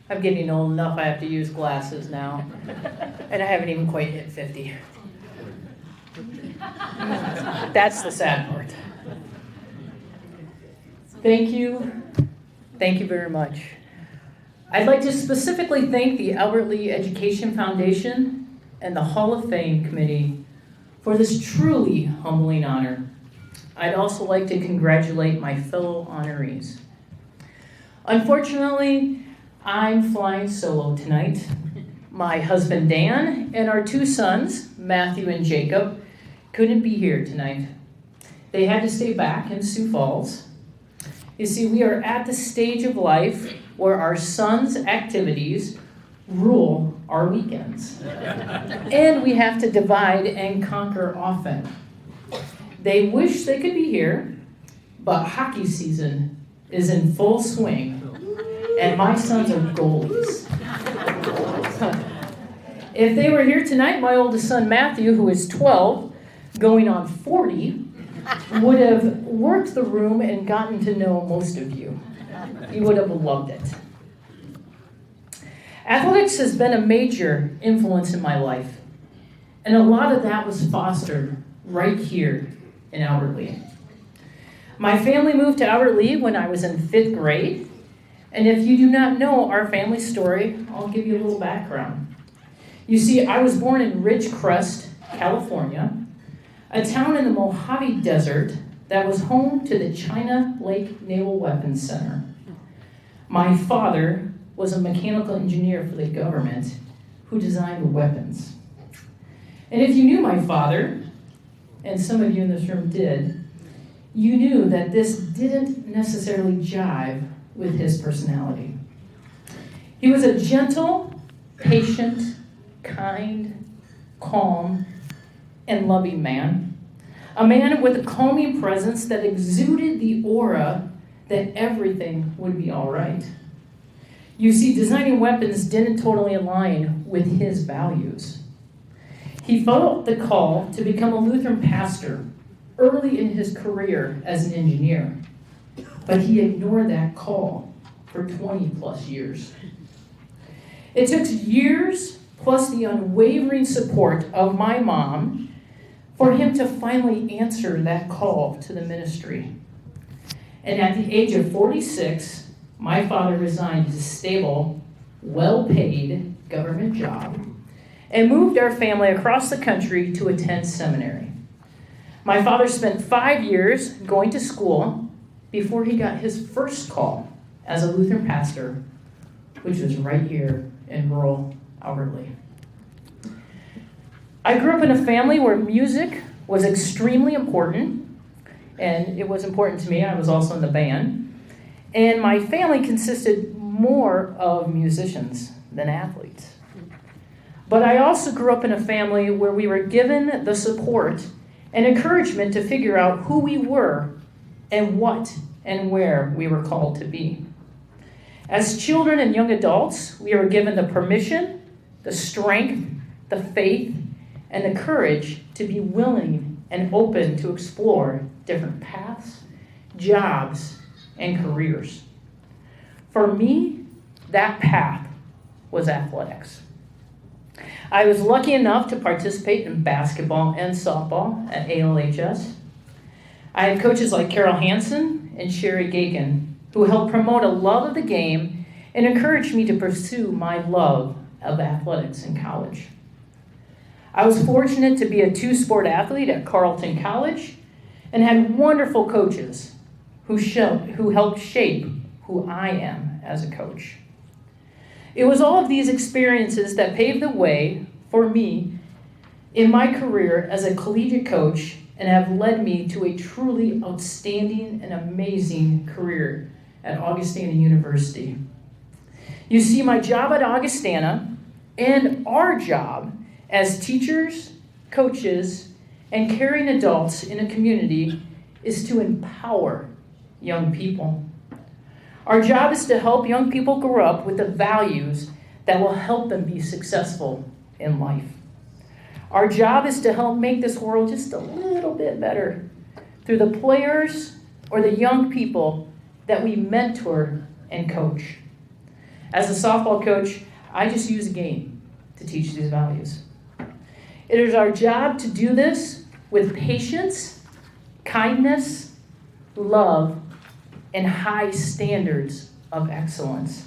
I'm getting old enough I have to use glasses now. And I haven't even quite hit 50. That's the sad part. Thank you. Thank you very much. I'd like to specifically thank the Albert Lea Education Foundation and the Hall of Fame Committee for this truly humbling honor. I'd also like to congratulate my fellow honorees. Unfortunately, I'm flying solo tonight. My husband Dan and our 2 sons, Matthew and Jacob, couldn't be here tonight. They had to stay back in Sioux Falls. You see, we are at the stage of life where our sons' activities rule our weekends. And we have to divide and conquer often. They wish they could be here, but hockey season is in full swing, and my sons are goalies. If they were here tonight, my oldest son Matthew, who is 12, going on 40, would have worked the room and gotten to know most of you. He would have loved it. Athletics has been a major influence in my life, and a lot of that was fostered right here in Albert Lea. My family moved to Albert Lea when I was in 5th grade, and if you do not know our family story, I'll give you a little background. You see, I was born in Ridgecrest, California, a town in the Mojave Desert that was home to the China Lake Naval Weapons Center. My father was a mechanical engineer for the government who designed weapons. And if you knew my father, and some of you in this room did, you knew that this didn't necessarily jive with his personality. He was a gentle, patient, kind, calm, and loving man. A man with a calming presence that exuded the aura that everything would be all right. You see, designing weapons didn't totally align with his values. He felt the call to become a Lutheran pastor early in his career as an engineer, but he ignored that call for 20 plus years. It took years plus the unwavering support of my mom for him to finally answer that call to the ministry. And at the age of 46, my father resigned his stable, well-paid government job and moved our family across the country to attend seminary. My father spent 5 years going to school before he got his first call as a Lutheran pastor, which was right here in rural Albert Lea. I grew up in a family where music was extremely important, and it was important to me. I was also in the band. And my family consisted more of musicians than athletes. But I also grew up in a family where we were given the support and encouragement to figure out who we were and what and where we were called to be. As children and young adults, we were given the permission, the strength, the faith, and the courage to be willing and open to explore different paths, jobs, and careers. For me, that path was athletics. I was lucky enough to participate in basketball and softball at ALHS. I had coaches like Carol Hansen and Sherry Gagan who helped promote a love of the game and encouraged me to pursue my love of athletics in college. I was fortunate to be a two-sport athlete at Carleton College and had wonderful coaches who helped shape who I am as a coach. It was all of these experiences that paved the way for me in my career as a collegiate coach and have led me to a truly outstanding and amazing career at Augustana University. You see, my job at Augustana and our job as teachers, coaches, and caring adults in a community is to empower young people. Our job is to help young people grow up with the values that will help them be successful in life. Our job is to help make this world just a little bit better through the players or the young people that we mentor and coach. As a softball coach, I just use a game to teach these values. It is our job to do this with patience, kindness, love, and high standards of excellence.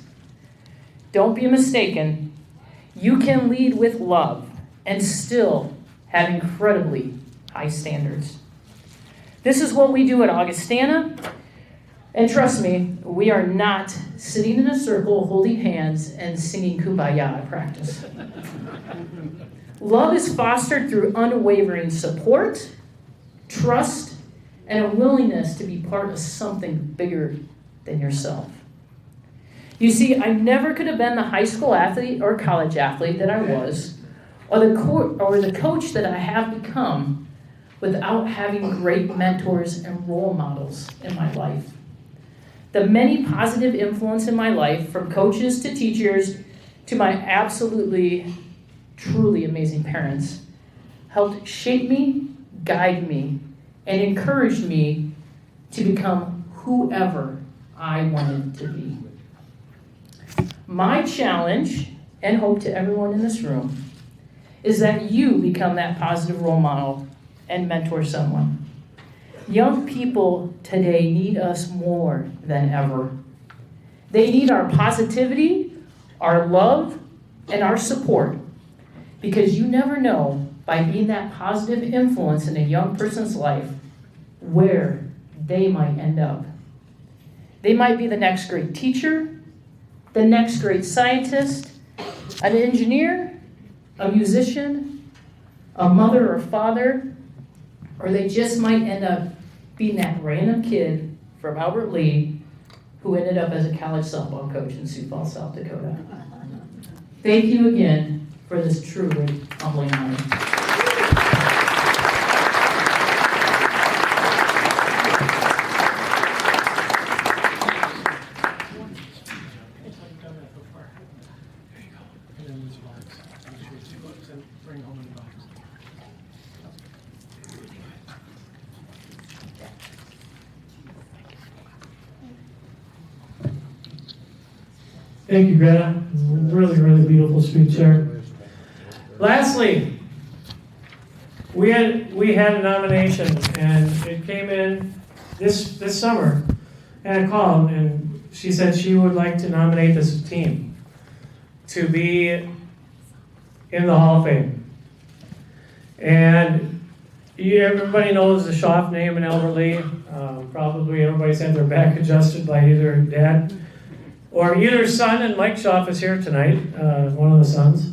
Don't be mistaken, you can lead with love and still have incredibly high standards. This is what we do at Augustana, and trust me, we are not sitting in a circle holding hands and singing Kumbaya at practice. Love is fostered through unwavering support, trust, and a willingness to be part of something bigger than yourself. You see, I never could have been the high school athlete or college athlete that I was, or the coach that I have become without having great mentors and role models in my life. The many positive influence in my life, from coaches to teachers to my absolutely, truly amazing parents, helped shape me, guide me, and encourage me to become whoever I wanted to be. My challenge and hope to everyone in this room is that you become that positive role model and mentor someone. Young people today need us more than ever. They need our positivity, our love, and our support, because you never know, by being that positive influence in a young person's life, where they might end up. They might be the next great teacher, the next great scientist, an engineer, a musician, a mother or father, or they just might end up being that random kid from Albert Lee who ended up as a college softball coach in Sioux Falls, South Dakota. Thank you again for this truly humbling honor. Thank you, Greta. Really, really beautiful speech there. Lastly, we had a nomination, and it came in this summer. And I called, and she said she would like to nominate this team to be in the Hall of Fame. And everybody knows the Schaff name in Albert Lee. Probably everybody's had their back adjusted by either dad or either son, and Mike Schaff is here tonight, one of the sons,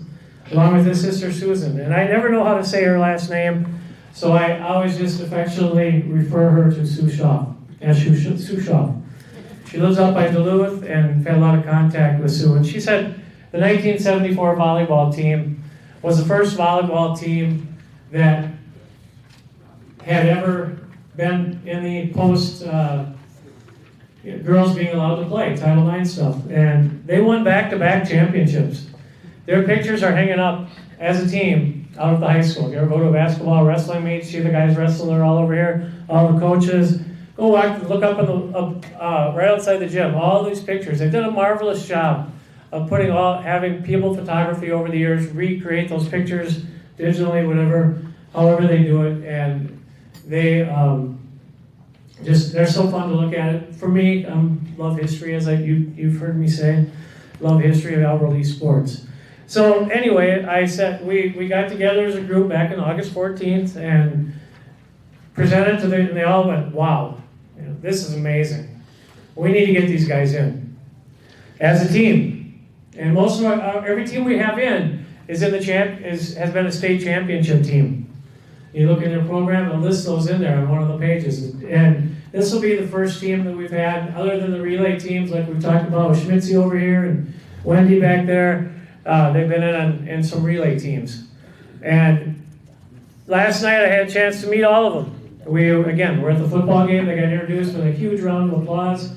along with his sister Susan. And I never know how to say her last name, so I always just affectionately refer her to Sue Schaff, as Sue Schaff. She lives up by Duluth and had a lot of contact with Sue. And she said the 1974 volleyball team was the first volleyball team that had ever been in the post girls being allowed to play, Title IX stuff. And they won back-to-back championships. Their pictures are hanging up as a team out of the high school. If you ever go to a basketball wrestling meet, see the guys wrestling, they're all over here, all the coaches. Go look up right outside the gym, all these pictures. They did a marvelous job of having people photography over the years, recreate those pictures digitally, however they do it. And they, they're so fun to look at. It. For me, love history, as you've heard me say, love history of Albert Lee sports. So anyway, I said we got together as a group back on August 14th and presented to them, and they all went, "Wow, this is amazing. We need to get these guys in as a team." And most of every team we have in is in has been a state championship team. You look at their program, and list those in there on one of the pages. And this will be the first team that we've had, other than the relay teams like we've talked about with Schmitzy over here and Wendy back there. They've been in some relay teams. And last night I had a chance to meet all of them. We're at the football game. They got introduced with a huge round of applause.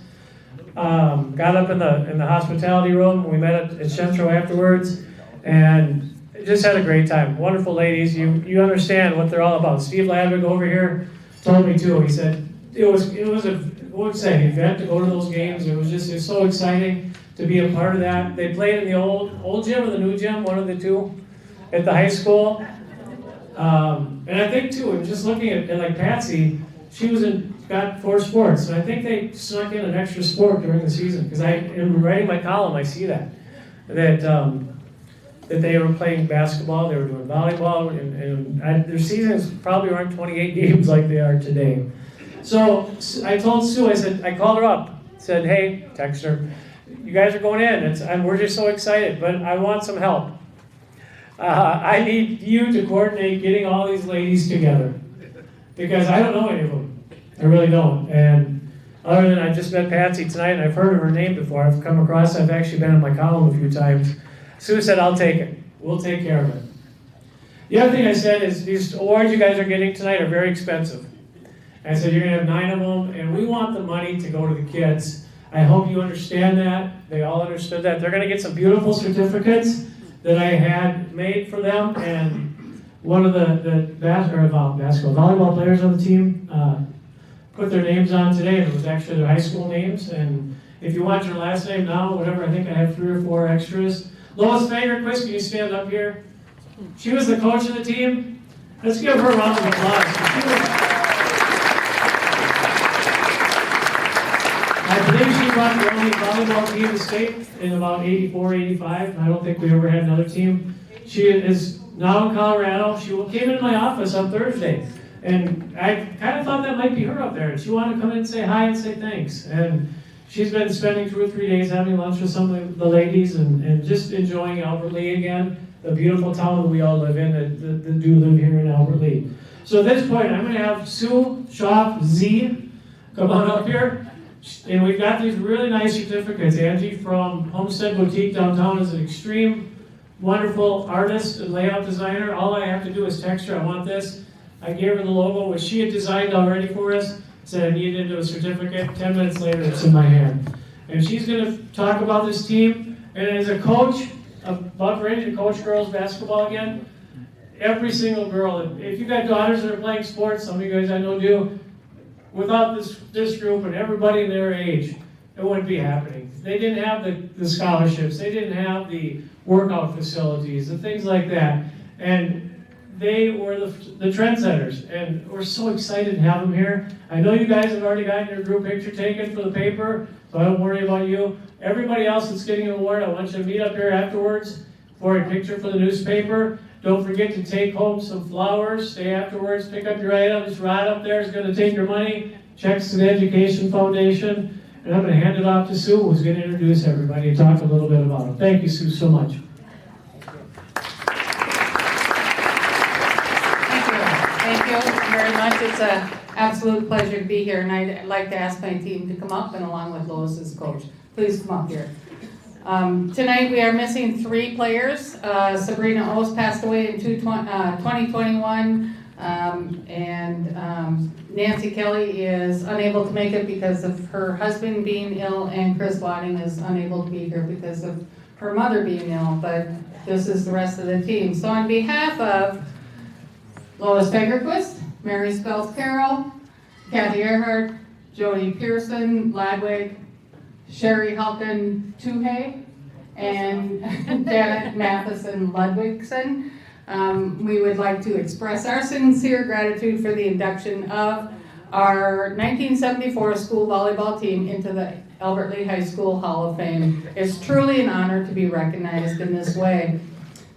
Got up in the hospitality room. We met at Centro afterwards. And just had a great time. Wonderful ladies. You understand what they're all about. Steve Ladwig over here told me too. He said it was an event to go to those games. It was so exciting to be a part of that. They played in the old gym or the new gym, one of the two, at the high school. And I think too, just looking at like Patsy, she got 4 sports, and I think they snuck in an extra sport during the season, because in writing my column I see that they were playing basketball, they were doing volleyball, and their seasons probably aren't 28 games like they are today. So I told Sue, I called her up, said, "Hey," text her, "you guys are going in, we're just so excited, but I want some help. I need you to coordinate getting all these ladies together, because I don't know any of them. I really don't. And Other than I just met Patsy tonight, and I've heard of her name before. I've come across, I've actually been in my column a few times. Sue said, I'll take it. We'll take care of it. The other thing I said is these awards you guys are getting tonight are very expensive. I said, you're gonna have 9 of them, and we want the money to go to the kids. I hope you understand that. They all understood that. They're gonna get some beautiful certificates that I had made for them, and one of the volleyball players on the team put their names on today, and it was actually their high school names. And if you want your last name now, whatever, I think I have 3 or 4 extras. Lois Fagerquist, can you stand up here? She was the coach of the team. Let's give her a round of applause. I believe she brought the only volleyball team to state in about 84, 85. I don't think we ever had another team. She is now in Colorado. She came into my office on Thursday, and I kind of thought that might be her up there. And she wanted to come in and say hi and say thanks. And she's been spending 2 or 3 days having lunch with some of the ladies and just enjoying Albert Lea again, the beautiful town that we all live in, that do live here in Albert Lea. So at this point, I'm going to have Sue Schaff Z come on up here. And we've got these really nice certificates. Angie from Homestead Boutique downtown is an extreme, wonderful artist and layout designer. All I have to do is text her, I want this. I gave her the logo, which she had designed already for us. Said I needed a certificate. 10 minutes later, it's in my hand. And she's going to talk about this team. And as a coach, about ready to coach girls basketball again, every single girl, if you've got daughters that are playing sports, some of you guys I know do, without this group and everybody in their age, it wouldn't be happening. They didn't have the scholarships. They didn't have the workout facilities, the things like that. And they were the trendsetters, and we're so excited to have them here. I know you guys have already gotten your group picture taken for the paper, so I don't worry about you. Everybody else that's getting an award, I want you to meet up here afterwards for a picture for the newspaper. Don't forget to take home some flowers. Stay afterwards, pick up your items. Rod up there is going to take your money, checks to the Education Foundation, and I'm going to hand it off to Sue, who's going to introduce everybody and talk a little bit about it. Thank you, Sue, so much. Thank you very much. It's an absolute pleasure to be here, and I'd like to ask my team to come up, and along with Lois as coach. Please come up here. Tonight we are missing 3 players. Sabrina O's passed away in 2021, and Nancy Kelly is unable to make it because of her husband being ill, and Chris Wadding is unable to be here because of her mother being ill, but this is the rest of the team. So on behalf of Lois Fagerquist, Mary Spells Carroll, Kathy Earhart, Jody Pearson, Ladwig, Sherry Halkin Tuhey, and Janet Matheson Ludwigson. We would like to express our sincere gratitude for the induction of our 1974 school volleyball team into the Albert Lea High School Hall of Fame. It's truly an honor to be recognized in this way.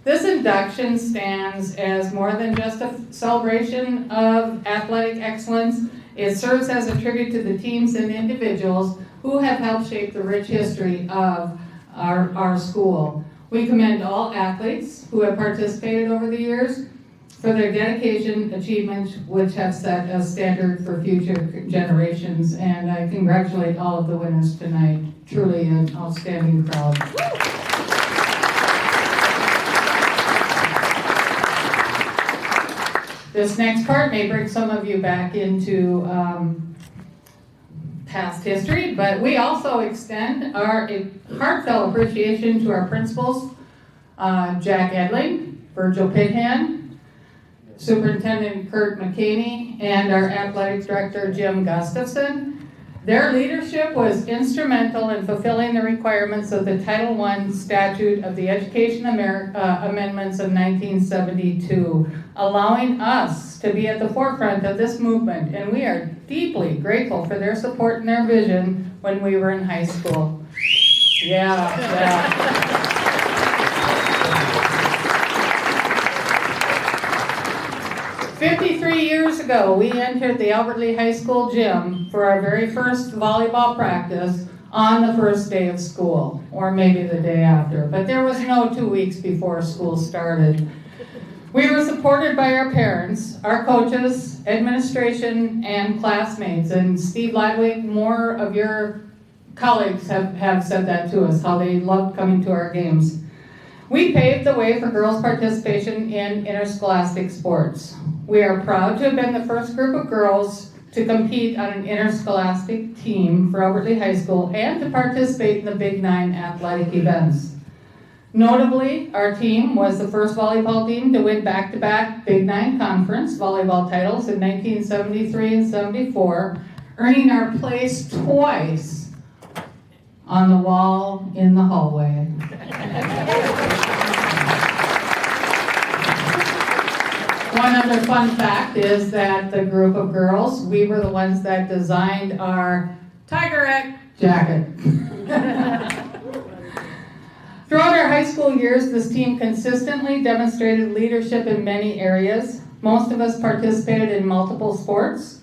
This induction stands as more than just a celebration of athletic excellence. It serves as a tribute to the teams and individuals who have helped shape the rich history of our school. We commend all athletes who have participated over the years for their dedication, achievements, which have set a standard for future generations. And I congratulate all of the winners tonight. Truly an outstanding crowd. This next part may bring some of you back into past history, but we also extend our heartfelt appreciation to our principals, Jack Edling, Virgil Pithan, Superintendent Kurt McKinney, and our Athletic Director, Jim Gustafson. Their leadership was instrumental in fulfilling the requirements of the Title I Statute of the Education Amendments of 1972, allowing us to be at the forefront of this movement, and we are deeply grateful for their support and their vision when we were in high school. Yeah. 53 years ago, we entered the Albert Lea High School gym for our very first volleyball practice on the first day of school, or maybe the day after, but there was no 2 weeks before school started. We were were supported by our parents, our coaches, administration, and classmates. And Steve Ladwig, more of your colleagues have said that to us, how they loved coming to our games. We paved the way for girls' participation in interscholastic sports. We are proud to have been the first group of girls to compete on an interscholastic team for Albertley High School and to participate in the Big Nine athletic events. Notably, our team was the first volleyball team to win back-to-back Big Nine Conference volleyball titles in 1973 and 74, earning our place twice on the wall in the hallway. One other fun fact is that the group of girls, we were the ones that designed our Tigerette jacket. Throughout our high school years, this team consistently demonstrated leadership in many areas. Most of us participated in multiple sports,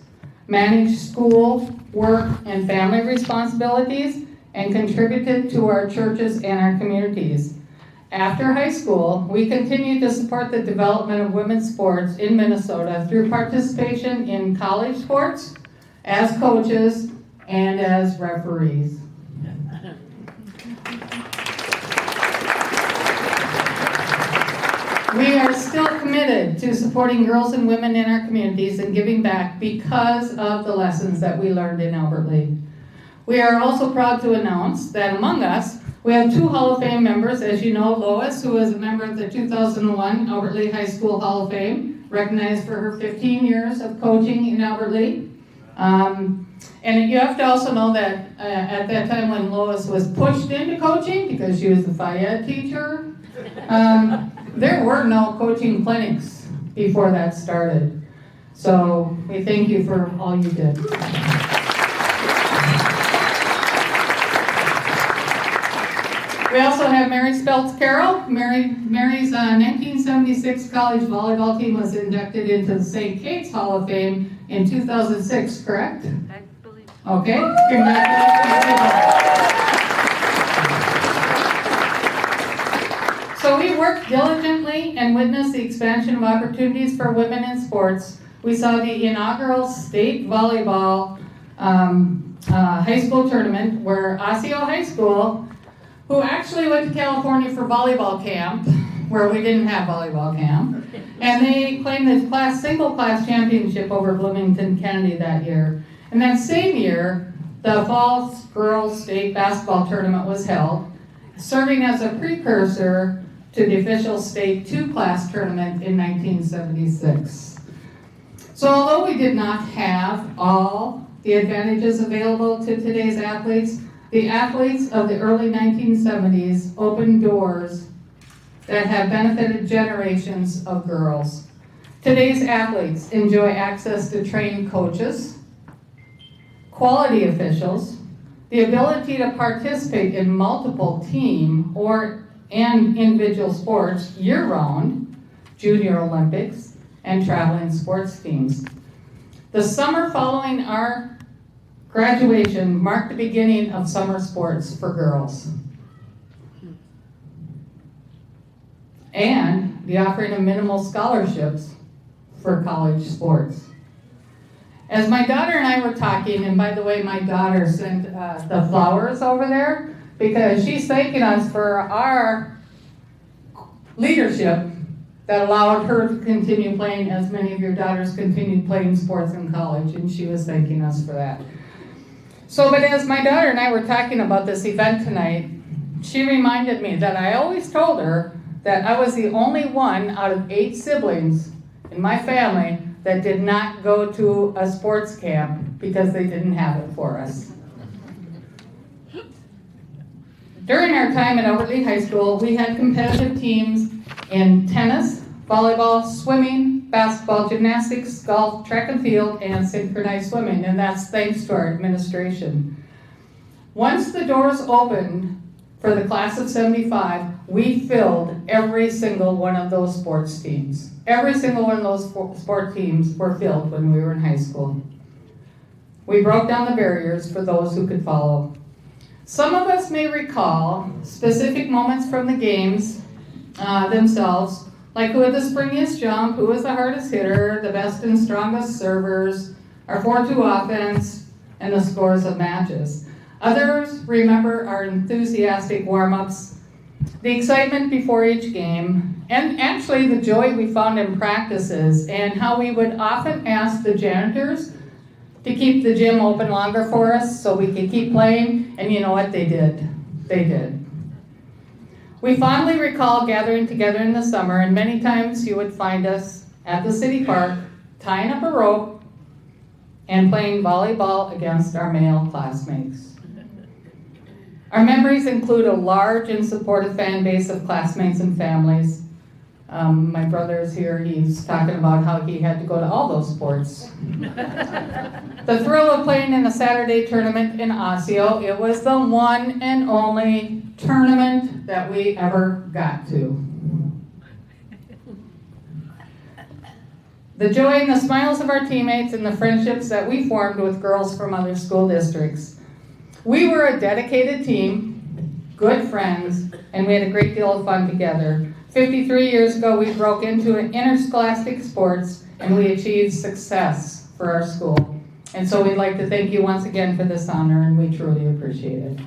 managed school, work, and family responsibilities, and contributed to our churches and our communities. After high school, we continued to support the development of women's sports in Minnesota through participation in college sports, as coaches, and as referees. We are still committed to supporting girls and women in our communities and giving back because of the lessons that we learned in Albertley. We are also proud to announce that among us, we have 2 Hall of Fame members. As you know, Lois, who is a member of the 2001 Albertley High School Hall of Fame, recognized for her 15 years of coaching in Albertley. And you have to also know that at that time when Lois was pushed into coaching, because she was the Phi Ed teacher, there were no coaching clinics before that started. So we thank you for all you did. We also have Mary Speltz Carroll. Mary's 1976 college volleyball team was inducted into the St. Kate's Hall of Fame in 2006, correct? I believe. Okay, congratulations. So we worked diligently and witnessed the expansion of opportunities for women in sports. We saw the inaugural state volleyball high school tournament where Osseo High School, who actually went to California for volleyball camp, where we didn't have volleyball camp, and they claimed the single class championship over Bloomington Kennedy that year. And that same year, the fall girls state basketball tournament was held, serving as a precursor to the official state 2-class tournament in 1976. So although we did not have all the advantages available to today's athletes, the athletes of the early 1970s opened doors that have benefited generations of girls. Today's athletes enjoy access to trained coaches, quality officials, the ability to participate in multiple team and individual sports year-round, Junior Olympics, and traveling sports teams. The summer following our graduation marked the beginning of summer sports for girls, and the offering of minimal scholarships for college sports. As my daughter and I were talking, and by the way, my daughter sent the flowers over there because she's thanking us for our leadership that allowed her to continue playing, as many of your daughters continued playing sports in college, and she was thanking us for that. So, but as my daughter and I were talking about this event tonight, she reminded me that I always told her that I was the only one out of 8 siblings in my family that did not go to a sports camp because they didn't have it for us. During our time at Albertley High School, we had competitive teams in tennis, volleyball, swimming, basketball, gymnastics, golf, track and field, and synchronized swimming, and that's thanks to our administration. Once the doors opened for the class of 75, we filled every single one of those sports teams. Every single one of those sport teams were filled when we were in high school. We broke down the barriers for those who could follow. Some of us may recall specific moments from the games themselves like who had the springiest jump, who was the hardest hitter, the best and strongest servers, our 4-2 offense, and the scores of matches. Others remember our enthusiastic warm-ups, the excitement before each game, and actually the joy we found in practices, and how we would often ask the janitors to keep the gym open longer for us so we could keep playing, and you know what, they did. They did. We fondly recall gathering together in the summer, and many times you would find us at the city park, tying up a rope and playing volleyball against our male classmates. Our memories include a large and supportive fan base of classmates and families. My brother is here, he's talking about how he had to go to all those sports. The thrill of playing in the Saturday tournament in Osseo, it was the one and only tournament that we ever got to. The joy and the smiles of our teammates and the friendships that we formed with girls from other school districts. We were a dedicated team, good friends, and we had a great deal of fun together. 53 years ago, we broke into interscholastic sports and we achieved success for our school. And so we'd like to thank you once again for this honor, and we truly appreciate it.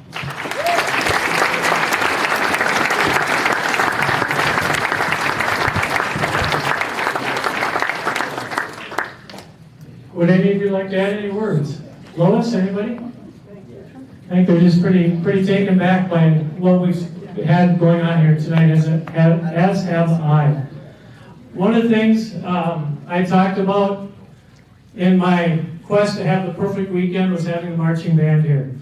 Would any of you like to add any words? Lois, anybody? I think they're just pretty taken back by what we've had going on here tonight, as have I. One of the things I talked about in my quest to have the perfect weekend was having the marching band here.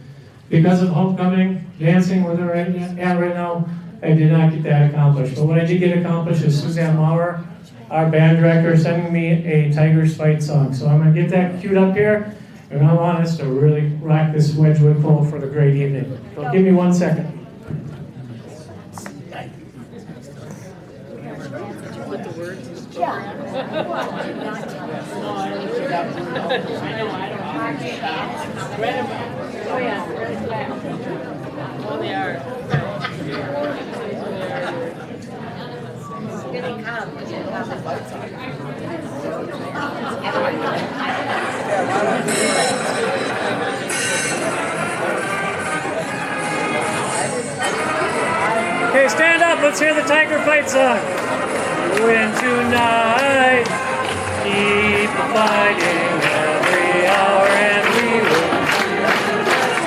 Because of homecoming, dancing where they're at right now, I did not get that accomplished. But what I did get accomplished is Suzanne Maurer, our band director, sending me a Tigers Fight song. So I'm going to get that queued up here, and I want us to really rock this Wedgwood Bowl for the great evening. So give me 1 second. Okay, stand up. Let's hear the Tiger Fight song. Win tonight. Keep fighting every hour and we will.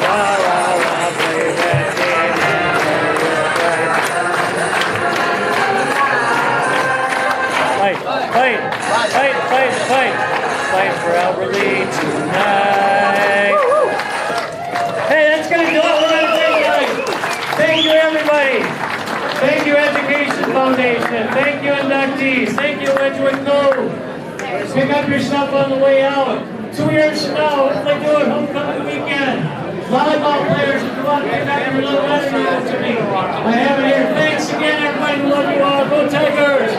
Rah, rah, rah, play that game and we'll play. Fight, fight, fight, fight, fight. Fight for Alberley tonight. Hey, that's going to do it. We're going to take it. Thank you, everybody. Thank you, Education Foundation. Thank you, inductees. Thank you, Wedgwood Cove. Pick up your stuff on the way out. 2 years from now, what do they do at homecoming weekend? Volleyball players, if you want to pick up your little letter, give it to me. I have it here. Thanks again, everybody. We love you all. Go Tigers!